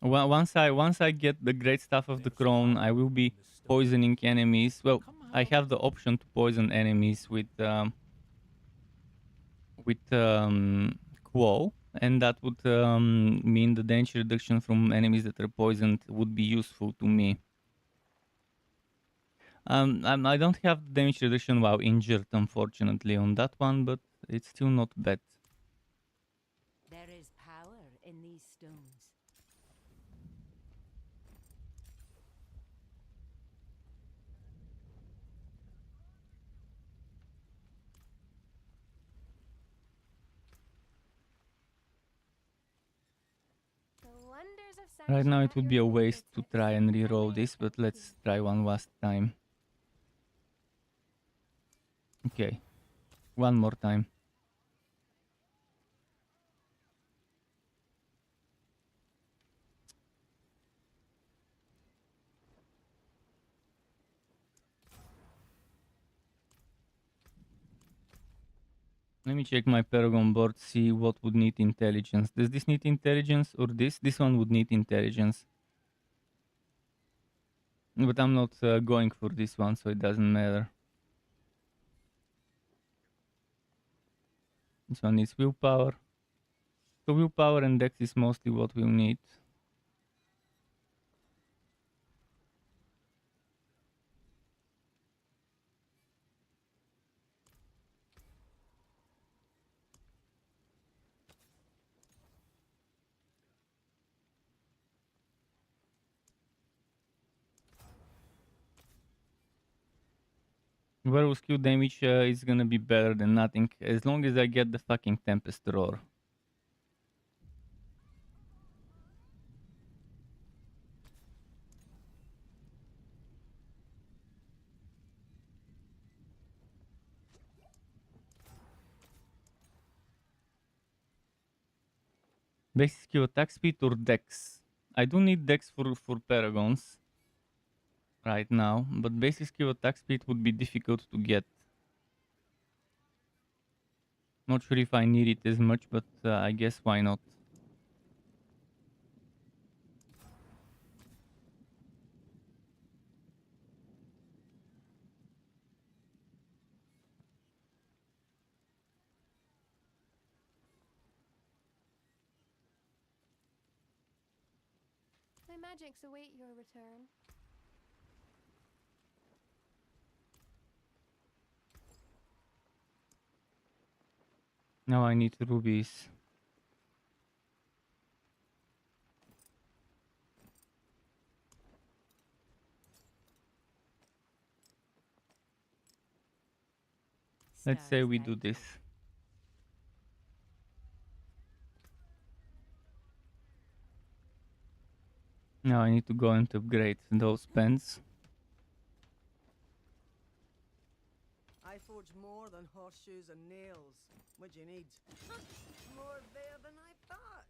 Once I get the Greatstaff of the Crone, I will be poisoning enemies. Well, I have the option to poison enemies with Quo, and that would mean the damage reduction from enemies that are poisoned would be useful to me. I don't have damage reduction while injured, unfortunately, on that one, but it's still not bad. There is power in these stones. The wonders of Right now it sunshine would at be a your waste to fingertips. try and I reroll may this, but thank let's you. try one last time. Okay, one more time. Let me check my Paragon board, see what would need intelligence. Does this need intelligence or this? This one would need intelligence. But I'm not going for this one, so it doesn't matter. This one needs willpower. So willpower and dex is mostly what we'll need. Werewolf skill damage is gonna be better than nothing, as long as I get the fucking Tempest Roar. Basic skill attack speed or dex? I do need dex for Paragons right now, but basic skill attack speed would be difficult to get. Not sure if I need it as much, but I guess why not. My magics await your return. Now I need rubies. Let's say Stars we do guide this. you. Now I need to go and upgrade those pens. I forge more than horseshoes and nails. What do you need? More there than I thought.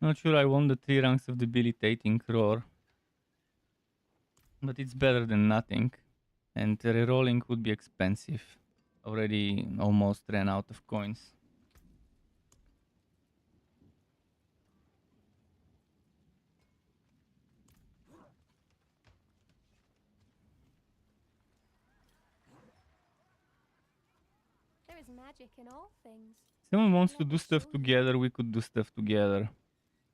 Not sure I want the 3 ranks of debilitating roar. But it's better than nothing. And rerolling would be expensive. Already almost ran out of coins. There is magic in all things. Someone wants to Let do me stuff show you. together, we could do stuff together.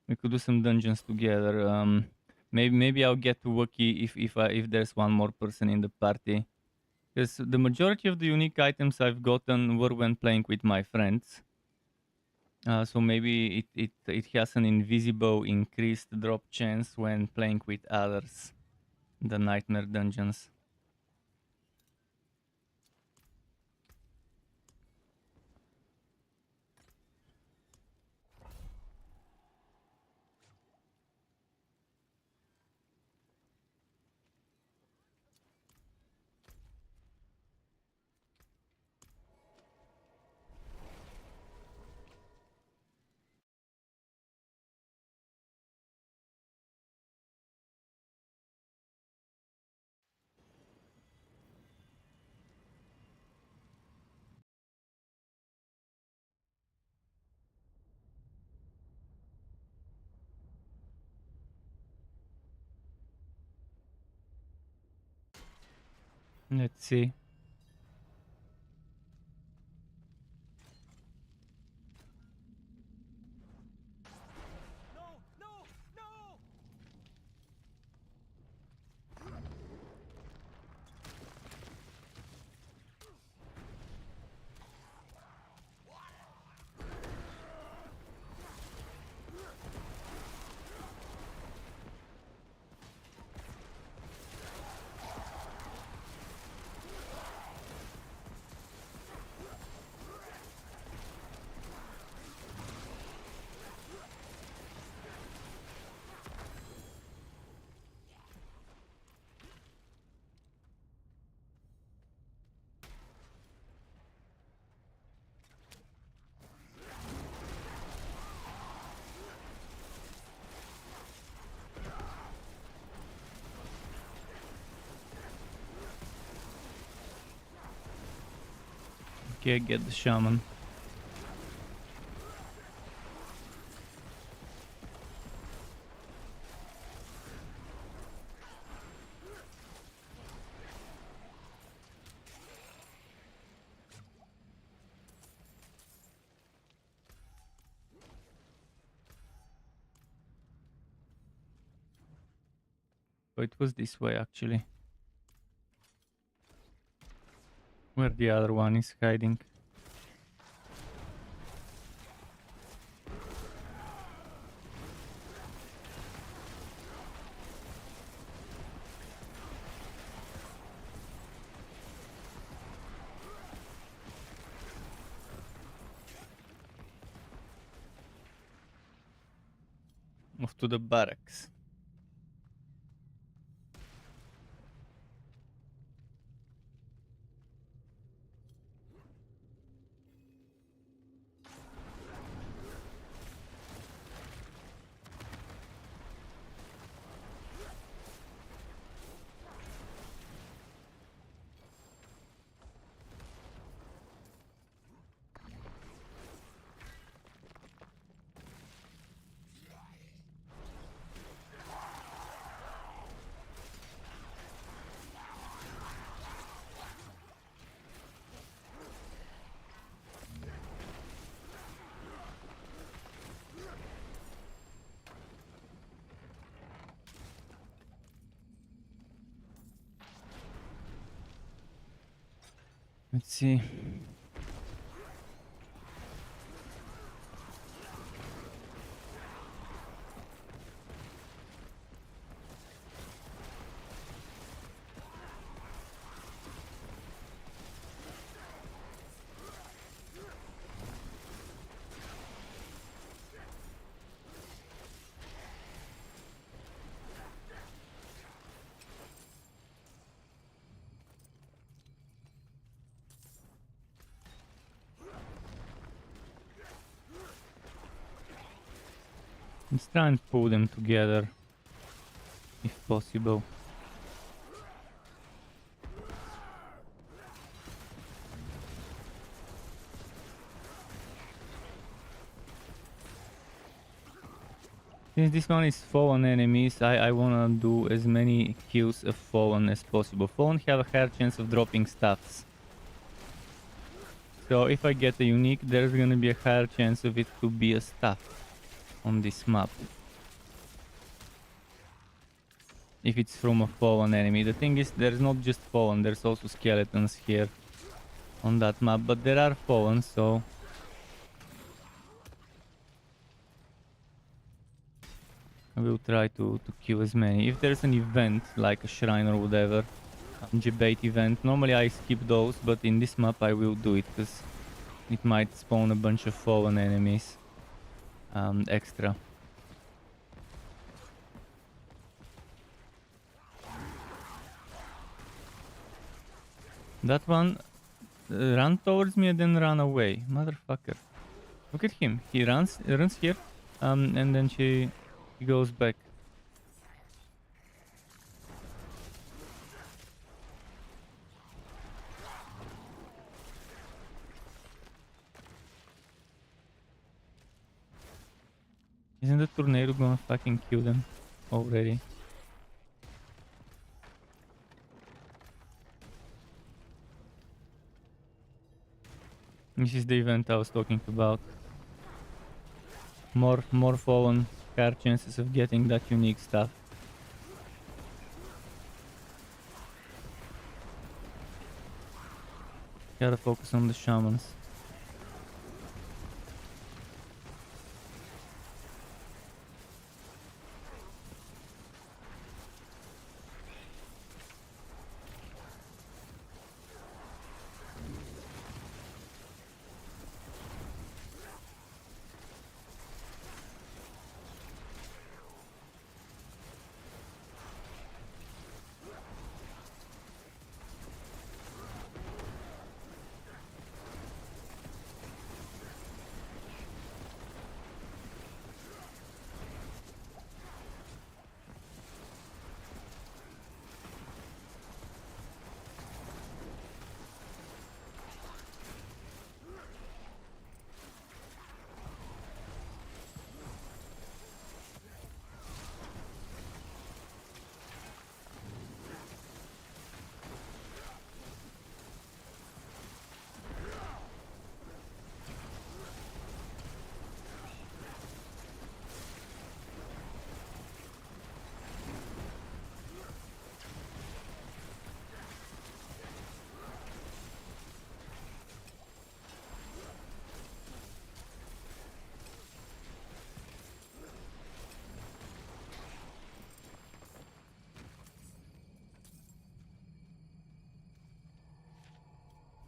We could do some dungeons together. Maybe I'll get lucky if there's one more person in the party. Because the majority of the unique items I've gotten were when playing with my friends. So maybe it has an invisible increased drop chance when playing with others. The nightmare dungeons. Let's see. No, no, no! Okay, get the shaman. Oh, it was this way actually. Where the other one is hiding. Off to the barracks. Let's see. Let's try and pull them together, if possible. Since this one is fallen enemies, I wanna do as many kills of fallen as possible. Fallen have a higher chance of dropping stuffs. So if I get a unique, there's gonna be a higher chance of it to be a staff on this map. If it's from a fallen enemy. The thing is, there's not just fallen, there's also skeletons here on that map, but there are fallen, so I will try to kill as many. If there's an event, like a shrine or whatever, debate event, normally I skip those, but in this map I will do it, because it might spawn a bunch of fallen enemies extra. That one ran towards me and then ran away. Motherfucker. Look at him. He runs here, and then he goes back. Isn't the tornado gonna fucking kill them already? This is the event I was talking about. More fallen, higher chances of getting that unique stuff. Gotta focus on the shamans.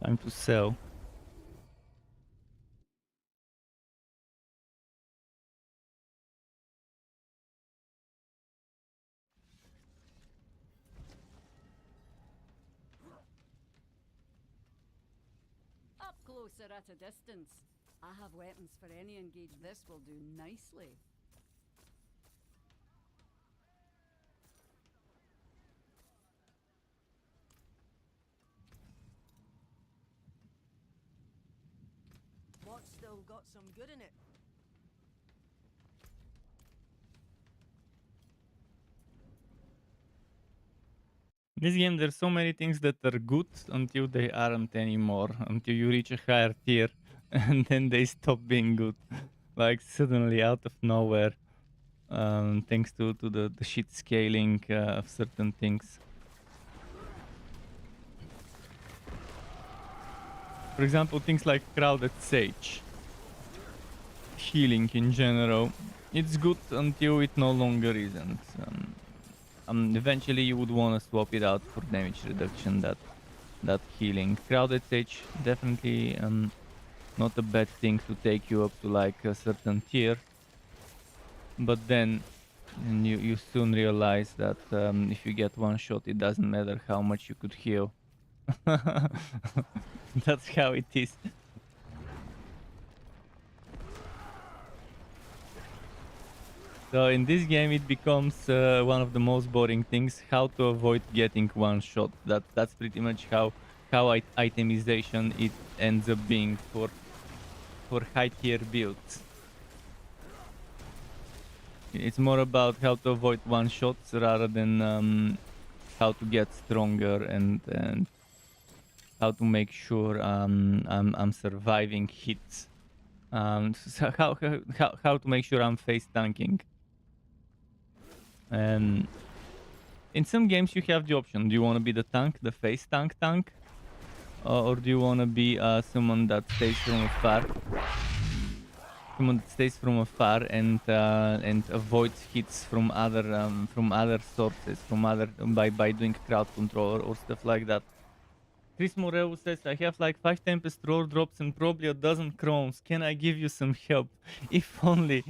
Time to sell. Up closer at a distance. I have weapons for any engage. This will do nicely. What's still got some good in it? This game, there's so many things that are good until they aren't anymore, until you reach a higher tier, and then they stop being good. Like suddenly out of nowhere, thanks to the shit scaling of certain things. For example, things like Crowded Sage. Healing in general. It's good until it no longer isn't. Eventually you would want to swap it out for damage reduction, that healing. Crowded Sage, definitely not a bad thing to take you up to like a certain tier. But then you soon realize that if you get one shot, it doesn't matter how much you could heal. That's how it is. So in this game it becomes one of the most boring things, how to avoid getting one shot. That's pretty much how itemization it ends up being for high tier builds. It's more about how to avoid one shots rather than how to get stronger and make sure I'm surviving hits. So how to make sure I'm face tanking. And in some games you have the option. Do you want to be the tank, the face tank, or do you want to be someone that stays from afar? Someone that stays from afar and avoids hits from other sources, by doing crowd control or stuff like that. Chris Morel says, I have like 5 Tempest Roar drops and probably a dozen Crones. Can I give you some help? If only.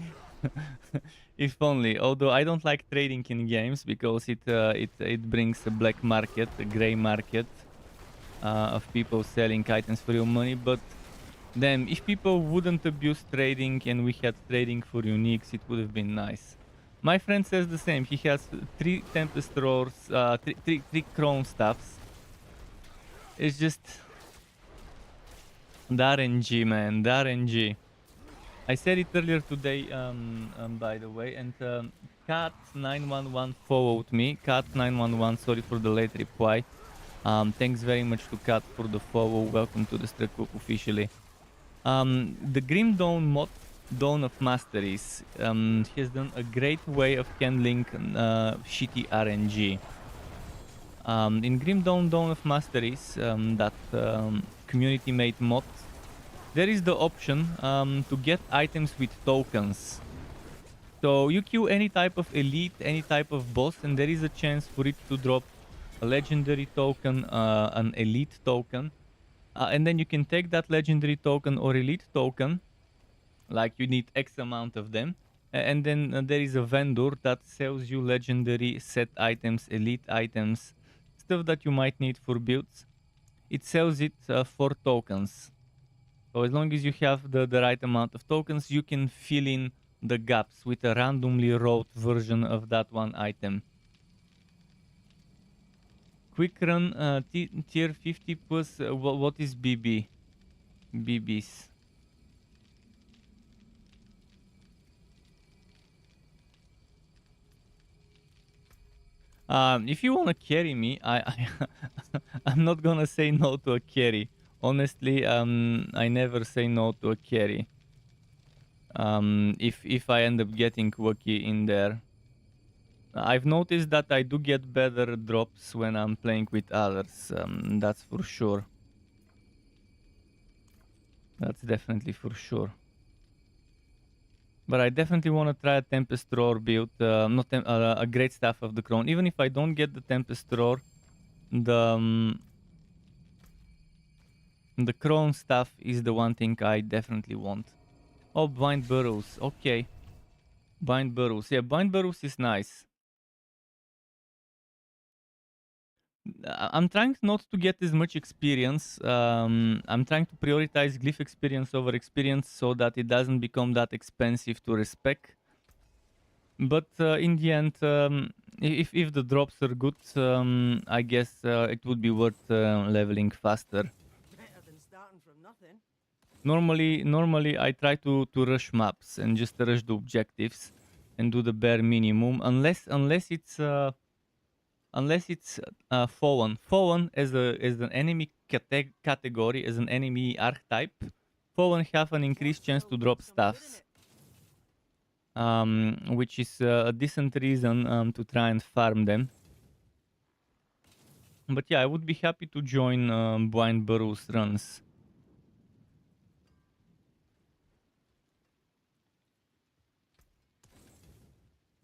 If only. Although I don't like trading in games because it brings a black market, a grey market of people selling items for your money. But damn, if people wouldn't abuse trading and we had trading for uniques, it would have been nice. My friend says the same. He has 3 Tempest Roars, three Crone Staffs. It's just the RNG, man, the RNG. I said it earlier today, by the way, and Cat911 followed me. Cat911, sorry for the late reply. Thanks very much to Cat for the follow. Welcome to the Strakuk officially. The Grim Dawn mod, Dawn of Masteries, has done a great way of handling shitty RNG. In Grim Dawn, Dawn of Masteries, that community made mod, there is the option to get items with tokens. So you queue any type of elite, any type of boss, and there is a chance for it to drop a legendary token, an elite token. And then you can take that legendary token or elite token, like you need X amount of them. And then there is a vendor that sells you legendary set items, elite items, stuff that you might need for builds. It sells it for tokens. So as long as you have the right amount of tokens, you can fill in the gaps with a randomly rolled version of that one item. Quick run tier 50 plus, what is BB? BBs. If you wanna carry me, I'm not gonna say no to a carry. Honestly, I never say no to a carry. If I end up getting Wookie in there. I've noticed that I do get better drops when I'm playing with others. That's for sure. That's definitely for sure. But I definitely want to try a Tempest Roar build, not a Greatstaff of the Crone. Even if I don't get the Tempest Roar, the Crone Staff is the one thing I definitely want. Oh, Bind Burrows. Okay. Bind Burrows. Yeah, Bind Burrows is nice. I'm trying not to get as much experience. I'm trying to prioritize glyph experience over experience so that it doesn't become that expensive to respec. But in the end, if the drops are good, I guess it would be worth leveling faster. Better than starting from nothing. Normally I try to rush maps and just rush the objectives and do the bare minimum, unless it's Fallen. Fallen as an enemy category, as an enemy archetype, Fallen have an increased chance to drop staffs. Which is a decent reason to try and farm them. But yeah, I would be happy to join Blind Burrows runs.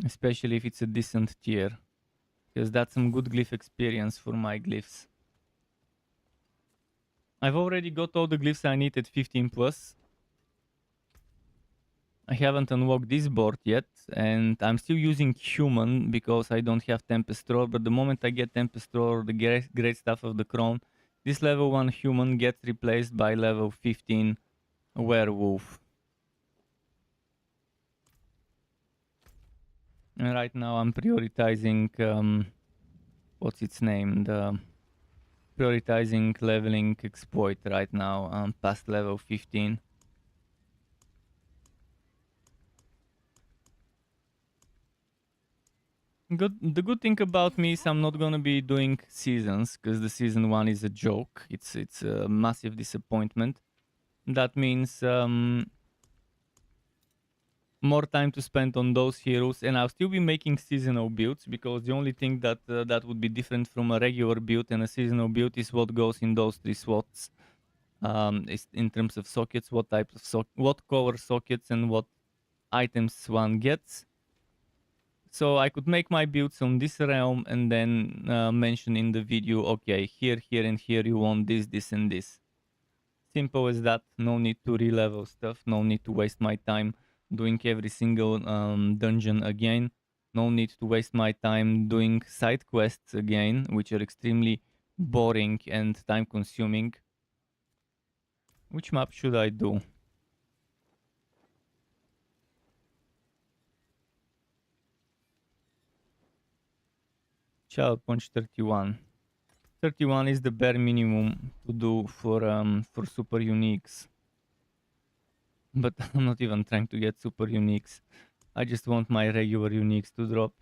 Especially if it's a decent tier. Because that's some good glyph experience for my glyphs. I've already got all the glyphs I need at 15 plus. I haven't unlocked this board yet, and I'm still using human because I don't have Tempest Roar, but the moment I get Tempest Roar, the Greatstaff of the Crone, this level 1 human gets replaced by level 15 werewolf. And right now I'm prioritizing, what's its name, prioritizing leveling exploit right now, past level 15. The good thing about me is I'm not gonna be doing seasons because the season 1 is a joke. It's a massive disappointment. That means more time to spend on those heroes, and I'll still be making seasonal builds because the only thing that would be different from a regular build and a seasonal build is what goes in those 3 slots. Is in terms of sockets, what type of what color sockets and what items one gets. So I could make my builds on this realm and then mention in the video, okay, here, here, and here you want this, this, and this. Simple as that. No need to re-level stuff. No need to waste my time doing every single dungeon again. No need to waste my time doing side quests again, which are extremely boring and time consuming. Which map should I do? Child Punch 31. 31 is the bare minimum to do for super uniques. But I'm not even trying to get super uniques. I just want my regular uniques to drop.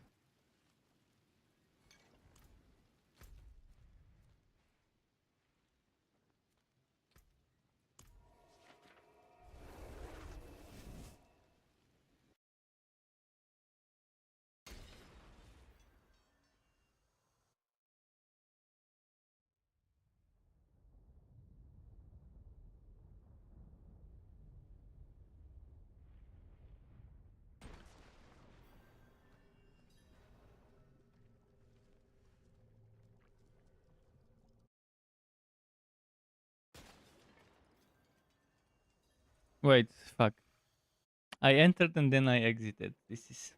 Wait, fuck. I entered and then I exited. This is...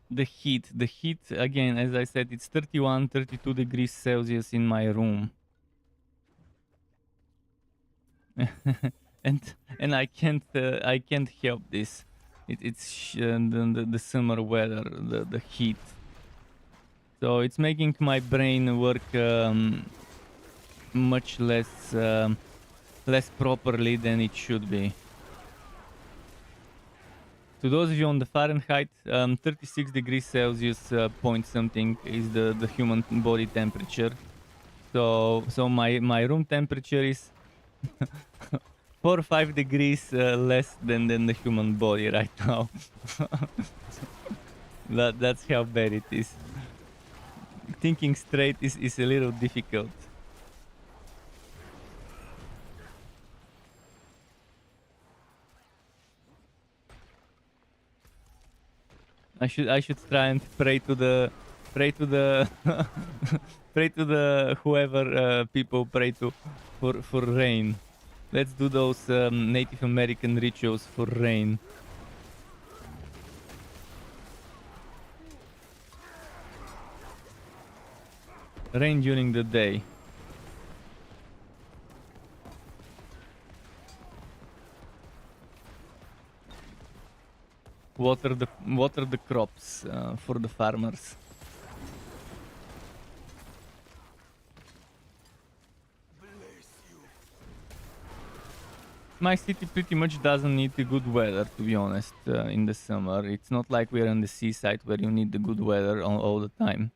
The heat. The heat, again, as I said, it's 31, 32 degrees Celsius in my room. and I can't help this. It's the summer weather, the heat. So it's making my brain work much less properly than it should be. To those of you on the Fahrenheit, 36 degrees Celsius point something is the human body temperature. So my room temperature is 4 or 5 degrees less than the human body right now. That's how bad it is. Thinking straight is a little difficult. I should try and pray to the pray to the whoever people pray to for rain. Let's do those Native American rituals for rain. Rain during the day. Water the crops for the farmers. My city pretty much doesn't need the good weather, to be honest, in the summer. It's not like we're on the seaside where you need the good weather all the time.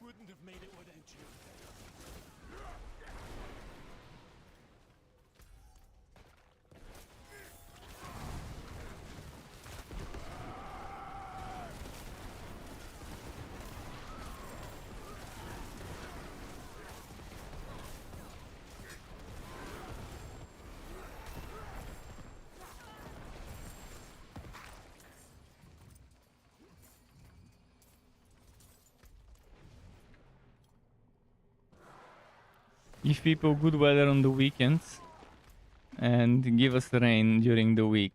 Wouldn't have made it without you. Give people good weather on the weekends and give us rain during the week.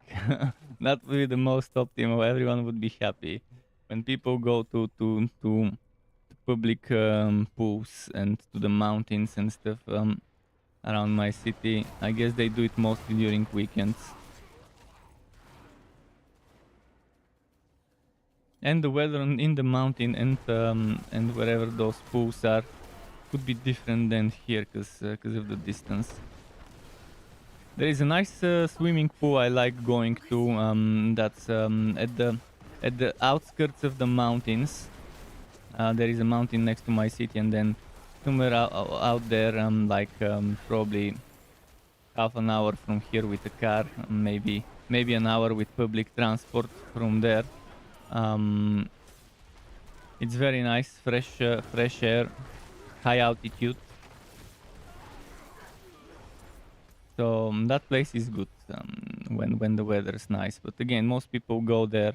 That would be the most optimal. Everyone would be happy. When people go to public pools and to the mountains and stuff around my city, I guess they do it mostly during weekends. And the weather in the mountain and wherever those pools are could be different than here because of the distance. There is a nice swimming pool I like going to. That's at the outskirts of the mountains. There is a mountain next to my city, and then somewhere out there, probably half an hour from here with a car, maybe an hour with public transport from there. It's very nice, fresh air, high altitude. So that place is good when the weather is nice. But again, most people go there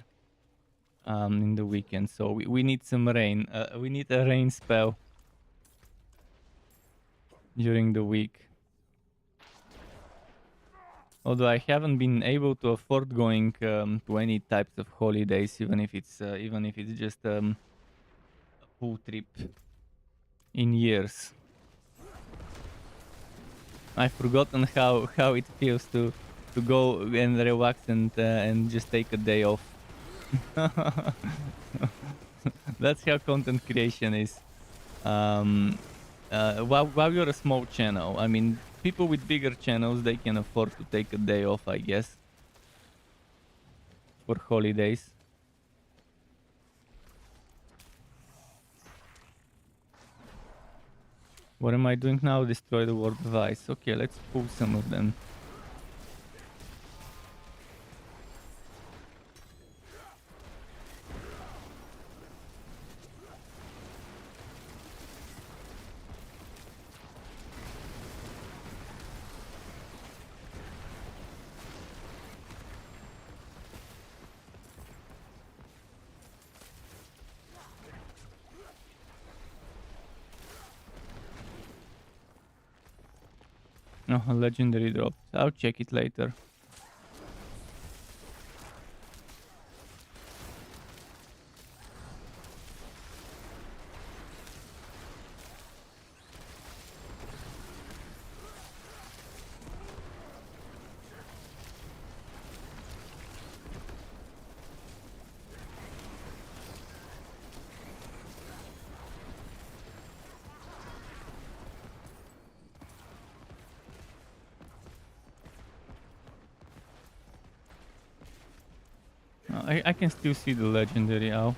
in the weekend. So we need some rain. We need a rain spell during the week. Although I haven't been able to afford going to any types of holidays, even if it's just a pool trip in years. I've forgotten how it feels to go and relax and just take a day off. That's how content creation is. While you're a small channel, I mean, people with bigger channels, they can afford to take a day off, I guess, for holidays. What am I doing now? Destroy the ward device. Okay, let's pull some of them. Oh, a legendary drop. I'll check it later. I can still see the legendary. I'll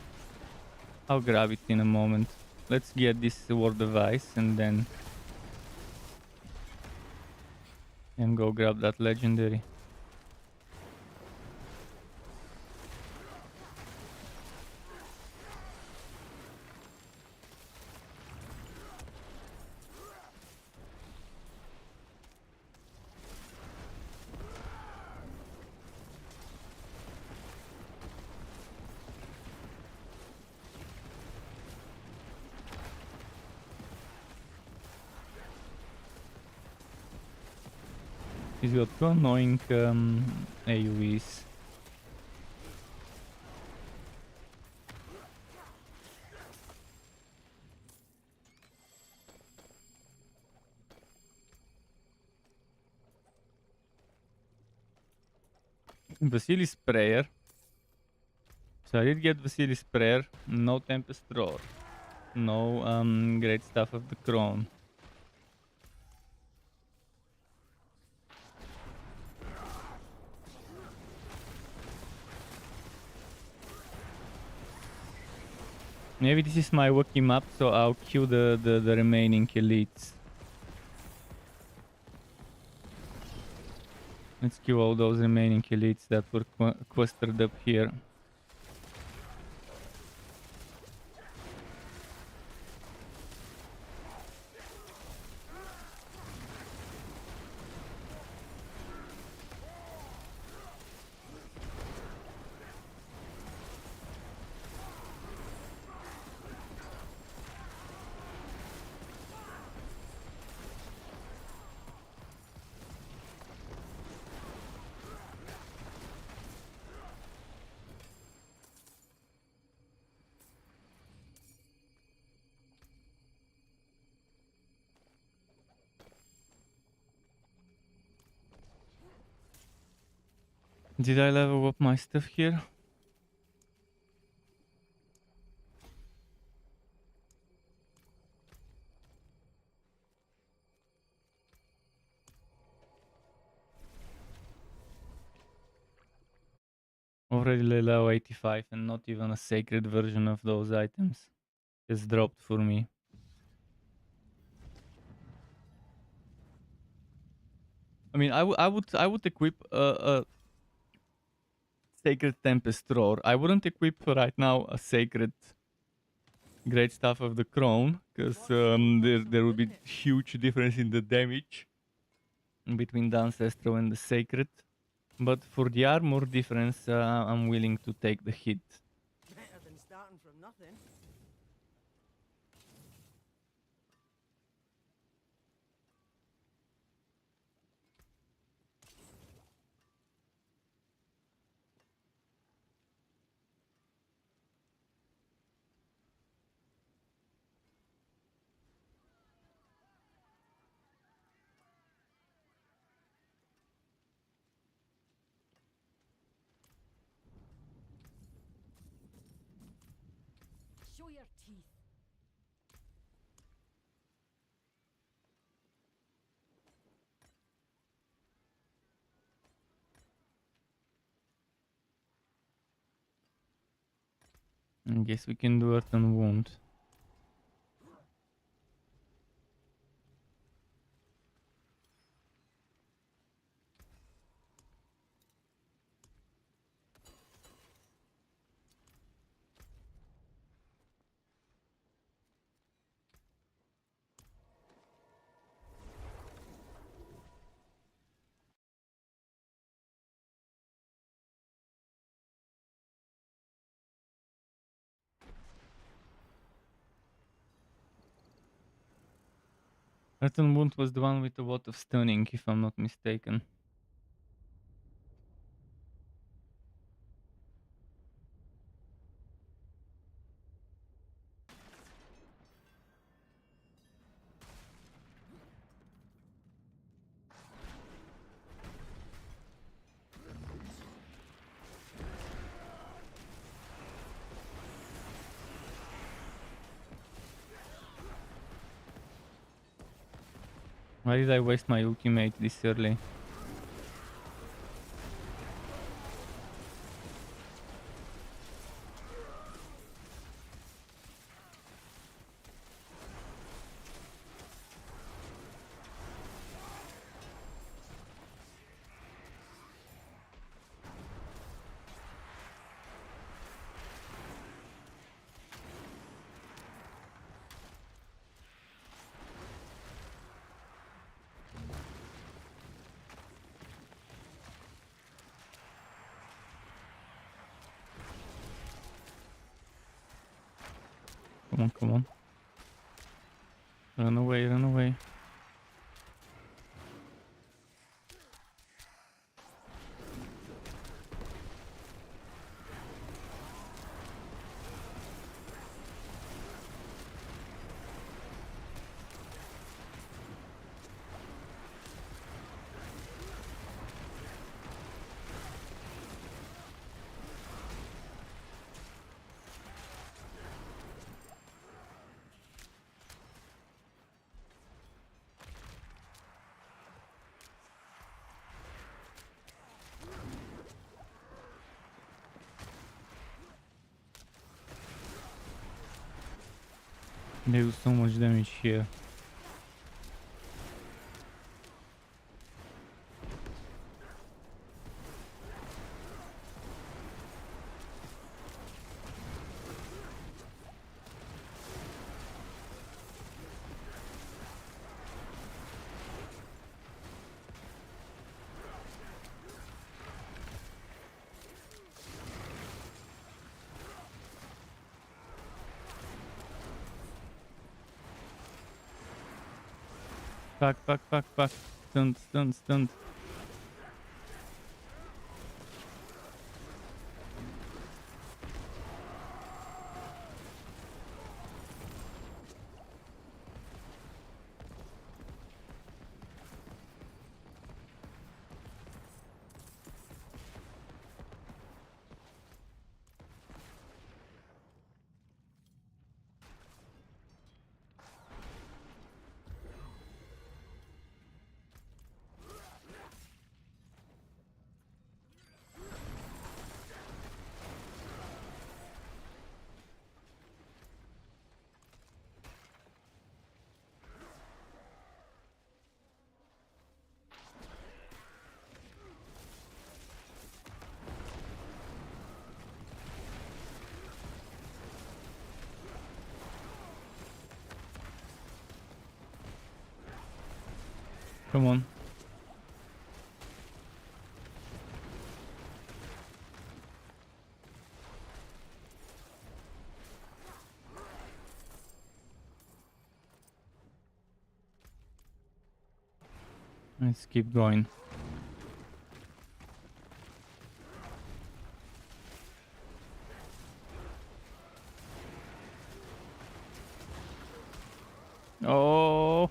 grab it in a moment. Let's get this ward device and then go grab that legendary. He's got two annoying AoEs. Vasilis Prayer. So I did get Vasilis Prayer, no Tempest Roar, no Greatstaff of the Crone. Maybe this is my lucky map, so I'll kill the remaining elites. Let's kill all those remaining elites that were clustered up here. Did I level up my stuff here? already level 85 and not even a sacred version of those items has dropped for me. I mean, I would equip a Sacred Tempest Roar. I wouldn't equip right now a Sacred Greatstaff of the Crone, because there would be huge difference in the damage between the Ancestral and the Sacred. But for the armor difference, I'm willing to take the hit. Better than starting from nothing. Show your teeth. I guess we can do Earth and Wound. Earth and Wound was the one with a lot of stunning, if I'm not mistaken. Why did I waste my ultimate this early? Come on, come on. Run away, run away. They do so much damage here. Back. Stunned. Come on. Let's keep going. Oh.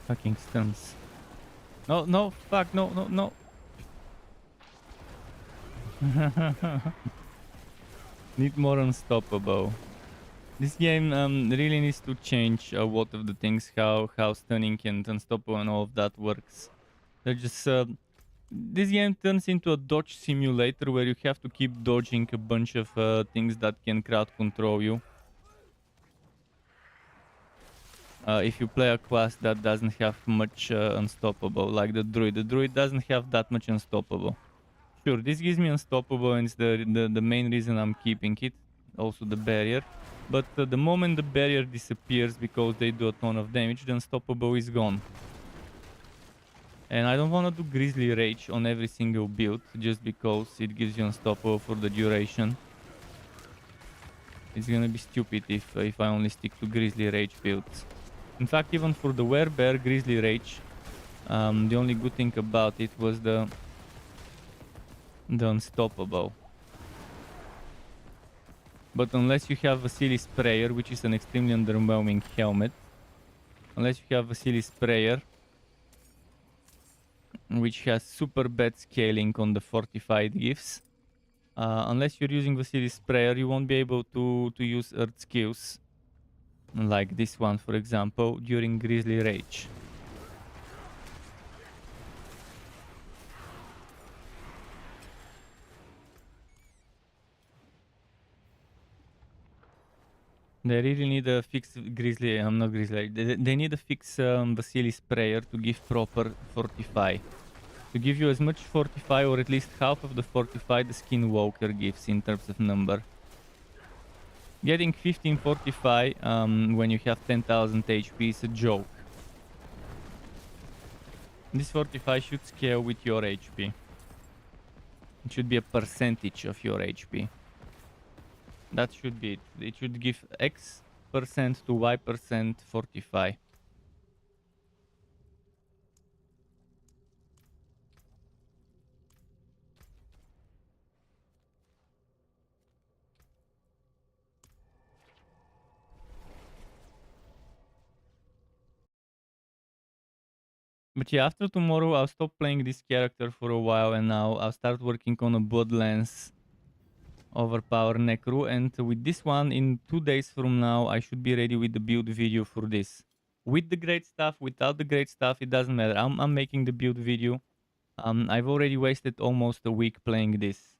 Fucking stunts. No, no, fuck, no, no, no. Need more unstoppable. This game really needs to change a lot of the things, how stunning and unstoppable and all of that works. They're just this game turns into a dodge simulator where you have to keep dodging a bunch of things that can crowd control you. If you play a class that doesn't have much unstoppable, like the Druid doesn't have that much unstoppable. Sure, this gives me unstoppable and it's the main reason I'm keeping it. Also the barrier. But the moment the barrier disappears because they do a ton of damage, the unstoppable is gone. And I don't want to do Grizzly Rage on every single build just because it gives you unstoppable for the duration. It's gonna be stupid if I only stick to Grizzly Rage builds. In fact, even for the Werebear Grizzly Rage, the only good thing about it was the unstoppable. But unless you have Vasily Sprayer, which is an extremely underwhelming helmet, unless you have Vasily Sprayer, which has super bad scaling on the fortified gifts, unless you're using Vasily Sprayer, you won't be able to use Earth skills, like this one, for example, during Grizzly Rage. They really need a fix Grizzly, not Grizzly, they need a fix Vasily Sprayer to give proper Fortify. To give you as much Fortify or at least half of the Fortify the Skinwalker gives in terms of number. Getting 15 Fortify when you have 10,000 HP is a joke. This Fortify should scale with your HP. It should be a percentage of your HP. That should be it. It should give X% to Y% Fortify. But yeah, after tomorrow I'll stop playing this character for a while and now I'll start working on a Bloodlance Overpower Necro, and with this one in 2 days from now I should be ready with the build video for this. With the Greatstaff, without the Greatstaff, it doesn't matter. I'm making the build video. I've already wasted almost a week playing this.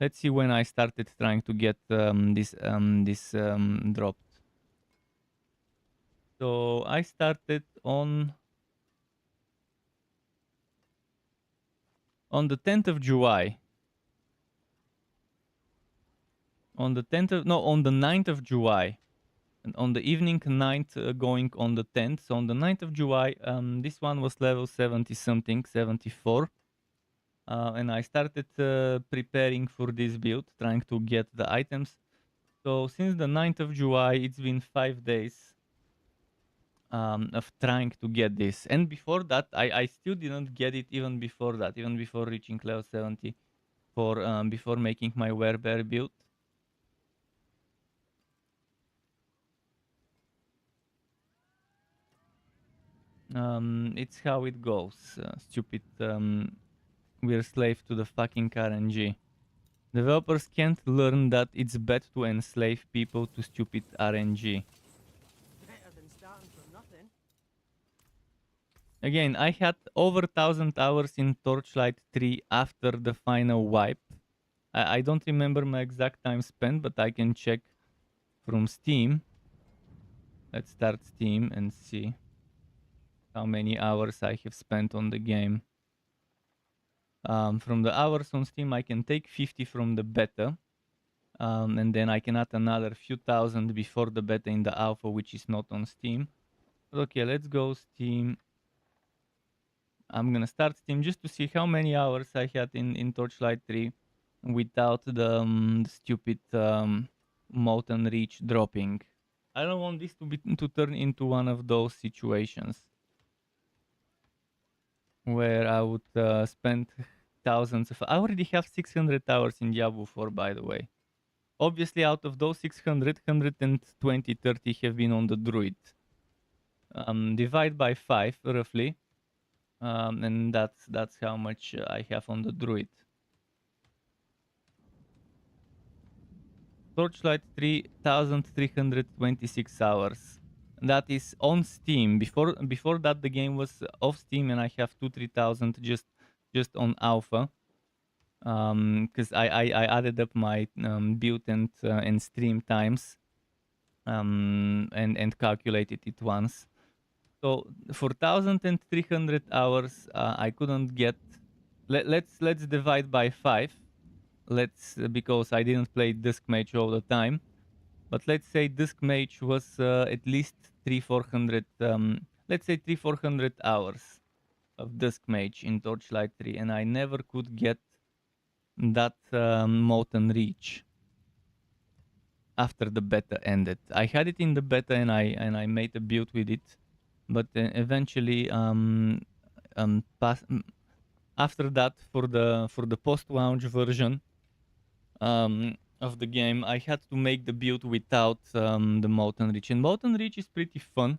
Let's see when I started trying to get this dropped. So I started on the 10th of July. On the 9th of July. And on the evening 9th going on the 10th. So on the 9th of July, this one was level 70 something, 74. And I started preparing for this build, trying to get the items. So since the 9th of July, it's been 5 days of trying to get this. And before that, I still didn't get it even before that, even before reaching level 70, before making my Werebear build. It's how it goes. Stupid. We're slave to the fucking RNG. Developers can't learn that it's bad to enslave people to stupid RNG. Better than starting from nothing. Again, I had over 1,000 hours in Torchlight 3 after the final wipe. I don't remember my exact time spent, but I can check from Steam. Let's start Steam and see how many hours I have spent on the game. From the hours on Steam, I can take 50 from the beta. and then I can add another few thousand before the beta in the alpha, which is not on Steam. But okay, let's go Steam. I'm gonna start Steam just to see how many hours I had in Torchlight 3 without the stupid Molten Reach dropping. I don't want this to turn into one of those situations where I would spend thousands of. I already have 600 hours in Diablo 4, by the way. Obviously, out of those 600, 120, 30 have been on the Druid. Divide by 5 roughly, and that's how much I have on the Druid. Torchlight 3,326 hours. That is on Steam. Before that, the game was off Steam, and I have 2,000-3,000 just on alpha. Because I added up my build and stream times, and calculated it once. So for 1,300 hours, I couldn't get. Let's divide by 5. Because I didn't play Disc Mage all the time. But let's say Disc Mage was at least 300-400. Let's say 300-400 hours of Disc Mage in Torchlight 3, and I never could get that Molten Reach after the beta ended. I had it in the beta, and I made a build with it, but eventually after that, for the post-launch version of the game, I had to make the build without the Molten Reach. And Molten Reach is pretty fun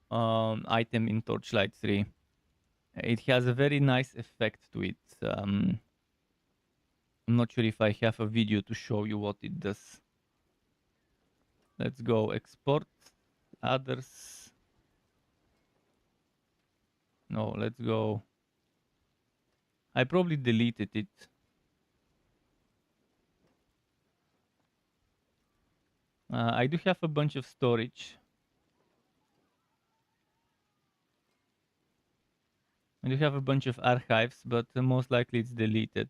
item in Torchlight 3. It has a very nice effect to it. I'm not sure if I have a video to show you what it does. Let's go export others. No, let's go. I probably deleted it. I do have a bunch of storage. I do have a bunch of archives, but most likely it's deleted.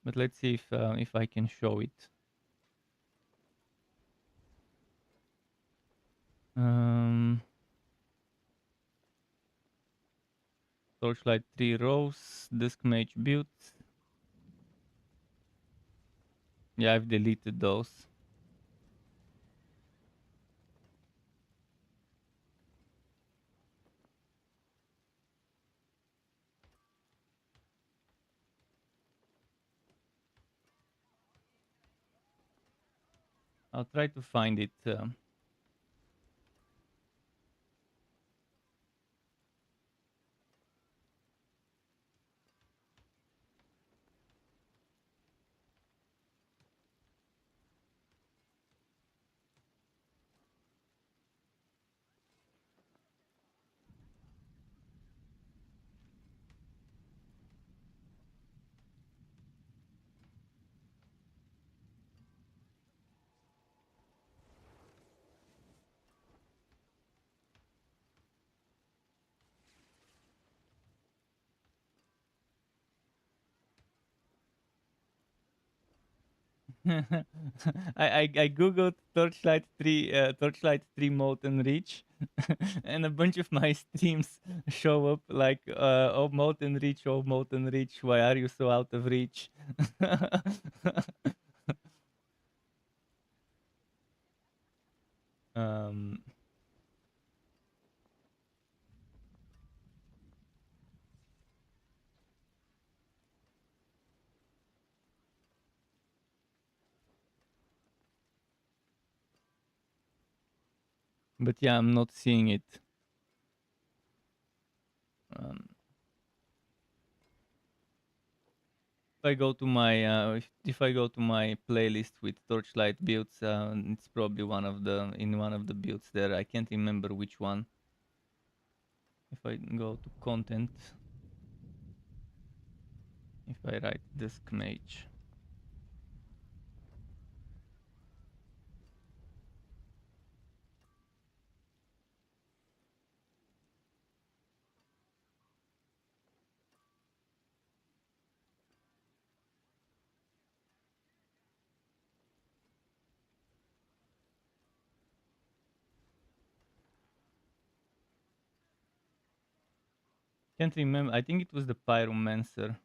But let's see if I can show it. Torchlight 3 rows, Disc Mage build. Yeah, I've deleted those. I'll try to find it. I googled Torchlight 3 Molten Reach, and a bunch of my streams show up like oh Molten Reach, oh Molten Reach, why are you so out of reach? um but yeah, I'm not seeing it. If I go to my if I go to my playlist with Torchlight builds, it's probably one of the builds there. I can't remember which one. If I go to content, if I write Disc Mage. Can't remember. I think it was the Pyromancer.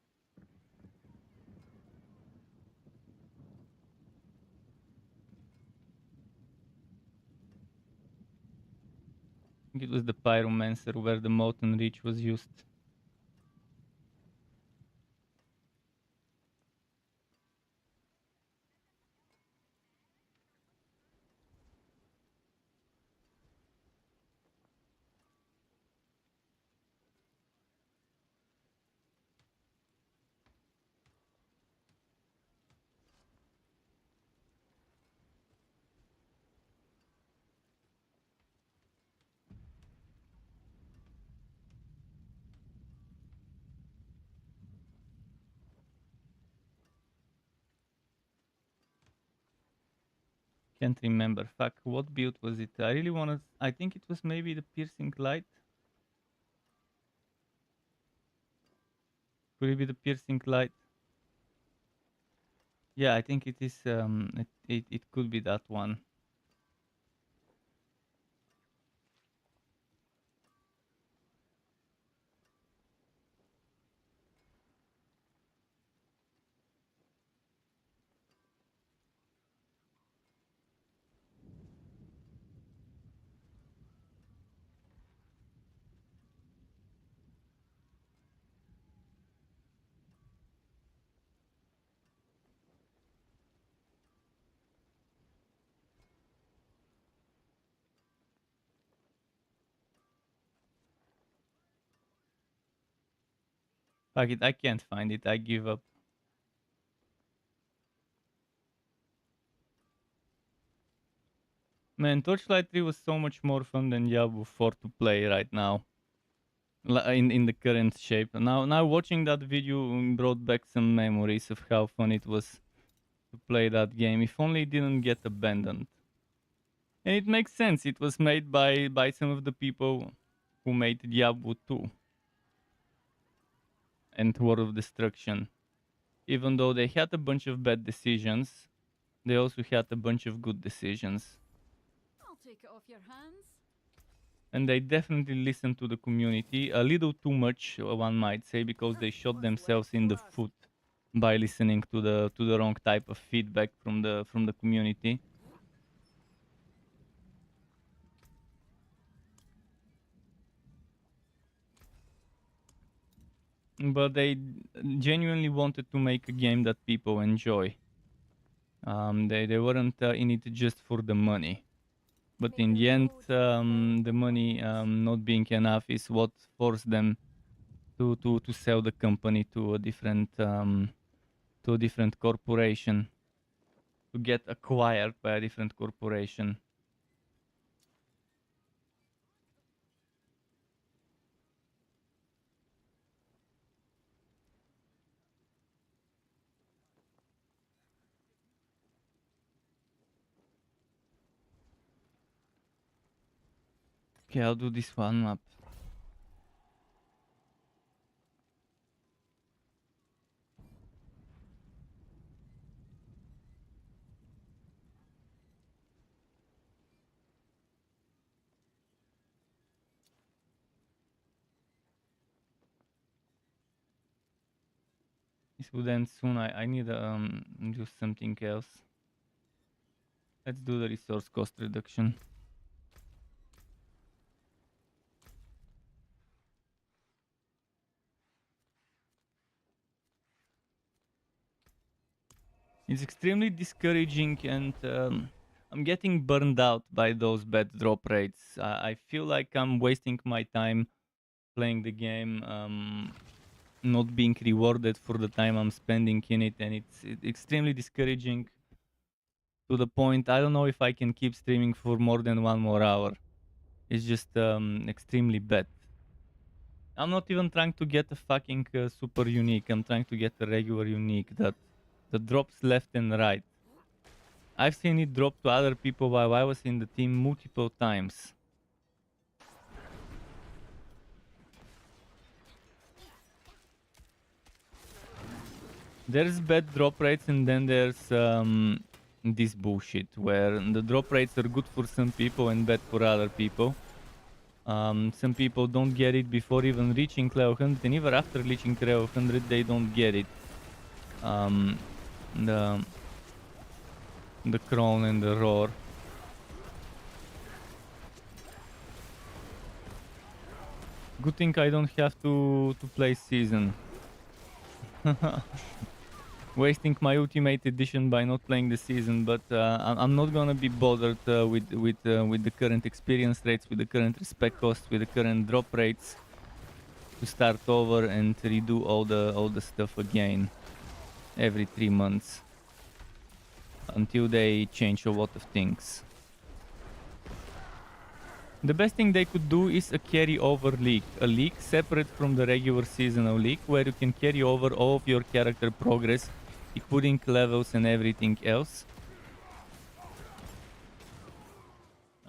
I think it was the Pyromancer where the Molten Reach was used. Can't remember. Fuck, what build was it? I really wanna. I think it was maybe the Piercing Light. Could it be the Piercing Light? Yeah, I think it is. It could be that one. Fuck it, I can't find it. I give up. Man, Torchlight 3 was so much more fun than Diablo 4 to play right now. In the current shape. Now watching that video brought back some memories of how fun it was to play that game. If only it didn't get abandoned. And it makes sense. It was made by some of the people who made Diablo 2 and War of Destruction. Even though they had a bunch of bad decisions, they also had a bunch of good decisions. I'll take it off your hands. And they definitely listened to the community a little too much, one might say, because they shot themselves in the foot by listening to the wrong type of feedback from the community. But they genuinely wanted to make a game that people enjoy. They weren't in it just for the money. But in the end, the money not being enough is what forced them to sell the company to a different corporation, to get acquired by a different corporation. Okay, I'll do this one map. This would end soon. I need to do something else. Let's do the resource cost reduction. It's extremely discouraging, and I'm getting burned out by those bad drop rates. I feel like I'm wasting my time playing the game, not being rewarded for the time I'm spending in it, and it's extremely discouraging to the point I don't know if I can keep streaming for more than 1 more hour. It's just extremely bad. I'm not even trying to get a fucking super unique. I'm trying to get a regular unique that drops left and right. I've seen it drop to other people while I was in the team multiple times. There's bad drop rates, and then there's this bullshit where the drop rates are good for some people and bad for other people. Some people don't get it before even reaching level 100, and even after reaching level 100, they don't get it. The Crone and the Roar. Good thing I don't have to play season. Wasting my ultimate edition by not playing the season, but I'm not gonna be bothered with the current experience rates, with the current respect costs, with the current drop rates, to start over and redo all the stuff again every 3 months until they change a lot of things. The best thing they could do is a carry-over league. A league separate from the regular seasonal league, where you can carry over all of your character progress, including levels and everything else.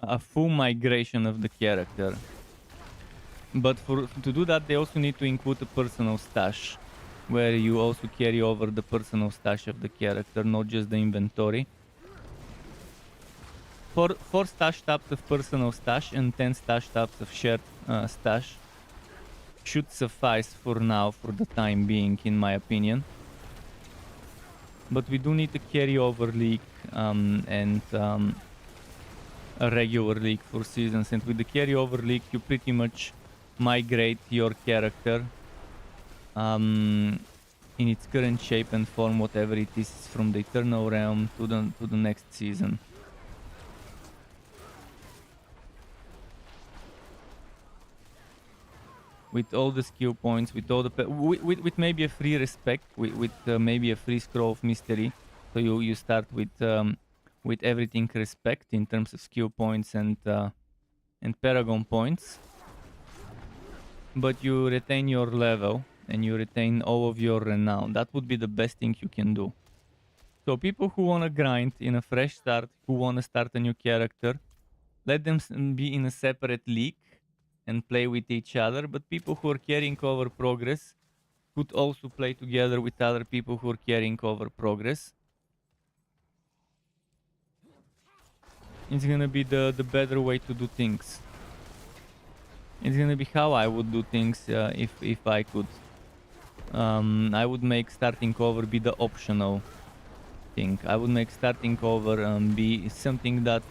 A full migration of the character. But to do that, they also need to include a personal stash, where you also carry over the personal stash of the character, not just the inventory. 4 stash tabs of personal stash and 10 stash tabs of shared stash should suffice for now, for the time being, in my opinion. But we do need a carryover league and a regular league for seasons. And with the carryover league, you pretty much migrate your character in its current shape and form, whatever it is, from the Eternal Realm to the next season. With all the skill points, with all the with maybe a free respect, with maybe a free scroll of mystery. So you start with everything respect in terms of skill points and paragon points, but you retain your level and you retain all of your renown. That would be the best thing you can do. So people who wanna grind in a fresh start, who wanna start a new character, let them be in a separate league and play with each other, but people who are carrying over progress could also play together with other people who are carrying over progress. It's gonna be the better way to do things. It's gonna be how I would do things if I could. I would make starting over be the optional thing. I would make starting over be something that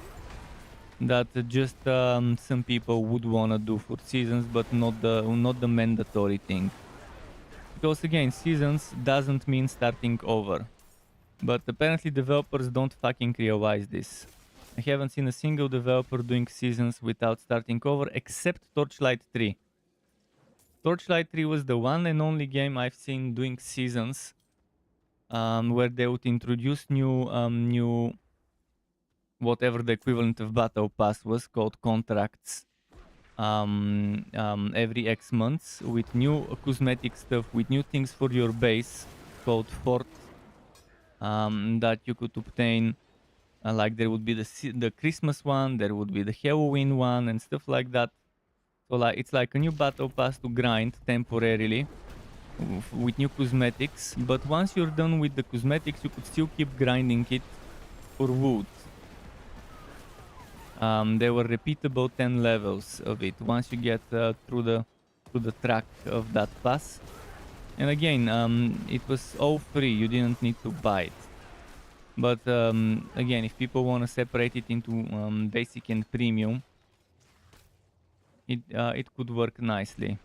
just some people would wanna do for seasons, but not the mandatory thing. Because again, seasons doesn't mean starting over. But apparently developers don't fucking realize this. I haven't seen a single developer doing seasons without starting over, except Torchlight 3. Torchlight 3 was the one and only game I've seen doing seasons, where they would introduce new whatever the equivalent of battle pass was, called contracts, every X months, with new cosmetic stuff, with new things for your base, called Fort, that you could obtain. Like there would be the Christmas one, there would be the Halloween one, and stuff like that. So like it's like a new battle pass to grind temporarily with new cosmetics. But once you're done with the cosmetics, you could still keep grinding it for wood. There were repeatable 10 levels of it once you get through the track of that pass. And again, it was all free. You didn't need to buy it. But again, if people want to separate it into basic and premium, it could work nicely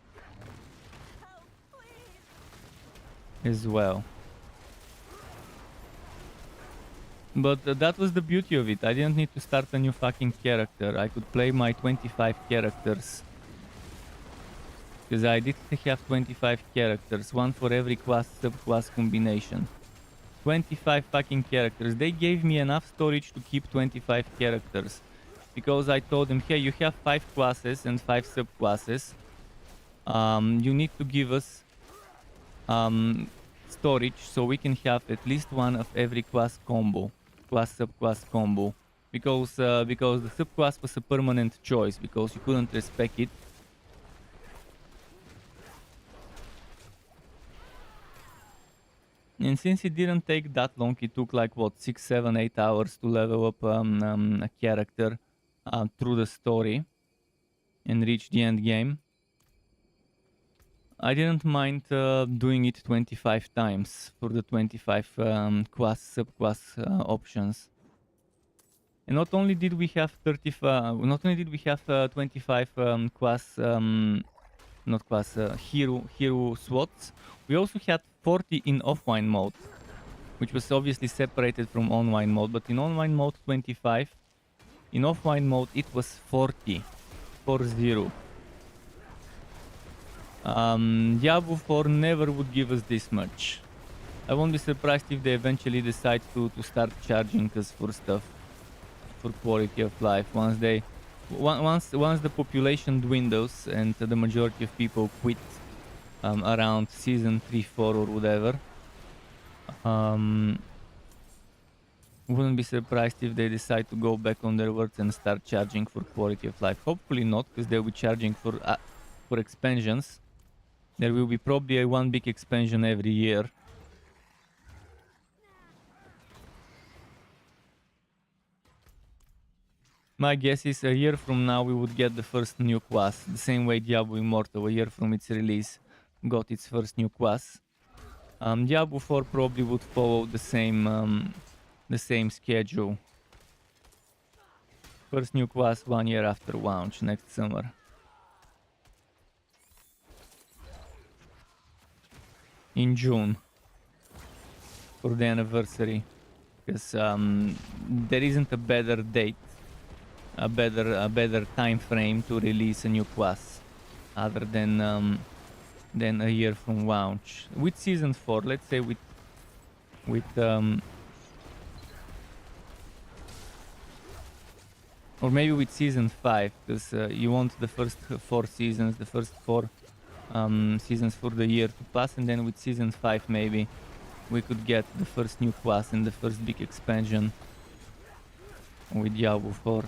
as well. But that was the beauty of it. I didn't need to start a new fucking character. I could play my 25 characters. Because I did have 25 characters, one for every class, subclass combination. 25 fucking characters. They gave me enough storage to keep 25 characters. Because I told them, hey, you have 5 classes and 5 subclasses. You need to give us storage so we can have at least one of every class combo. Class subclass combo. Because the subclass was a permanent choice, because you couldn't respec it. And since it didn't take that long, it took like what, 6, 7, 8 hours to level up a character through the story. and reach the end game. I didn't mind doing it 25 times for the 25 sub-quest options. And not only did we have 25 hero slots, we also had 40 in offline mode, which was obviously separated from online mode. But in online mode 25, in offline mode it was 40. Diablo 4 never would give us this much. I won't be surprised if they eventually decide to start charging us for stuff, for quality of life, once the population dwindles and the majority of people quit around season 3, 4 or whatever. Wouldn't be surprised if they decide to go back on their words and start charging for quality of life. Hopefully not, because they'll be charging for expansions. There will be probably one big expansion every year. My guess is a year from now we would get the first new class, the same way Diablo Immortal, a year from its release, got its first new class. Diablo 4 probably would follow the same schedule. First new class 1 year after launch, next summer. In June, for the anniversary, because there isn't a better date, a better time frame to release a new class, other than a year from launch. With season 4, let's say with or maybe with season 5, because you want the first 4 seasons, the first 4 seasons for the year to pass, and then with season 5 maybe we could get the first new class and the first big expansion with Diablo 4.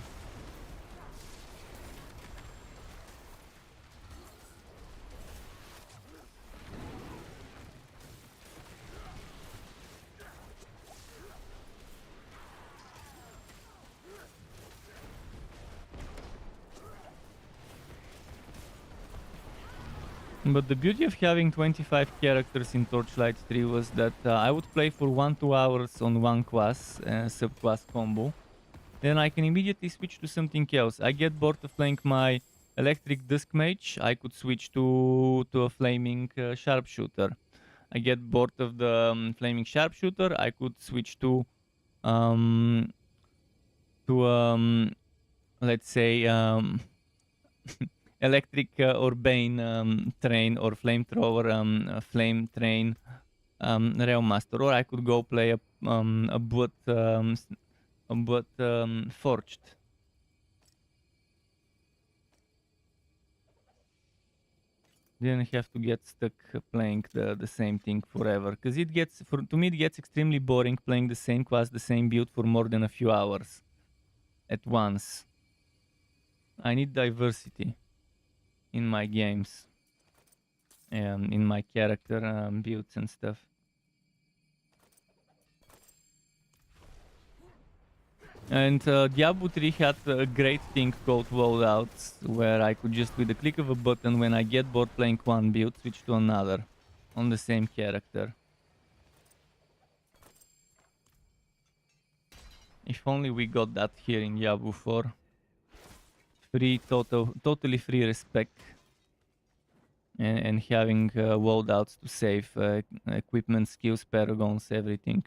But the beauty of having 25 characters in Torchlight 3 was that I would play for 1-2 hours on one class, sub-class combo. Then I can immediately switch to something else. I get bored of playing my Electric Disc Mage, I could switch to a Flaming Sharpshooter. I get bored of the Flaming Sharpshooter, I could switch to let's say Electric or Bane Train or Flamethrower Flame Train Realmaster, or I could go play a Blood Forged. Didn't have to get stuck playing the same thing forever, because to me it gets extremely boring playing the same class, the same build for more than a few hours at once. I need diversity in my games, in my character builds and stuff. And Diablo 3 had a great thing called loadouts, where I could just, with the click of a button, when I get bored playing one build, switch to another on the same character. If only we got that here in Diablo 4. Free, totally free respec. And having loadouts to save equipment, skills, paragons, everything.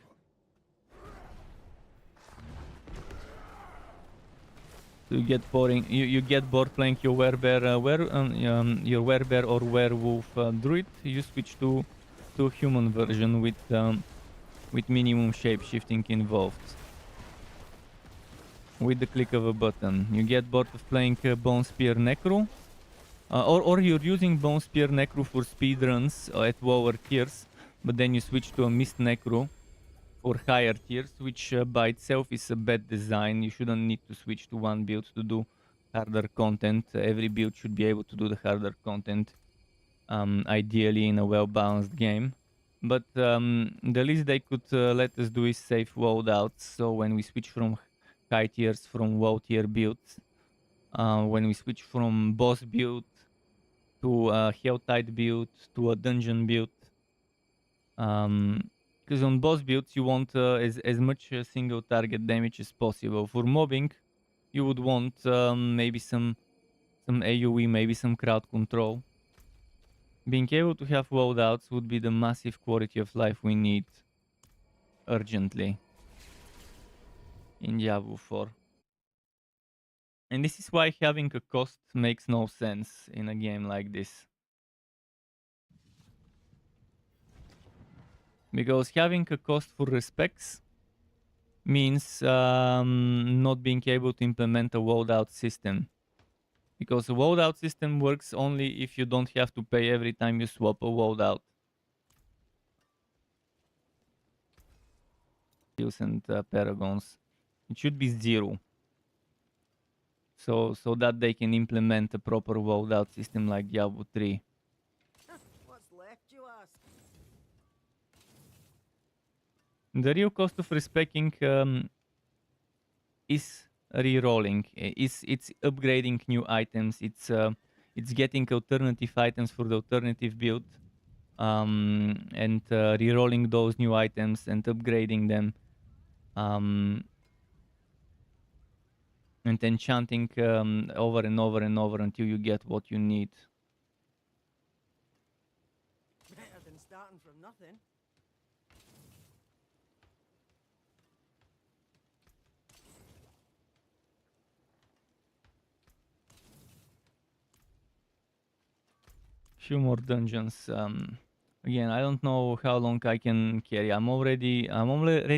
So you get boring. You get bored playing your werebear, your werebear or werewolf druid. You switch to a human version with minimum shape shifting involved. With the click of a button. You get bored of playing Bone Spear Necro, or you're using Bone Spear Necro for speedruns at lower tiers, but then you switch to a Mist Necro for higher tiers, which by itself is a bad design. You shouldn't need to switch to one build to do harder content. Every build should be able to do the harder content, ideally in a well-balanced game. But the least they could let us do is save loadouts, so when we switch from high tiers from low tier builds, when we switch from boss build to a Helltide build to a dungeon build. Because on boss builds you want as much single target damage as possible. For mobbing, you would want maybe some AoE, maybe some crowd control. Being able to have loadouts would be the massive quality of life we need urgently in Diablo 4. And this is why having a cost makes no sense in a game like this. Because having a cost for repecs means not being able to implement a loadout system. Because a loadout system works only if you don't have to pay every time you swap a loadout. And Paragons. It should be 0. So that they can implement a proper loadout system like Diablo 3. What's left, you ask? The real cost of respecing is re-rolling. It's upgrading new items. It's getting alternative items for the alternative build, and re-rolling those new items and upgrading them, and enchanting over and over and over until you get what you need. Better than starting from nothing. Few more dungeons. Again, I don't know how long I can carry. I'm already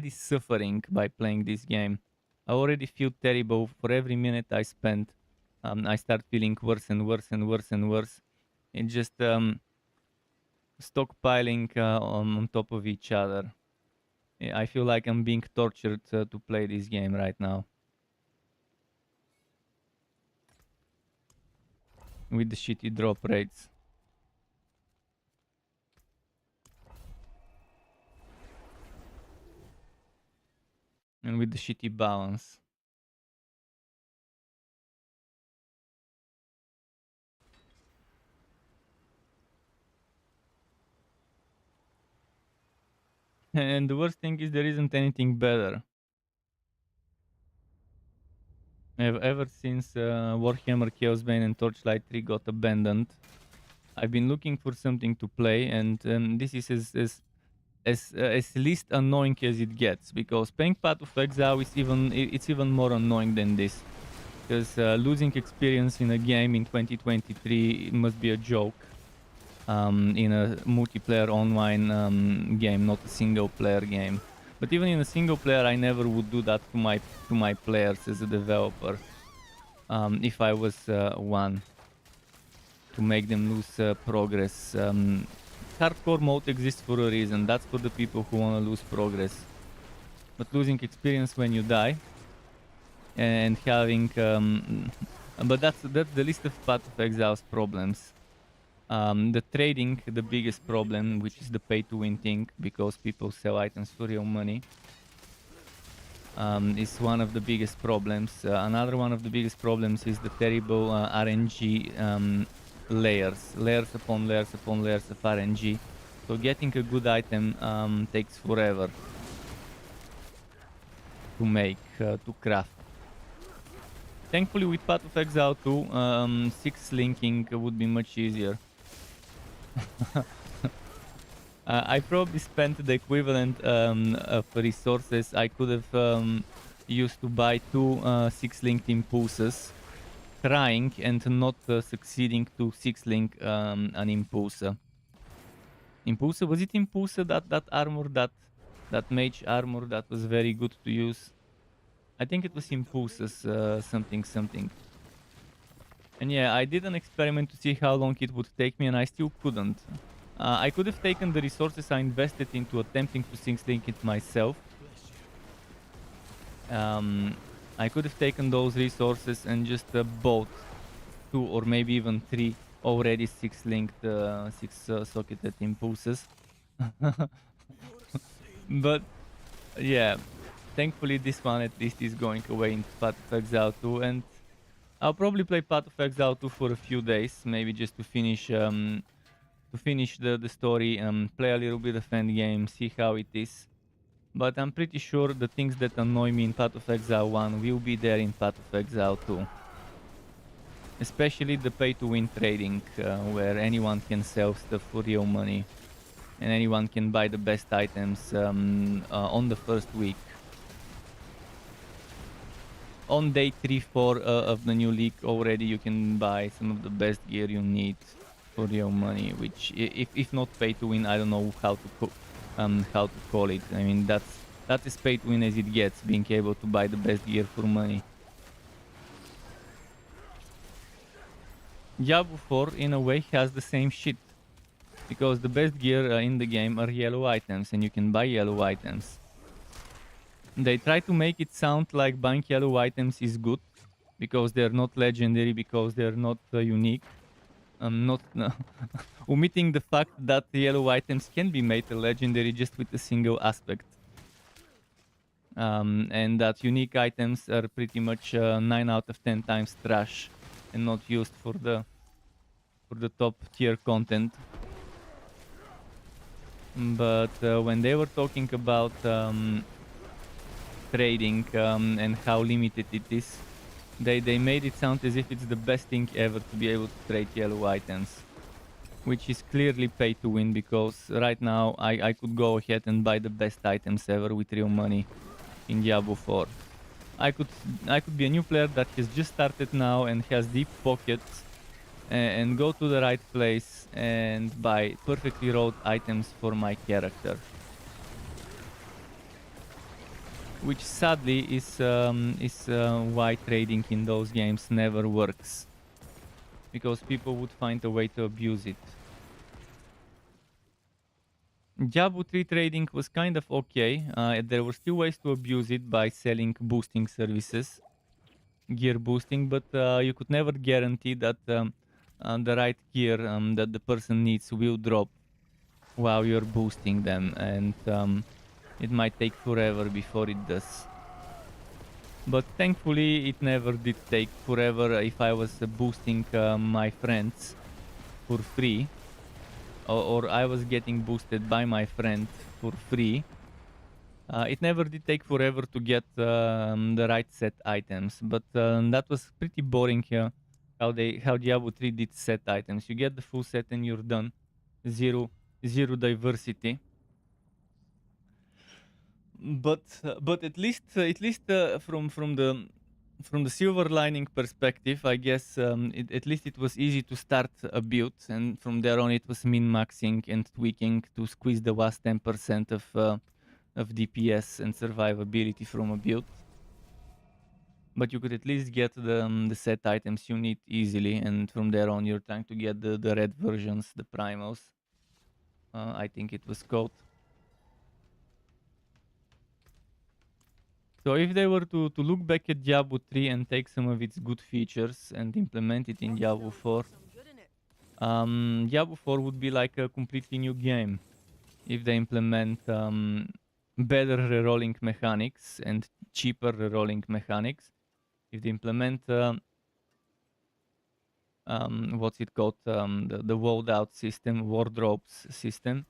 suffering by playing this game. I already feel terrible for every minute I spend. I start feeling worse and worse and worse and worse. It's just stockpiling on top of each other. I feel like I'm being tortured to play this game right now. With the shitty drop rates. And with the shitty balance. And the worst thing is there isn't anything better. Ever since Warhammer Chaosbane and Torchlight 3 got abandoned, I've been looking for something to play, and this is as least annoying as it gets, because playing Path of Exile is even more annoying than this, because losing experience in a game in 2023 must be a joke. In a multiplayer online game, not a single player game. But even in a single player, I never would do that to my players as a developer. If I was one, to make them lose progress. Hardcore mode exists for a reason. That's for the people who want to lose progress. But losing experience when you die, and having, but that's the list of Path of Exile's problems. The trading, the biggest problem, which is the pay-to-win thing, because people sell items for real money, is one of the biggest problems. Another one of the biggest problems is the terrible RNG layers upon layers upon layers of RNG. So getting a good item takes forever to make, to craft. Thankfully, with Path of Exile 2, 6 linking would be much easier. I probably spent the equivalent of resources I could have used to buy 2 6-linked impulses, trying and not succeeding to 6-link an impulser. Impulser, was it impulser, that armor, that mage armor that was very good to use? I think it was impulses something. And yeah, I did an experiment to see how long it would take me, and I still couldn't. I could have taken the resources I invested into attempting to 6-link it myself. I could have taken those resources and just bought 2 or maybe even 3 already 6-linked, 6-socketed impulses. But yeah, thankfully this one at least is going away in Path of Exile 2, and I'll probably play Path of Exile 2 for a few days, maybe just to finish the story, play a little bit of Endgame, see how it is. But I'm pretty sure the things that annoy me in Path of Exile 1 will be there in Path of Exile 2. Especially the pay-to-win trading, where anyone can sell stuff for real money. And anyone can buy the best items on the first week. On day 3-4 of the new league already you can buy some of the best gear you need for real money, which if not pay to win, I don't know how to call it. I mean that's as pay to win as it gets, being able to buy the best gear for money. Diablo 4 in a way has the same shit, because the best gear in the game are yellow items and you can buy yellow items. They try to make it sound like buying yellow items is good because they're not legendary, because they're not unique. Not omitting the fact that the yellow items can be made legendary just with a single aspect. And that unique items are pretty much 9 out of 10 times trash and not used for the top tier content. But when they were talking about trading and how limited it is, they made it sound as if it's the best thing ever to be able to trade yellow items, which is clearly pay to win, because right now I could go ahead and buy the best items ever with real money in Diablo 4. I could be a new player that has just started now and has deep pockets and go to the right place and buy perfectly rolled items for my character. Which sadly is why trading in those games never works, because people would find a way to abuse it. Diablo 3 trading was kind of okay. There were still ways to abuse it by selling boosting services, gear boosting, but you could never guarantee that the right gear that the person needs will drop while you're boosting them, and it might take forever before it does. But thankfully it never did take forever if I was boosting my friends for free, or I was getting boosted by my friend for free. It never did take forever to get the right set items, but that was pretty boring here. How Diablo 3 did set items. You get the full set and you're done. Zero diversity. But at least from the silver lining perspective, I guess at least it was easy to start a build, and from there on it was min-maxing and tweaking to squeeze the last 10% of DPS and survivability from a build. But you could at least get the set items you need easily, and from there on you're trying to get the red versions, the primals. I think it was called. So if they were to look back at Diablo 3 and take some of its good features and implement it in Diablo 4, Diablo 4 would be like a completely new game. If they implement better rerolling mechanics and cheaper rerolling mechanics, if they implement what's it called, the walled out system, wardrobes system.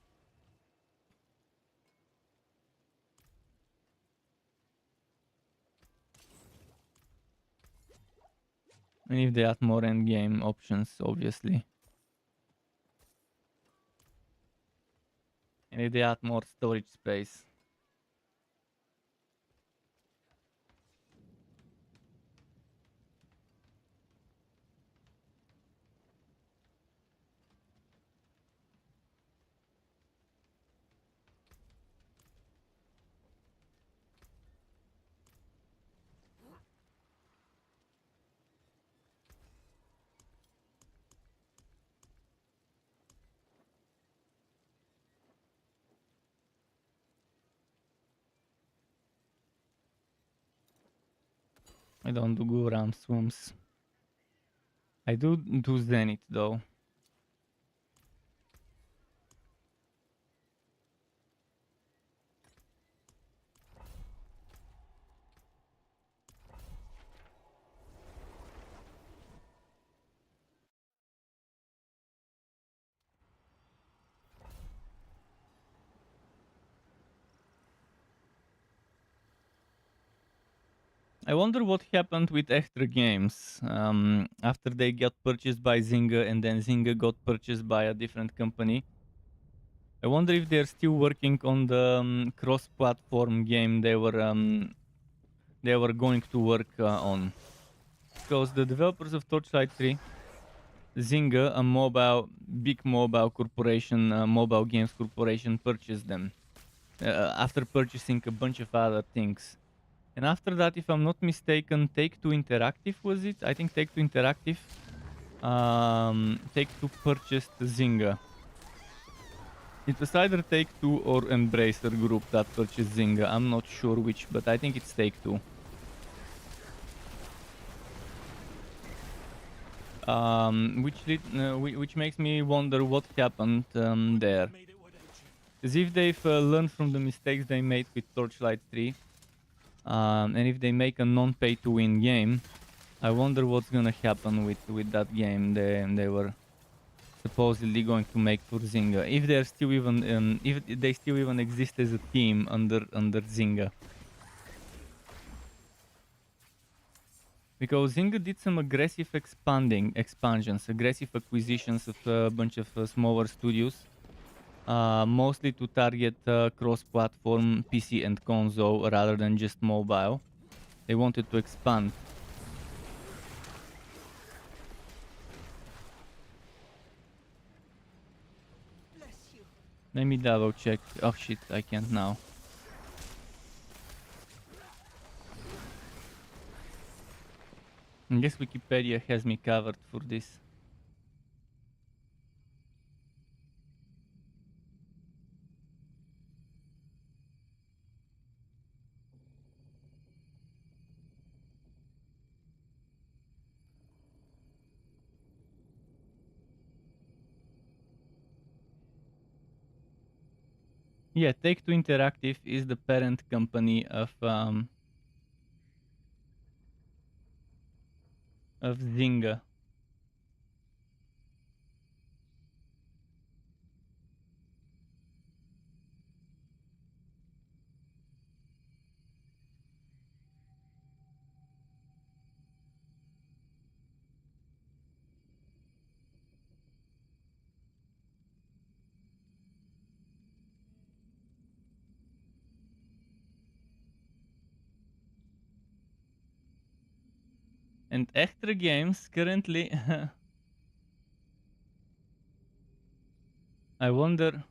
And if they add more endgame options, obviously. And if they add more storage space. I don't do Guram swims. I do Zenith though. I wonder what happened with Extra Games after they got purchased by Zynga and then Zynga got purchased by a different company. I wonder if they're still working on the cross-platform game they were going to work on. Because the developers of Torchlight 3, Zynga, a big mobile corporation, mobile games corporation, purchased them after purchasing a bunch of other things. And after that, if I'm not mistaken, Take-Two Interactive was it? I think Take-Two Interactive. Take-Two purchased Zynga. It was either Take-Two or Embracer Group that purchased Zynga. I'm not sure which, but I think it's Take-Two. Which makes me wonder what happened there. As if they've learned from the mistakes they made with Torchlight 3. And if they make a non-pay-to-win game, I wonder what's gonna happen with that game they were supposedly going to make for Zynga. If they're still even if they still even exist as a team under Zynga. Because Zynga did some aggressive expansions, aggressive acquisitions of a bunch of smaller studios. Mostly to target cross-platform PC and console rather than just mobile. They wanted to expand. Let me double check. Oh shit, I can't now. I guess Wikipedia has me covered for this. Yeah, Take-Two Interactive is the parent company of Zynga. And Extra Games currently I wonder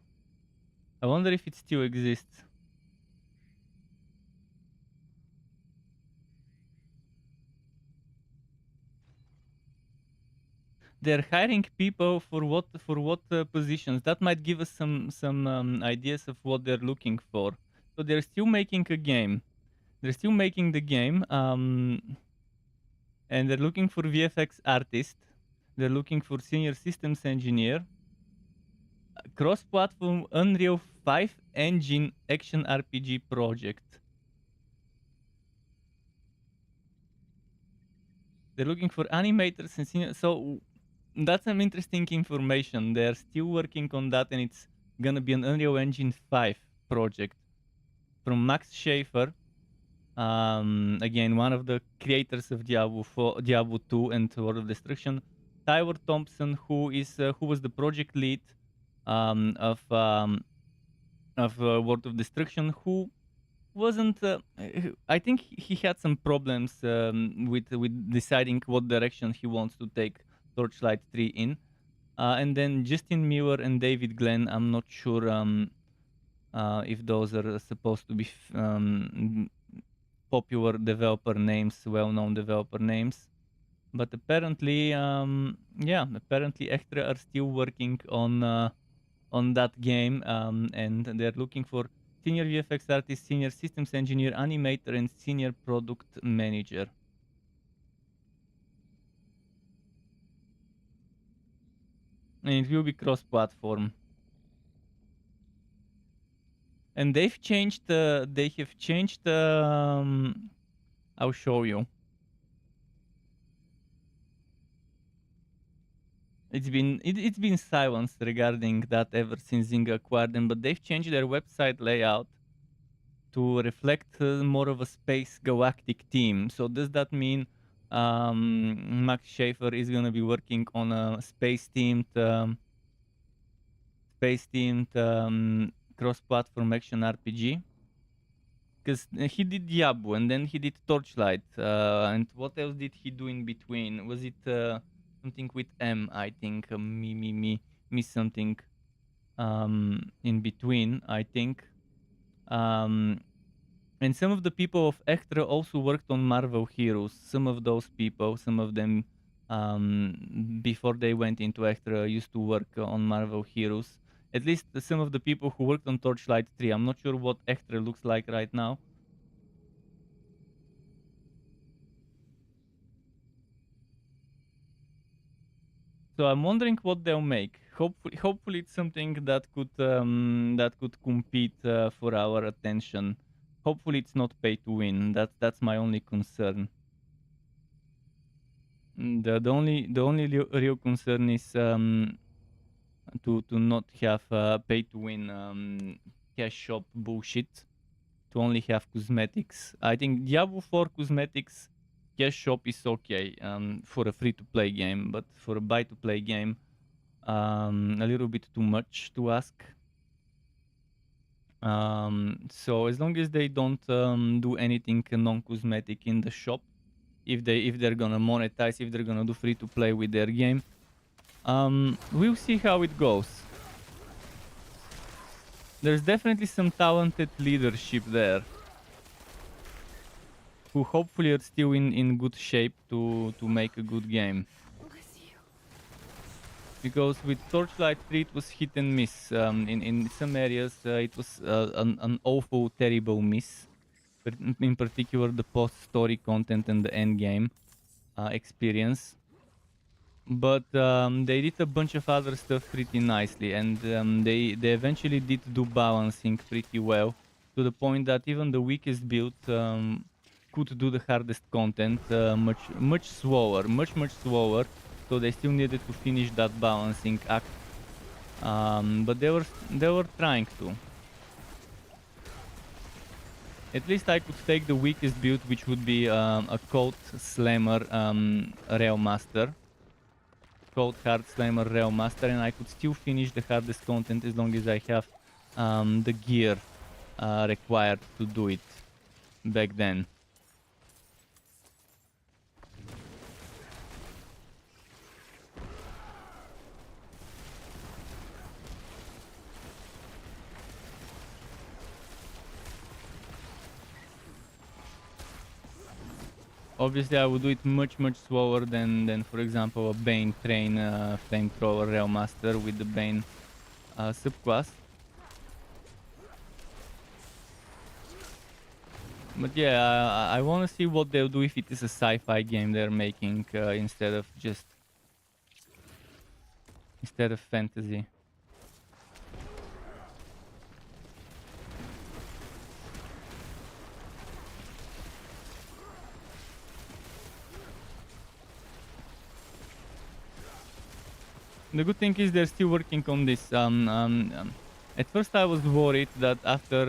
if it still exists. They're hiring people for what positions? That might give us some ideas of what they're looking for. So they're still making a game. They're still making the game, and they're looking for VFX artist. They're looking for senior systems engineer. Cross-platform Unreal 5 engine action RPG project. They're looking for animators and senior. So that's some interesting information. They're still working on that, and it's gonna be an Unreal Engine 5 project from Max Schaefer. Again, one of the creators of Diablo 2 and World of Destruction. Tyler Thompson, who was the project lead of World of Destruction, who wasn't. I think he had some problems with deciding what direction he wants to take Torchlight 3 in. And then Justin Miller and David Glenn, I'm not sure if those are supposed to be popular developer names, well-known developer names. But apparently, apparently Extra are still working on that game, and they're looking for senior VFX artist, senior systems engineer, animator, and senior product manager. And it will be cross-platform. And they've changed. They have changed. I'll show you. It's been silenced regarding that ever since Zynga acquired them, but they've changed their website layout. reflect more of a space galactic theme. So does that mean Max Schaefer is gonna be working on a space-themed cross-platform action RPG? Because he did Diablo and then he did Torchlight. And what else did he do in between? Was it something with M? I think me something in between. I think. And some of the people of Ectra also worked on Marvel Heroes. Some of those people, some of them, before they went into Ectra, used to work on Marvel Heroes. At least some of the people who worked on Torchlight 3. I'm not sure what Ectra looks like right now. So I'm wondering what they'll make. Hopefully it's something that could compete for our attention. Hopefully it's not pay to win. That's my only concern. The only real concern is to not have pay to win cash shop bullshit. To only have cosmetics. I think Diablo 4 cosmetics cash shop is okay for a free to play game, but for a buy to play game, a little bit too much to ask. So as long as they don't do anything non-cosmetic in the shop, if they're gonna monetize, if they're gonna do free to play with their game, we'll see how it goes. There's definitely some talented leadership there, who hopefully are still in good shape to make a good game. Bless you. Because with Torchlight 3 it was hit and miss. In some areas it was an awful, terrible miss. But in particular the post-story content and the endgame experience. But they did a bunch of other stuff pretty nicely, and they eventually did do balancing pretty well, to the point that even the weakest build could do the hardest content much slower, much slower. So they still needed to finish that balancing act, but they were trying to. At least I could take the weakest build, which would be a Cold Slammer Railmaster. Cold Hard Slammer Railmaster, and I could still finish the hardest content as long as I have the gear required to do it back then. Obviously, I would do it much slower than for example, a Bane Train Flamethrower Railmaster with the Bane subclass. But yeah, I want to see what they'll do if it is a sci-fi game they're making instead of fantasy. The good thing is they're still working on this. At first I was worried that after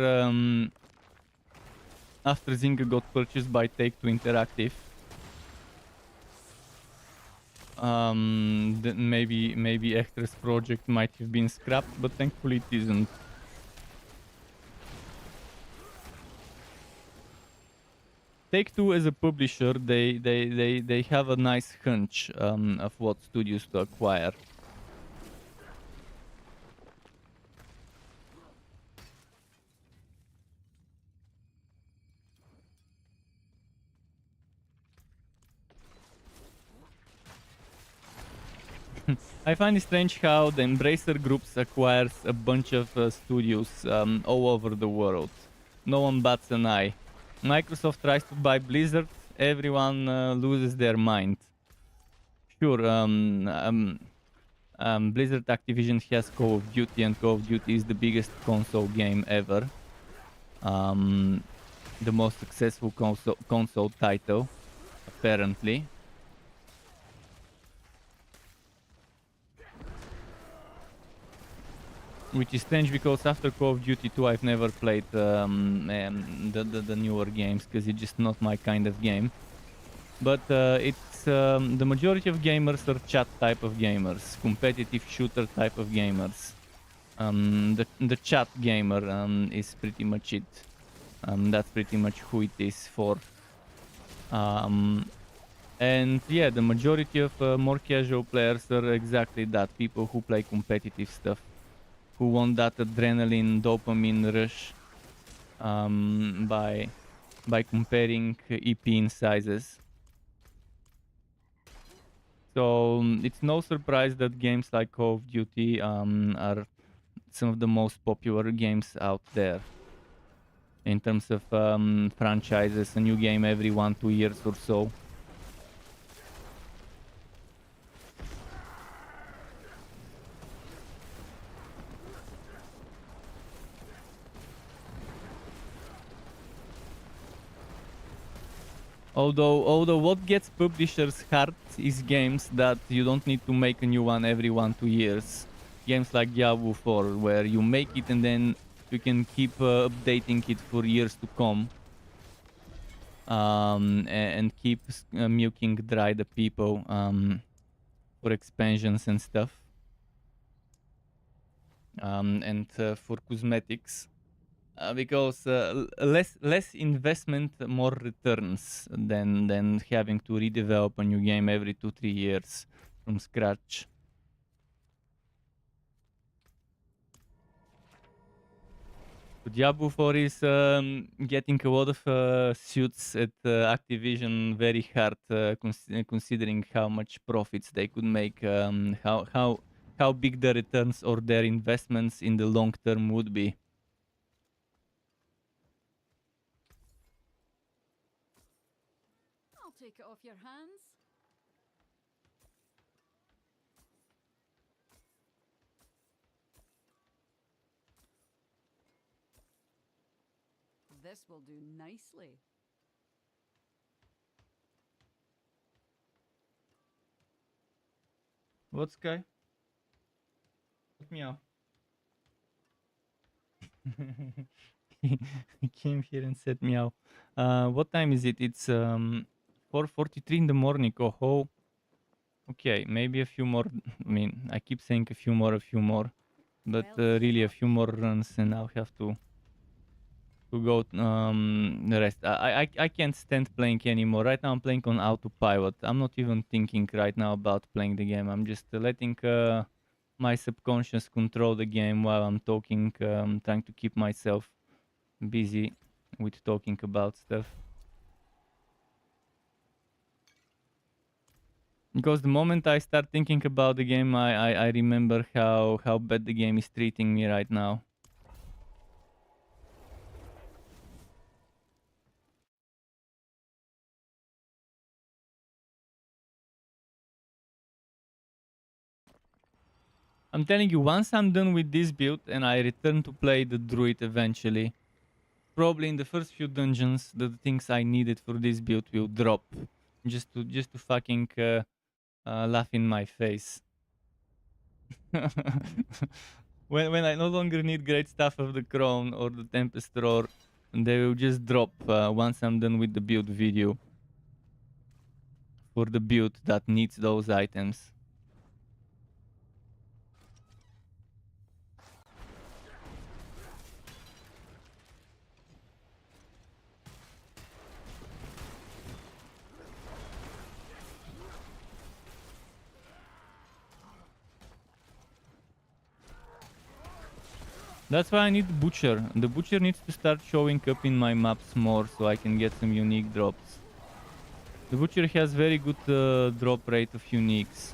Zynga got purchased by Take-Two Interactive, then maybe Ectra's project might have been scrapped, but thankfully it isn't. Take-Two as a publisher, they have a nice hunch of what studios to acquire. I find it strange how the Embracer Groups acquires a bunch of studios all over the world. No one bats an eye. Microsoft tries to buy Blizzard, everyone loses their mind. Sure, Blizzard Activision has Call of Duty, and Call of Duty is the biggest console game ever. The most successful console title, apparently. which is strange because after Call of Duty 2 I've never played the newer games because it's just not my kind of game. But it's the majority of gamers are chat type of gamers, competitive shooter type of gamers. The chat gamer is pretty much it. That's pretty much who it is for. And yeah, the majority of more casual players are exactly that. People who play competitive stuff, who want that adrenaline, dopamine rush by comparing EP in sizes. So it's no surprise that games like Call of Duty are some of the most popular games out there. In terms of franchises, a new game every 1-2 years or so. Although what gets publishers' hearts is games that you don't need to make a new one every 1-2 years. Games like Diablo IV, where you make it and then you can keep updating it for years to come. And keep milking dry the people for expansions and stuff. And for cosmetics. Because less investment, more returns than having to redevelop a new game every 2-3 years from scratch. Diablo 4 is getting a lot of suits at Activision very hard, considering how much profits they could make, how big the returns or their investments in the long term would be. Take it off your hands. This will do nicely. What, Sky? Meow. He came here and said meow. What time is it? It's 4:43 in the morning. Oh, okay, maybe a few more. I mean, I keep saying a few more, but really a few more runs, and I'll have to go the rest. I can't stand playing anymore. Right now, I'm playing on autopilot. I'm not even thinking right now about playing the game. I'm just letting my subconscious control the game while I'm talking, trying to keep myself busy with talking about stuff. Because the moment I start thinking about the game, I remember how bad the game is treating me right now. I'm telling you, once I'm done with this build and I return to play the Druid eventually, probably in the first few dungeons, the things I needed for this build will drop, just to fucking laugh in my face. when I no longer need Greatstaff of the Crone or the Tempest Roar, they will just drop once I'm done with the build video for the build that needs those items. That's why I need the Butcher. The Butcher needs to start showing up in my maps more so I can get some unique drops. The Butcher has very good drop rate of uniques.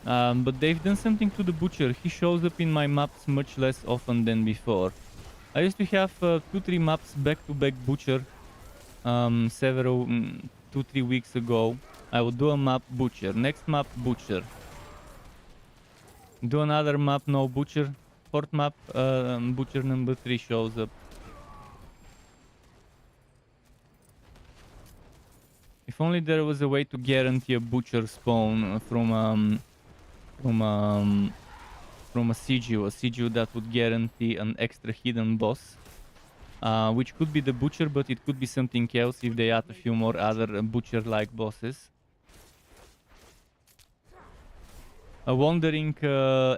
But they've done something to the Butcher. He shows up in my maps much less often than before. I used to have 2-3 maps back-to-back Butcher 2-3 weeks ago. I would do a map Butcher, next map Butcher. Do another map, no Butcher. Fourth map, Butcher number 3 shows up. If only there was a way to guarantee a butcher spawn from a CGU that would guarantee an extra hidden boss, which could be the butcher, but it could be something else if they add a few more other butcher-like bosses. A wandering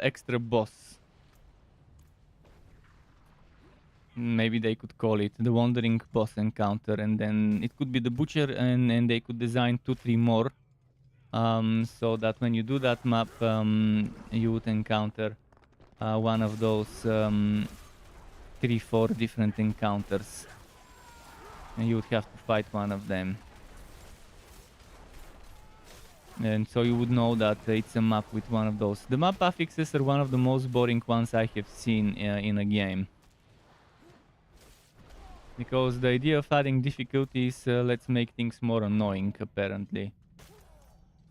extra boss. Maybe they could call it the wandering boss encounter, and then it could be the butcher, and they could design 2-3 more, so that when you do that map, you would encounter one of those 3-4 different encounters, and you would have to fight one of them. And so you would know that it's a map with one of those. The map affixes are one of the most boring ones I have seen in a game. Because the idea of adding difficulty is let's make things more annoying, apparently.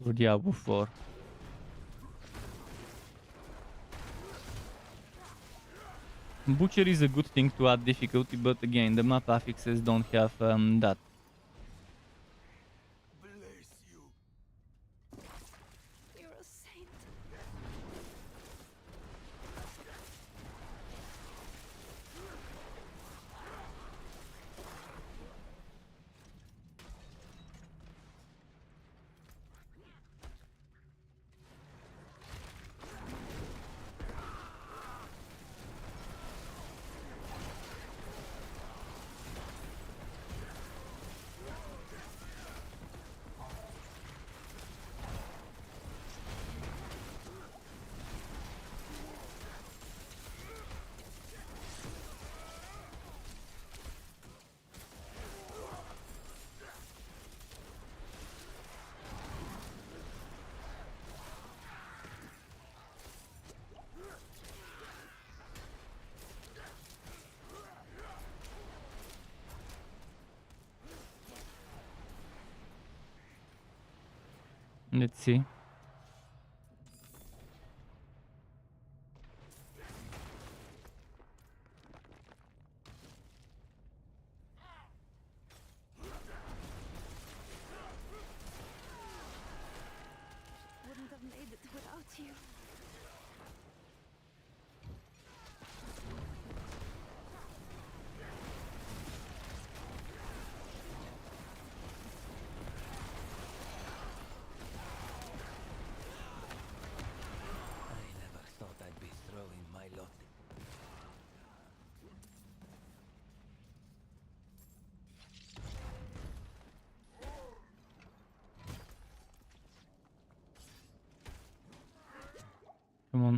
For Diablo 4. Butcher is a good thing to add difficulty, but again, the map affixes don't have that. Bless you. You're a saint. Let's see. Wouldn't have made it without you. I never thought I'd be throwing my lot. Come on.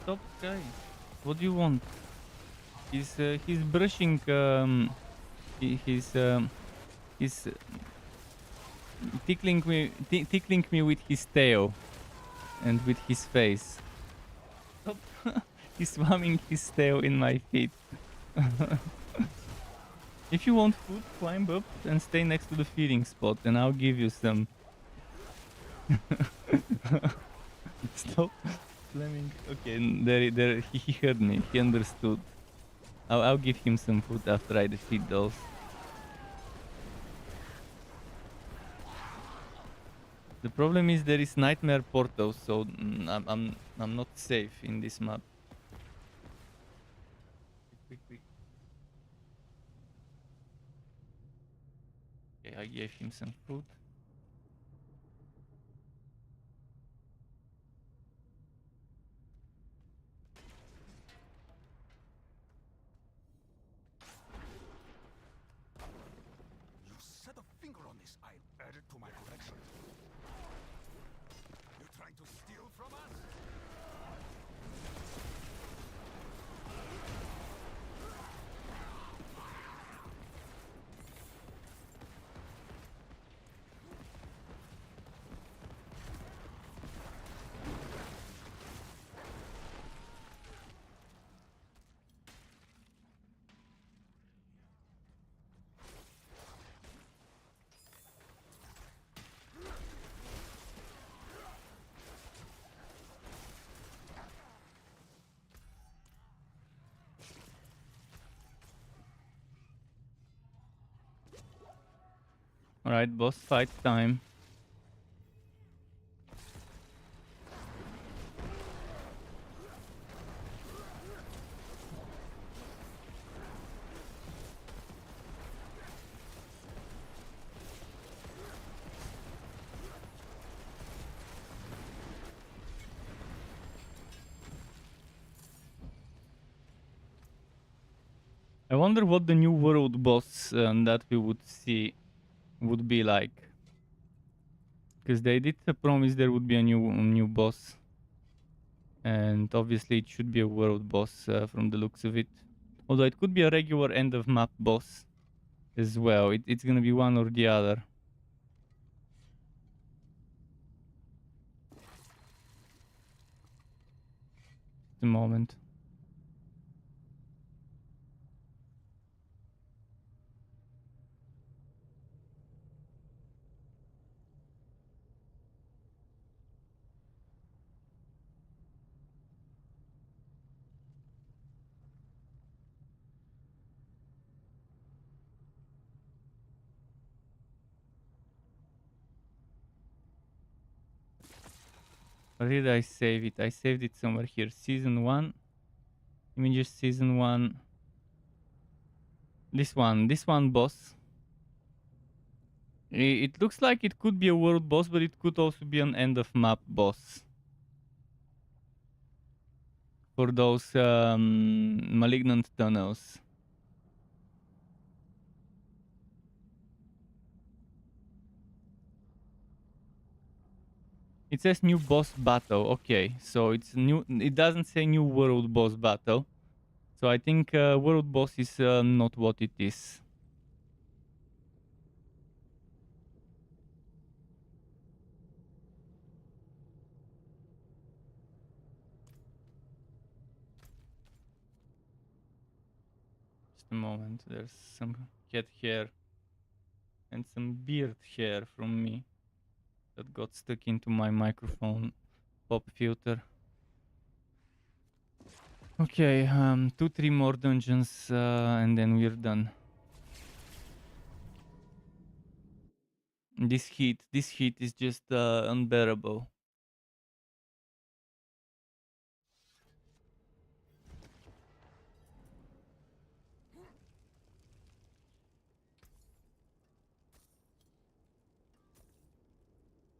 Stop, guy. What do you want? He's brushing. He's tickling me with his tail, and with his face. Stop. He's swamming his tail in my feet. If you want food, climb up and stay next to the feeding spot, and I'll give you some. Stop. Slamming. Okay, there. He heard me. He understood. I'll give him some food after I defeat those. The problem is there is nightmare portals, so I'm not safe in this map. Quick. Okay, I gave him some food. You set a finger on this. I'll add it to my collection. You trying to steal from us? Alright, boss fight time. I wonder what the new world boss that we would see would be like. Because they did promise there would be a new boss. And obviously it should be a world boss from the looks of it. Although it could be a regular end of map boss as well. It's gonna be one or the other. The moment. Where did I save it? I saved it somewhere here. Season 1. Images season 1. This one boss. It looks like it could be a world boss, but it could also be an end of map boss. For those malignant tunnels. It says new boss battle. Okay, so it's new. It doesn't say new world boss battle. So I think world boss is not what it is. Just a moment. There's some cat hair and some beard hair from me that got stuck into my microphone pop filter. Okay, 2-3 more dungeons and then we're done. This heat is just unbearable.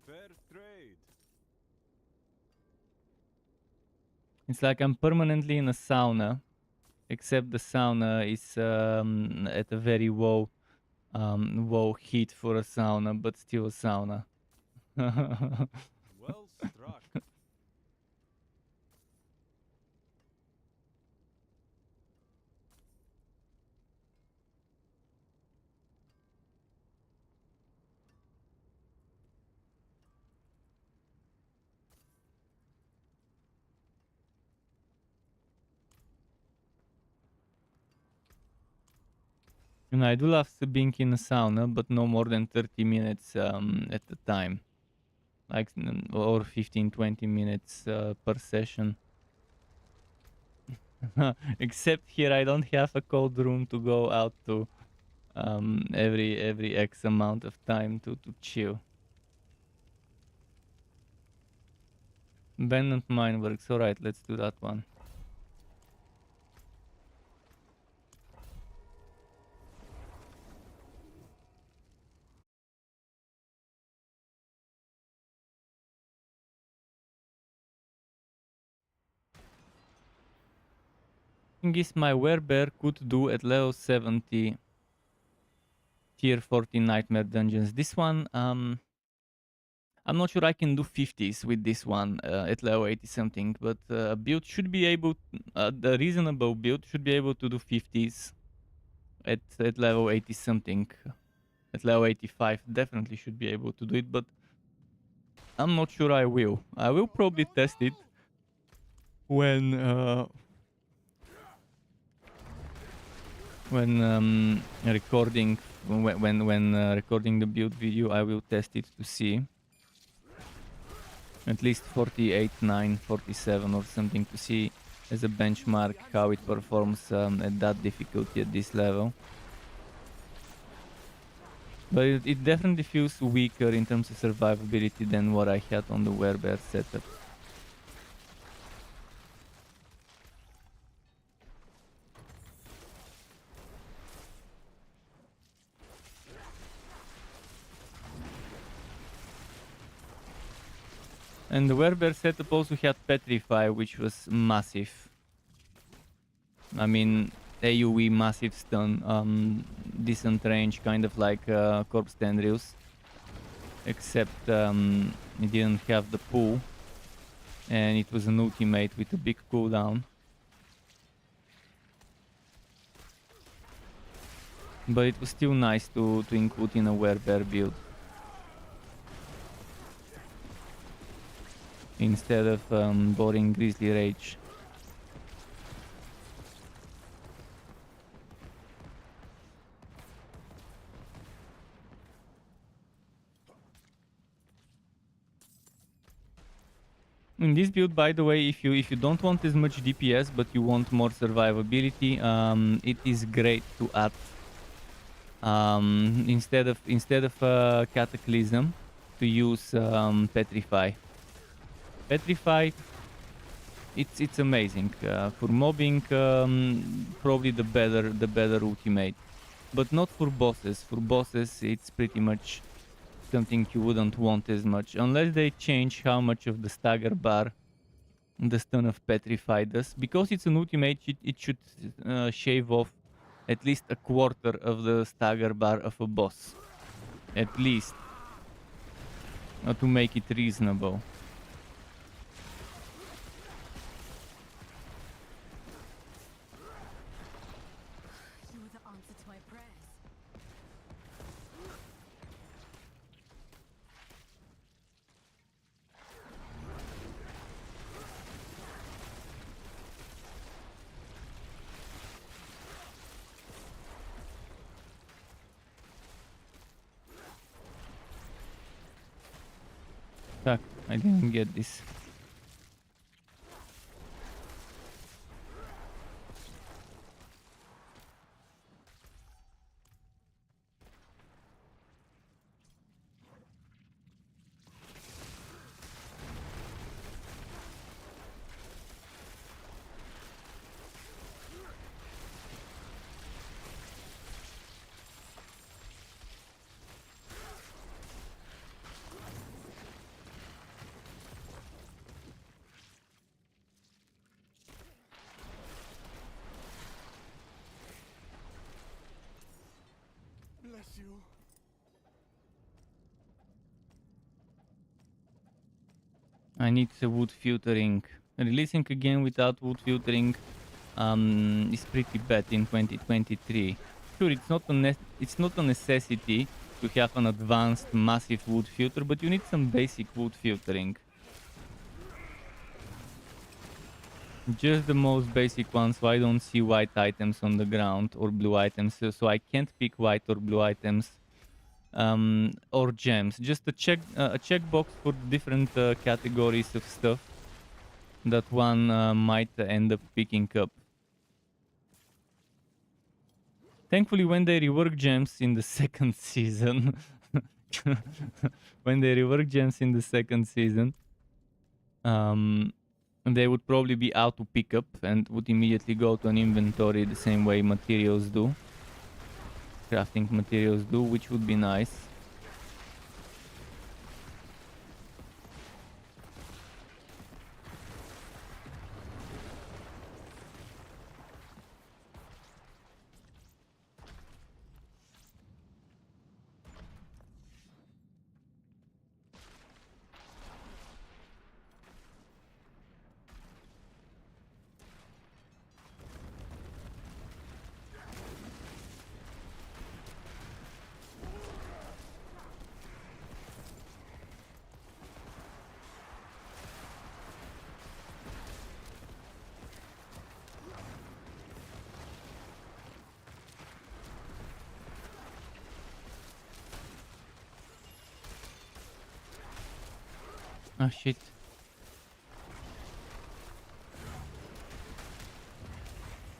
Fair trade. It's like I'm permanently in a sauna, except the sauna is at a very low heat for a sauna, but still a sauna. Well struck. And I do love being in a sauna, but no more than 30 minutes at a time. Like, or 15-20 minutes per session. Except here I don't have a cold room to go out to every X amount of time to chill. Abandoned mine works. Alright, let's do that one. Thing is, my werebear could do at level 70 tier 40 nightmare dungeons. This one, I'm not sure I can do 50s with this one at level 80 something, but a build should be able, the reasonable build should be able to do 50s at level 80 something. At level 85 definitely should be able to do it, but I'm not sure I will. I will probably test it when recording recording the build video. I will test it to see at least 48, 9, 47 or something to see as a benchmark how it performs at that difficulty at this level. But it definitely feels weaker in terms of survivability than what I had on the Werebear setup. And the Werebear setup also had Petrify, which was massive. I mean, AoE massive stun, decent range, kind of like Corpse Tendrils. Except it didn't have the pull. And it was an ultimate with a big cooldown. But it was still nice to include in a Werebear build. Instead of boring Grizzly Rage. In this build, by the way, if you don't want as much DPS but you want more survivability, it is great to add instead of Cataclysm to use Petrify. Petrify, it's amazing for mobbing. Probably the better ultimate, but not for bosses. For bosses, it's pretty much something you wouldn't want as much, unless they change how much of the stagger bar the stun of Petrify does. Because it's an ultimate, it should shave off at least a quarter of the stagger bar of a boss. At least. To make it reasonable. You're the answer to my prayers. Fuck, I didn't get this. Bless you. I need the wood filtering. Releasing again without wood filtering is pretty bad in 2023. Sure, it's not a necessity to have an advanced massive wood filter, but you need some basic wood filtering. Just the most basic ones, so I don't see white items on the ground or blue items, so I can't pick white or blue items. Or gems. Just a checkbox for different categories of stuff that one might end up picking up. Thankfully, when they rework gems in the second season, they would probably be out to pick up and would immediately go to an inventory the same way materials do. Crafting materials do, which would be nice. Oh shit.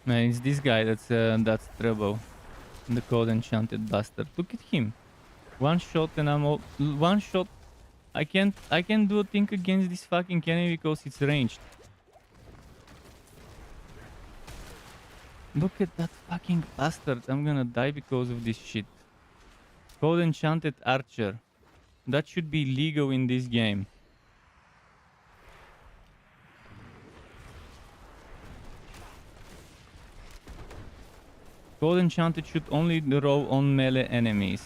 Man, it's this guy that's trouble. The cold enchanted bastard. Look at him. One shot and I'm all... One shot. I can't do a thing against this fucking enemy because it's ranged. Look at that fucking bastard. I'm gonna die because of this shit. Code Enchanted Archer. That should be legal in this game. Code Enchanted should only roll on melee enemies.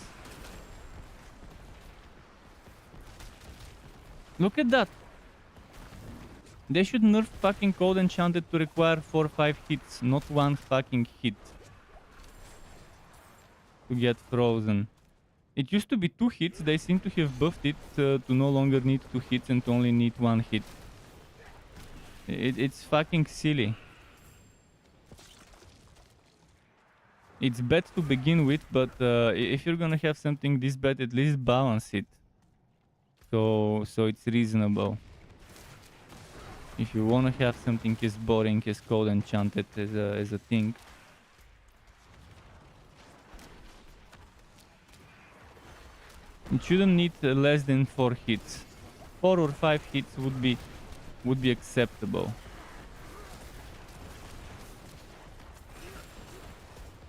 Look at that. They should nerf fucking Code Enchanted to require 4 or 5 hits, not one fucking hit to get frozen. It used to be 2 hits, they seem to have buffed it to no longer need 2 hits and to only need 1 hit. It's fucking silly. It's bad to begin with, but if you're gonna have something this bad, at least balance it. So it's reasonable. If you wanna have something as boring as Code Enchanted as a thing. It shouldn't need less than 4 hits. 4 or 5 hits would be acceptable.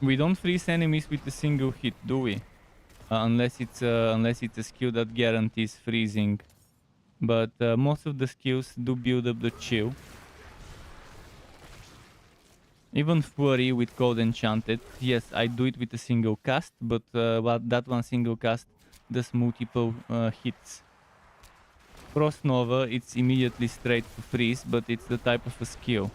We don't freeze enemies with a single hit, do we? Unless it's a skill that guarantees freezing. But most of the skills do build up the chill. Even Flurry with Code Enchanted, yes, I do it with a single cast, but that one single cast does multiple hits. Frost Nova, it's immediately straight to freeze, but it's the type of a skill.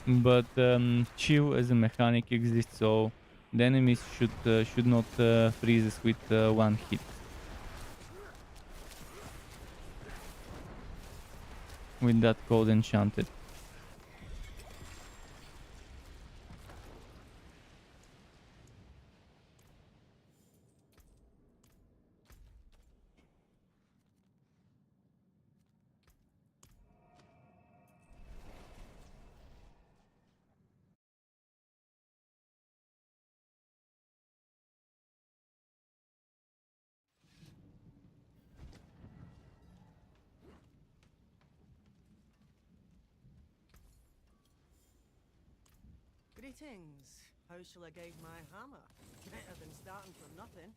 But chill as a mechanic exists, so the enemies should not freeze us with 1 hit. With that Code Enchanted. Greetings. How shall I guide my hammer? Better than starting from nothing.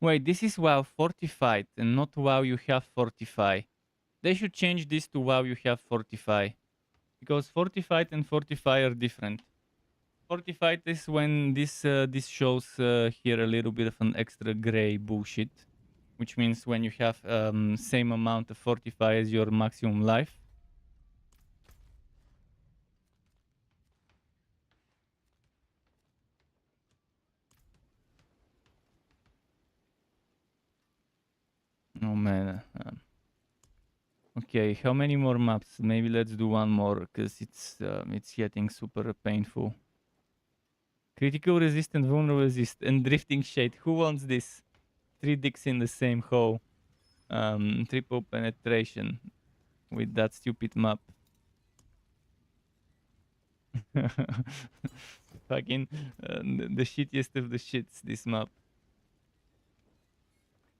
Wait, this is WoW Fortified and not WoW you have Fortify. They should change this to WoW you have Fortify. Because Fortified and Fortify are different. Fortified is when this shows here a little bit of an extra gray bullshit. Which means when you have same amount of Fortify as your maximum life. Oh man. Okay, how many more maps? Maybe let's do one more, because it's getting super painful. Critical resist and vulnerable resist and drifting shade. Who wants this? 3 dicks in the same hole. Triple penetration with that stupid map. Fucking the shittiest of the shits, this map.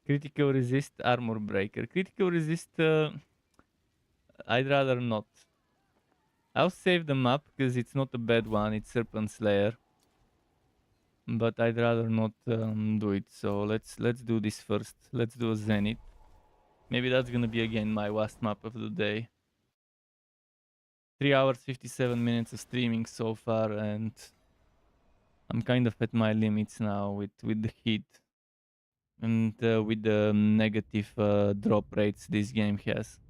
Critical resist, armor breaker. Critical resist, I'd rather not. I'll save the map because it's not a bad one. It's Serpent Slayer, but I'd rather not do it. So let's do this first. Let's do a Zenith. Maybe that's gonna be again my last map of the day. 3 hours 57 minutes of streaming so far, and I'm kind of at my limits now with the heat and with the negative drop rates this game has.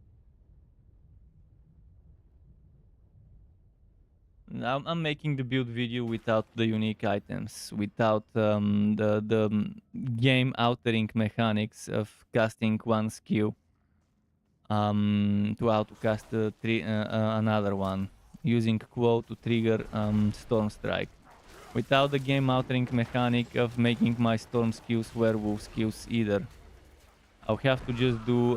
I'm making the build video without the unique items, without the game altering mechanics of casting one skill to autocast another one, using quo to trigger storm strike. Without the game altering mechanic of making my storm skills werewolf skills either. I'll have to just do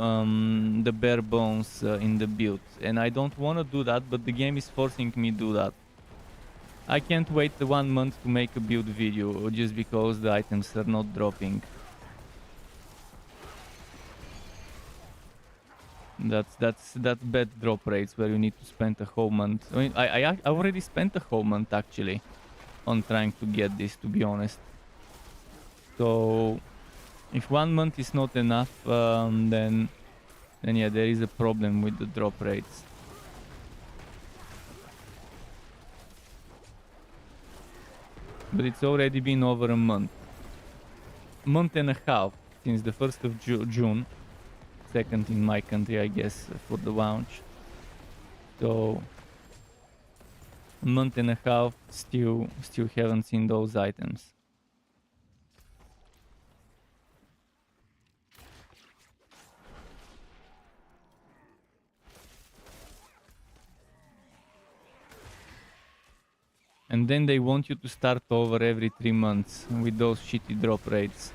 the bare bones in the build, and I don't want to do that, but the game is forcing me to do that. I can't wait 1 month to make a build video just because the items are not dropping. That's bad drop rates where you need to spend a whole month. I mean, I already spent a whole month actually on trying to get this, to be honest. So if 1 month is not enough, then yeah, there is a problem with the drop rates. But it's already been over a month and a half since the 1st of June, second in my country, I guess, for the launch. So a month and a half, still haven't seen those items. And then they want you to start over every 3 months with those shitty drop rates.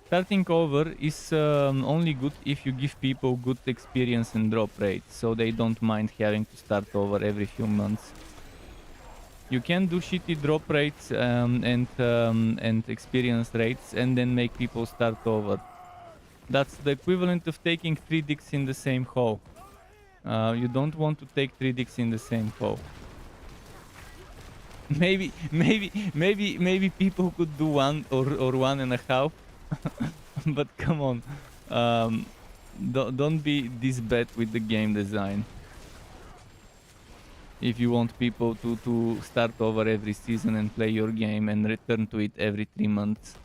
Starting over is only good if you give people good experience and drop rates, so they don't mind having to start over every few months. You can do shitty drop rates and experience rates and then make people start over. That's the equivalent of taking 3 dicks in the same hole. You don't want to take 3 dicks in the same hole. Maybe people could do 1 or 1.5. But come on, don't be this bad with the game design. If you want people to start over every season and play your game and return to it every 3 months.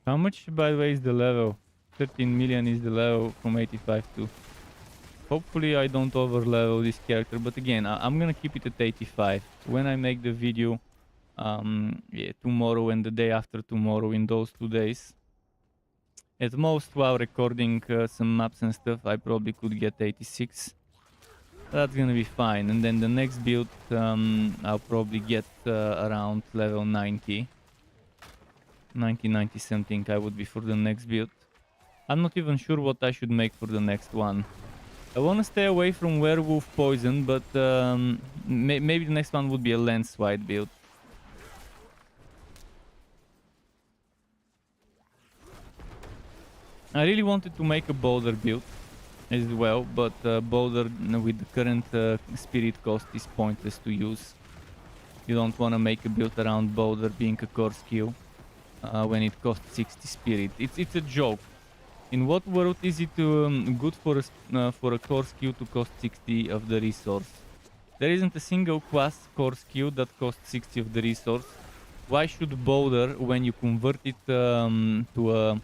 How much, by the way, is the level? 13 million is the level from 85 to. Hopefully I don't over level this character, but again, I'm gonna keep it at 85. When I make the video, yeah, tomorrow and the day after tomorrow, in those 2 days. At most, while recording some maps and stuff, I probably could get 86. That's gonna be fine. And then the next build, I'll probably get around level 90. 90 something I would be for the next build. I'm not even sure what I should make for the next one. I want to stay away from werewolf poison, but maybe the next one would be a lance-wide build. I really wanted to make a boulder build as well, but boulder with the current spirit cost is pointless to use. You don't want to make a build around boulder being a core skill. When it costs 60 spirit. It's a joke. In what world is it good for a core skill to cost 60 of the resource? There isn't a single class core skill that costs 60 of the resource. Why should Boulder, when you convert it to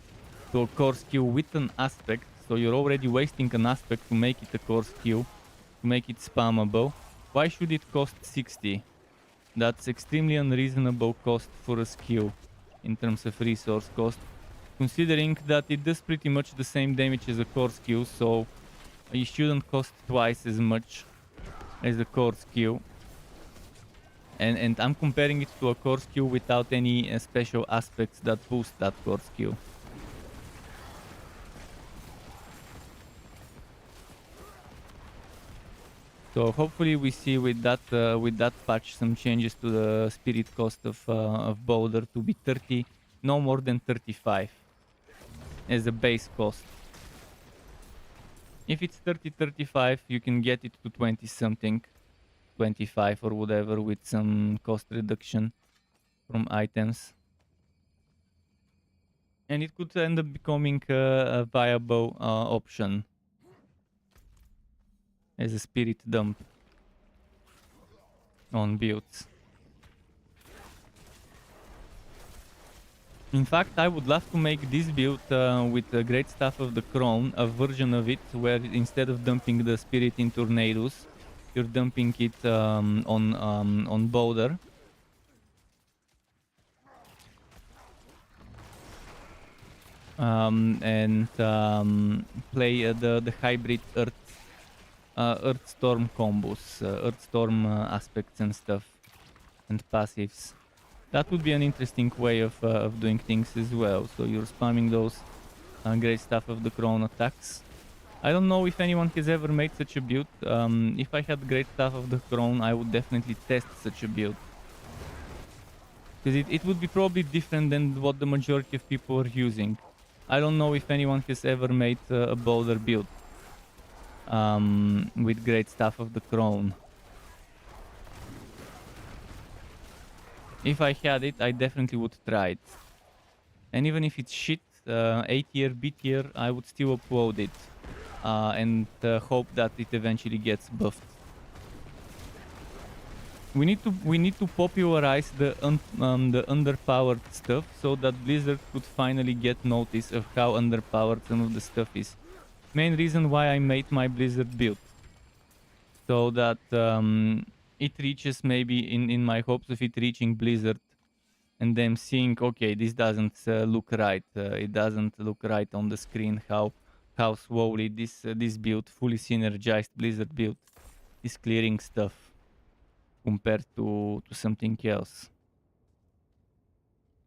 a core skill with an aspect, so you're already wasting an aspect to make it a core skill, to make it spammable, why should it cost 60? That's extremely unreasonable cost for a skill in terms of resource cost, considering that it does pretty much the same damage as a core skill, so it shouldn't cost twice as much as a core skill. And I'm comparing it to a core skill without any special aspects that boost that core skill. So hopefully we see with that patch some changes to the spirit cost of Boulder to be 30, no more than 35 as a base cost. If it's 30-35, you can get it to 20 something, 25 or whatever with some cost reduction from items. And it could end up becoming a viable option as a spirit dump on builds. In fact, I would love to make this build with the Greatstaff of the Crone, a version of it where instead of dumping the spirit in tornadoes, you're dumping it on Boulder. And play the hybrid Earthstorm combos, Earthstorm aspects and stuff, and passives. That would be an interesting way of doing things as well. So you're spamming those Greatstaff of the Crone attacks. I don't know if anyone has ever made such a build. If I had Greatstaff of the Crone, I would definitely test such a build. Because it would be probably different than what the majority of people are using. I don't know if anyone has ever made a Boulder build with Greatstaff of the Crone. If I had it, I definitely would try it. And even if it's shit, A tier, B tier, I would still upload it and hope that it eventually gets buffed. We need to popularize the underpowered stuff so that Blizzard could finally get notice of how underpowered some of the stuff is. Main reason why I made my Blizzard build, so that it reaches, maybe in my hopes of it reaching Blizzard and them seeing, okay, this doesn't look right. It doesn't look right on the screen how slowly this build, fully synergized Blizzard build, is clearing stuff compared to something else.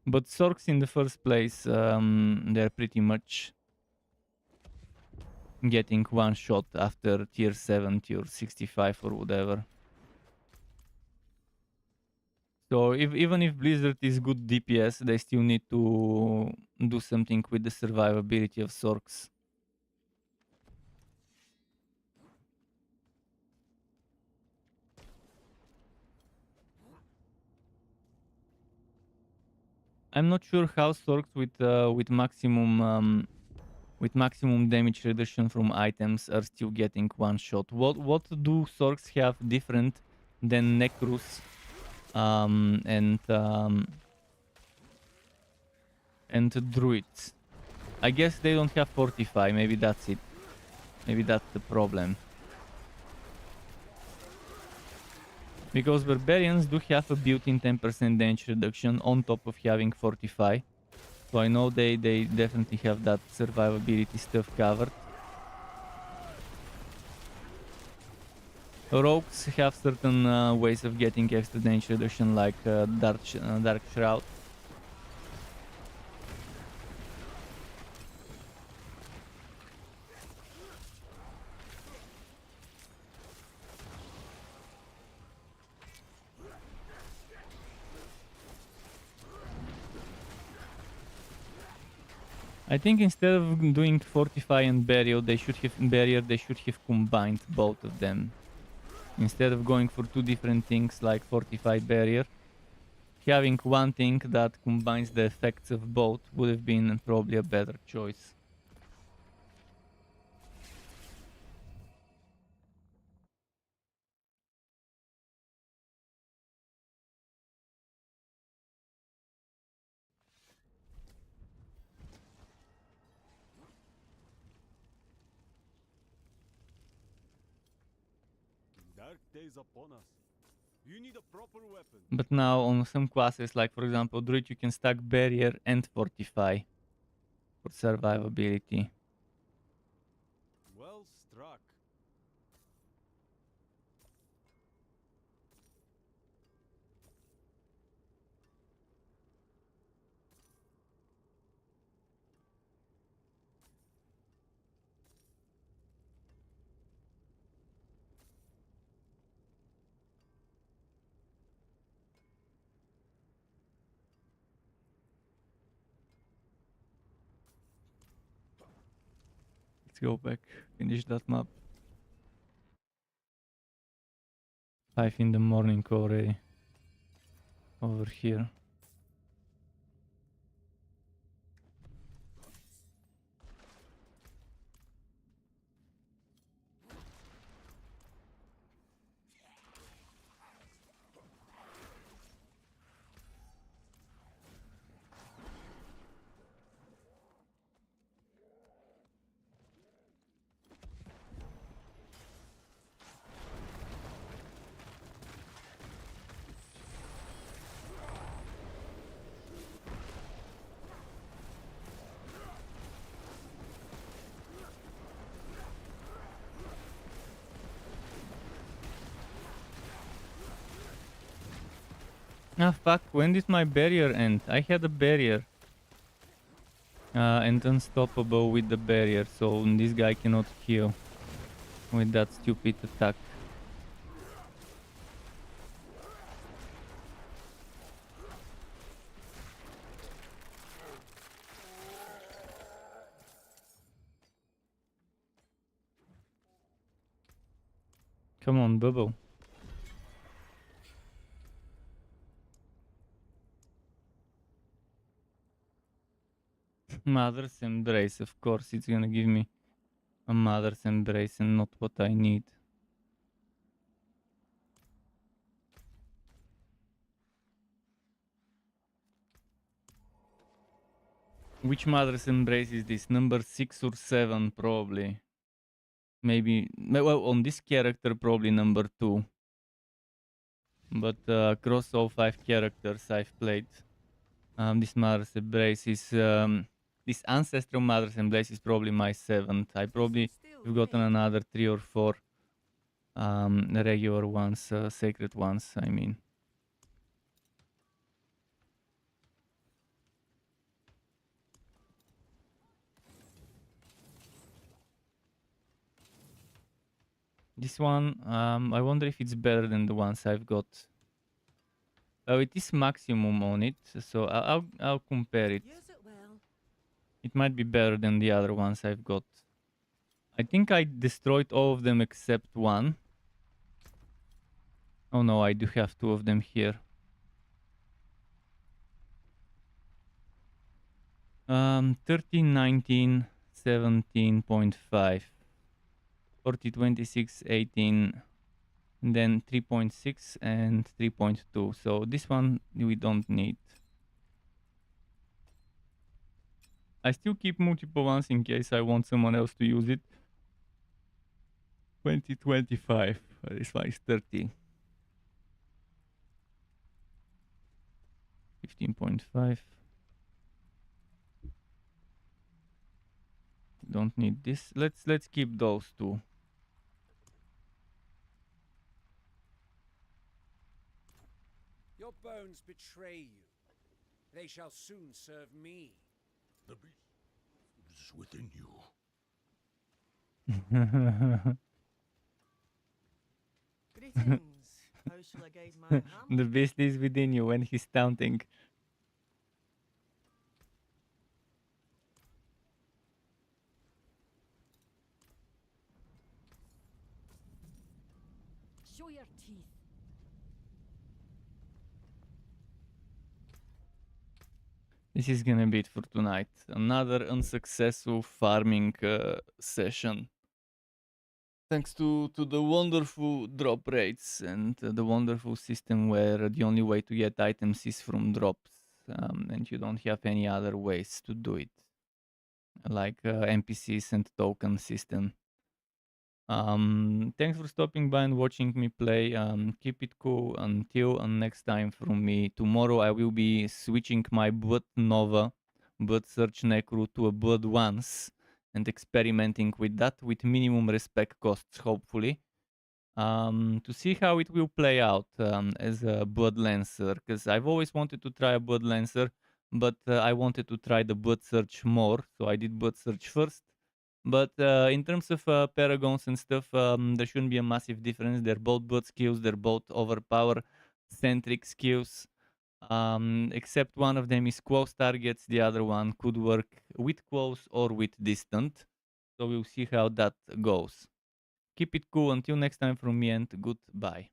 But Sorks in the first place, they're pretty much getting one shot after tier 70 or 65 or whatever. So even if Blizzard is good DPS, they still need to do something with the survivability of Sorks. I'm not sure how Sorks with maximum damage reduction from items are still getting one shot. What do Sorks have different than Necrus and Druids? I guess they don't have Fortify. Maybe that's it. Maybe that's the problem. Because Barbarians do have a built-in 10% damage reduction on top of having Fortify. So I know they definitely have that survivability stuff covered. Rogues have certain ways of getting extra damage reduction, like Dark Shroud. I think instead of doing Fortify and Barrier, they should have combined both of them. Instead of going for two different things like Fortify Barrier, having one thing that combines the effects of both would have been probably a better choice. Dark days upon us. You need a proper weapon. But now on some classes, like for example Druid, you can stack Barrier and Fortify for survivability. Well struck. Let's go back, finish that map. 5 in the morning already. Over here. Ah fuck, when did my barrier end? I had a barrier. And unstoppable with the barrier, so this guy cannot heal with that stupid attack. Come on, Bubble. Mother's Embrace, of course it's gonna give me a Mother's Embrace and not what I need. Which Mother's Embrace is this? Number 6 or 7 probably. Maybe, well, on this character probably number 2. But across all 5 characters I've played, this Mother's Embrace is... this Ancestral Mother's Embrace is probably my 7th. I probably have gotten another 3 or 4 regular ones, sacred ones, I mean. This one, I wonder if it's better than the ones I've got. Oh, it is maximum on it, so I'll compare it. Use it well. It might be better than the other ones I've got. I think I destroyed all of them except one. Oh no, I do have 2 of them here. 13, 19, 17.5. 40, 26, 18, and then 3.6 and 3.2. So this one we don't need. I still keep multiple ones in case I want someone else to use it. 20, 25. This one is 30. 15.5. Don't need this. Let's keep those 2. Your bones betray you. They shall soon serve me. The beast is within you. Greetings. How shall I guide my hammer? The beast is within you when he's taunting. Show your teeth. This is gonna be it for tonight. Another unsuccessful farming session. Thanks to the wonderful drop rates and the wonderful system where the only way to get items is from drops, and you don't have any other ways to do it, like NPCs and token system. Thanks for stopping by and watching me play. Keep it cool until next time from me. Tomorrow I will be switching my Blood Nova, Blood Search Necro to a Blood Once and experimenting with that with minimum respec costs, hopefully. To see how it will play out as a Blood Lancer, because I've always wanted to try a Blood Lancer, but I wanted to try the Blood Search more, so I did Blood Search first. But in terms of paragons and stuff, there shouldn't be a massive difference. They're both blood skills. They're both overpower centric skills. Except one of them is close targets. The other one could work with close or with distant. So we'll see how that goes. Keep it cool until next time from me, and goodbye.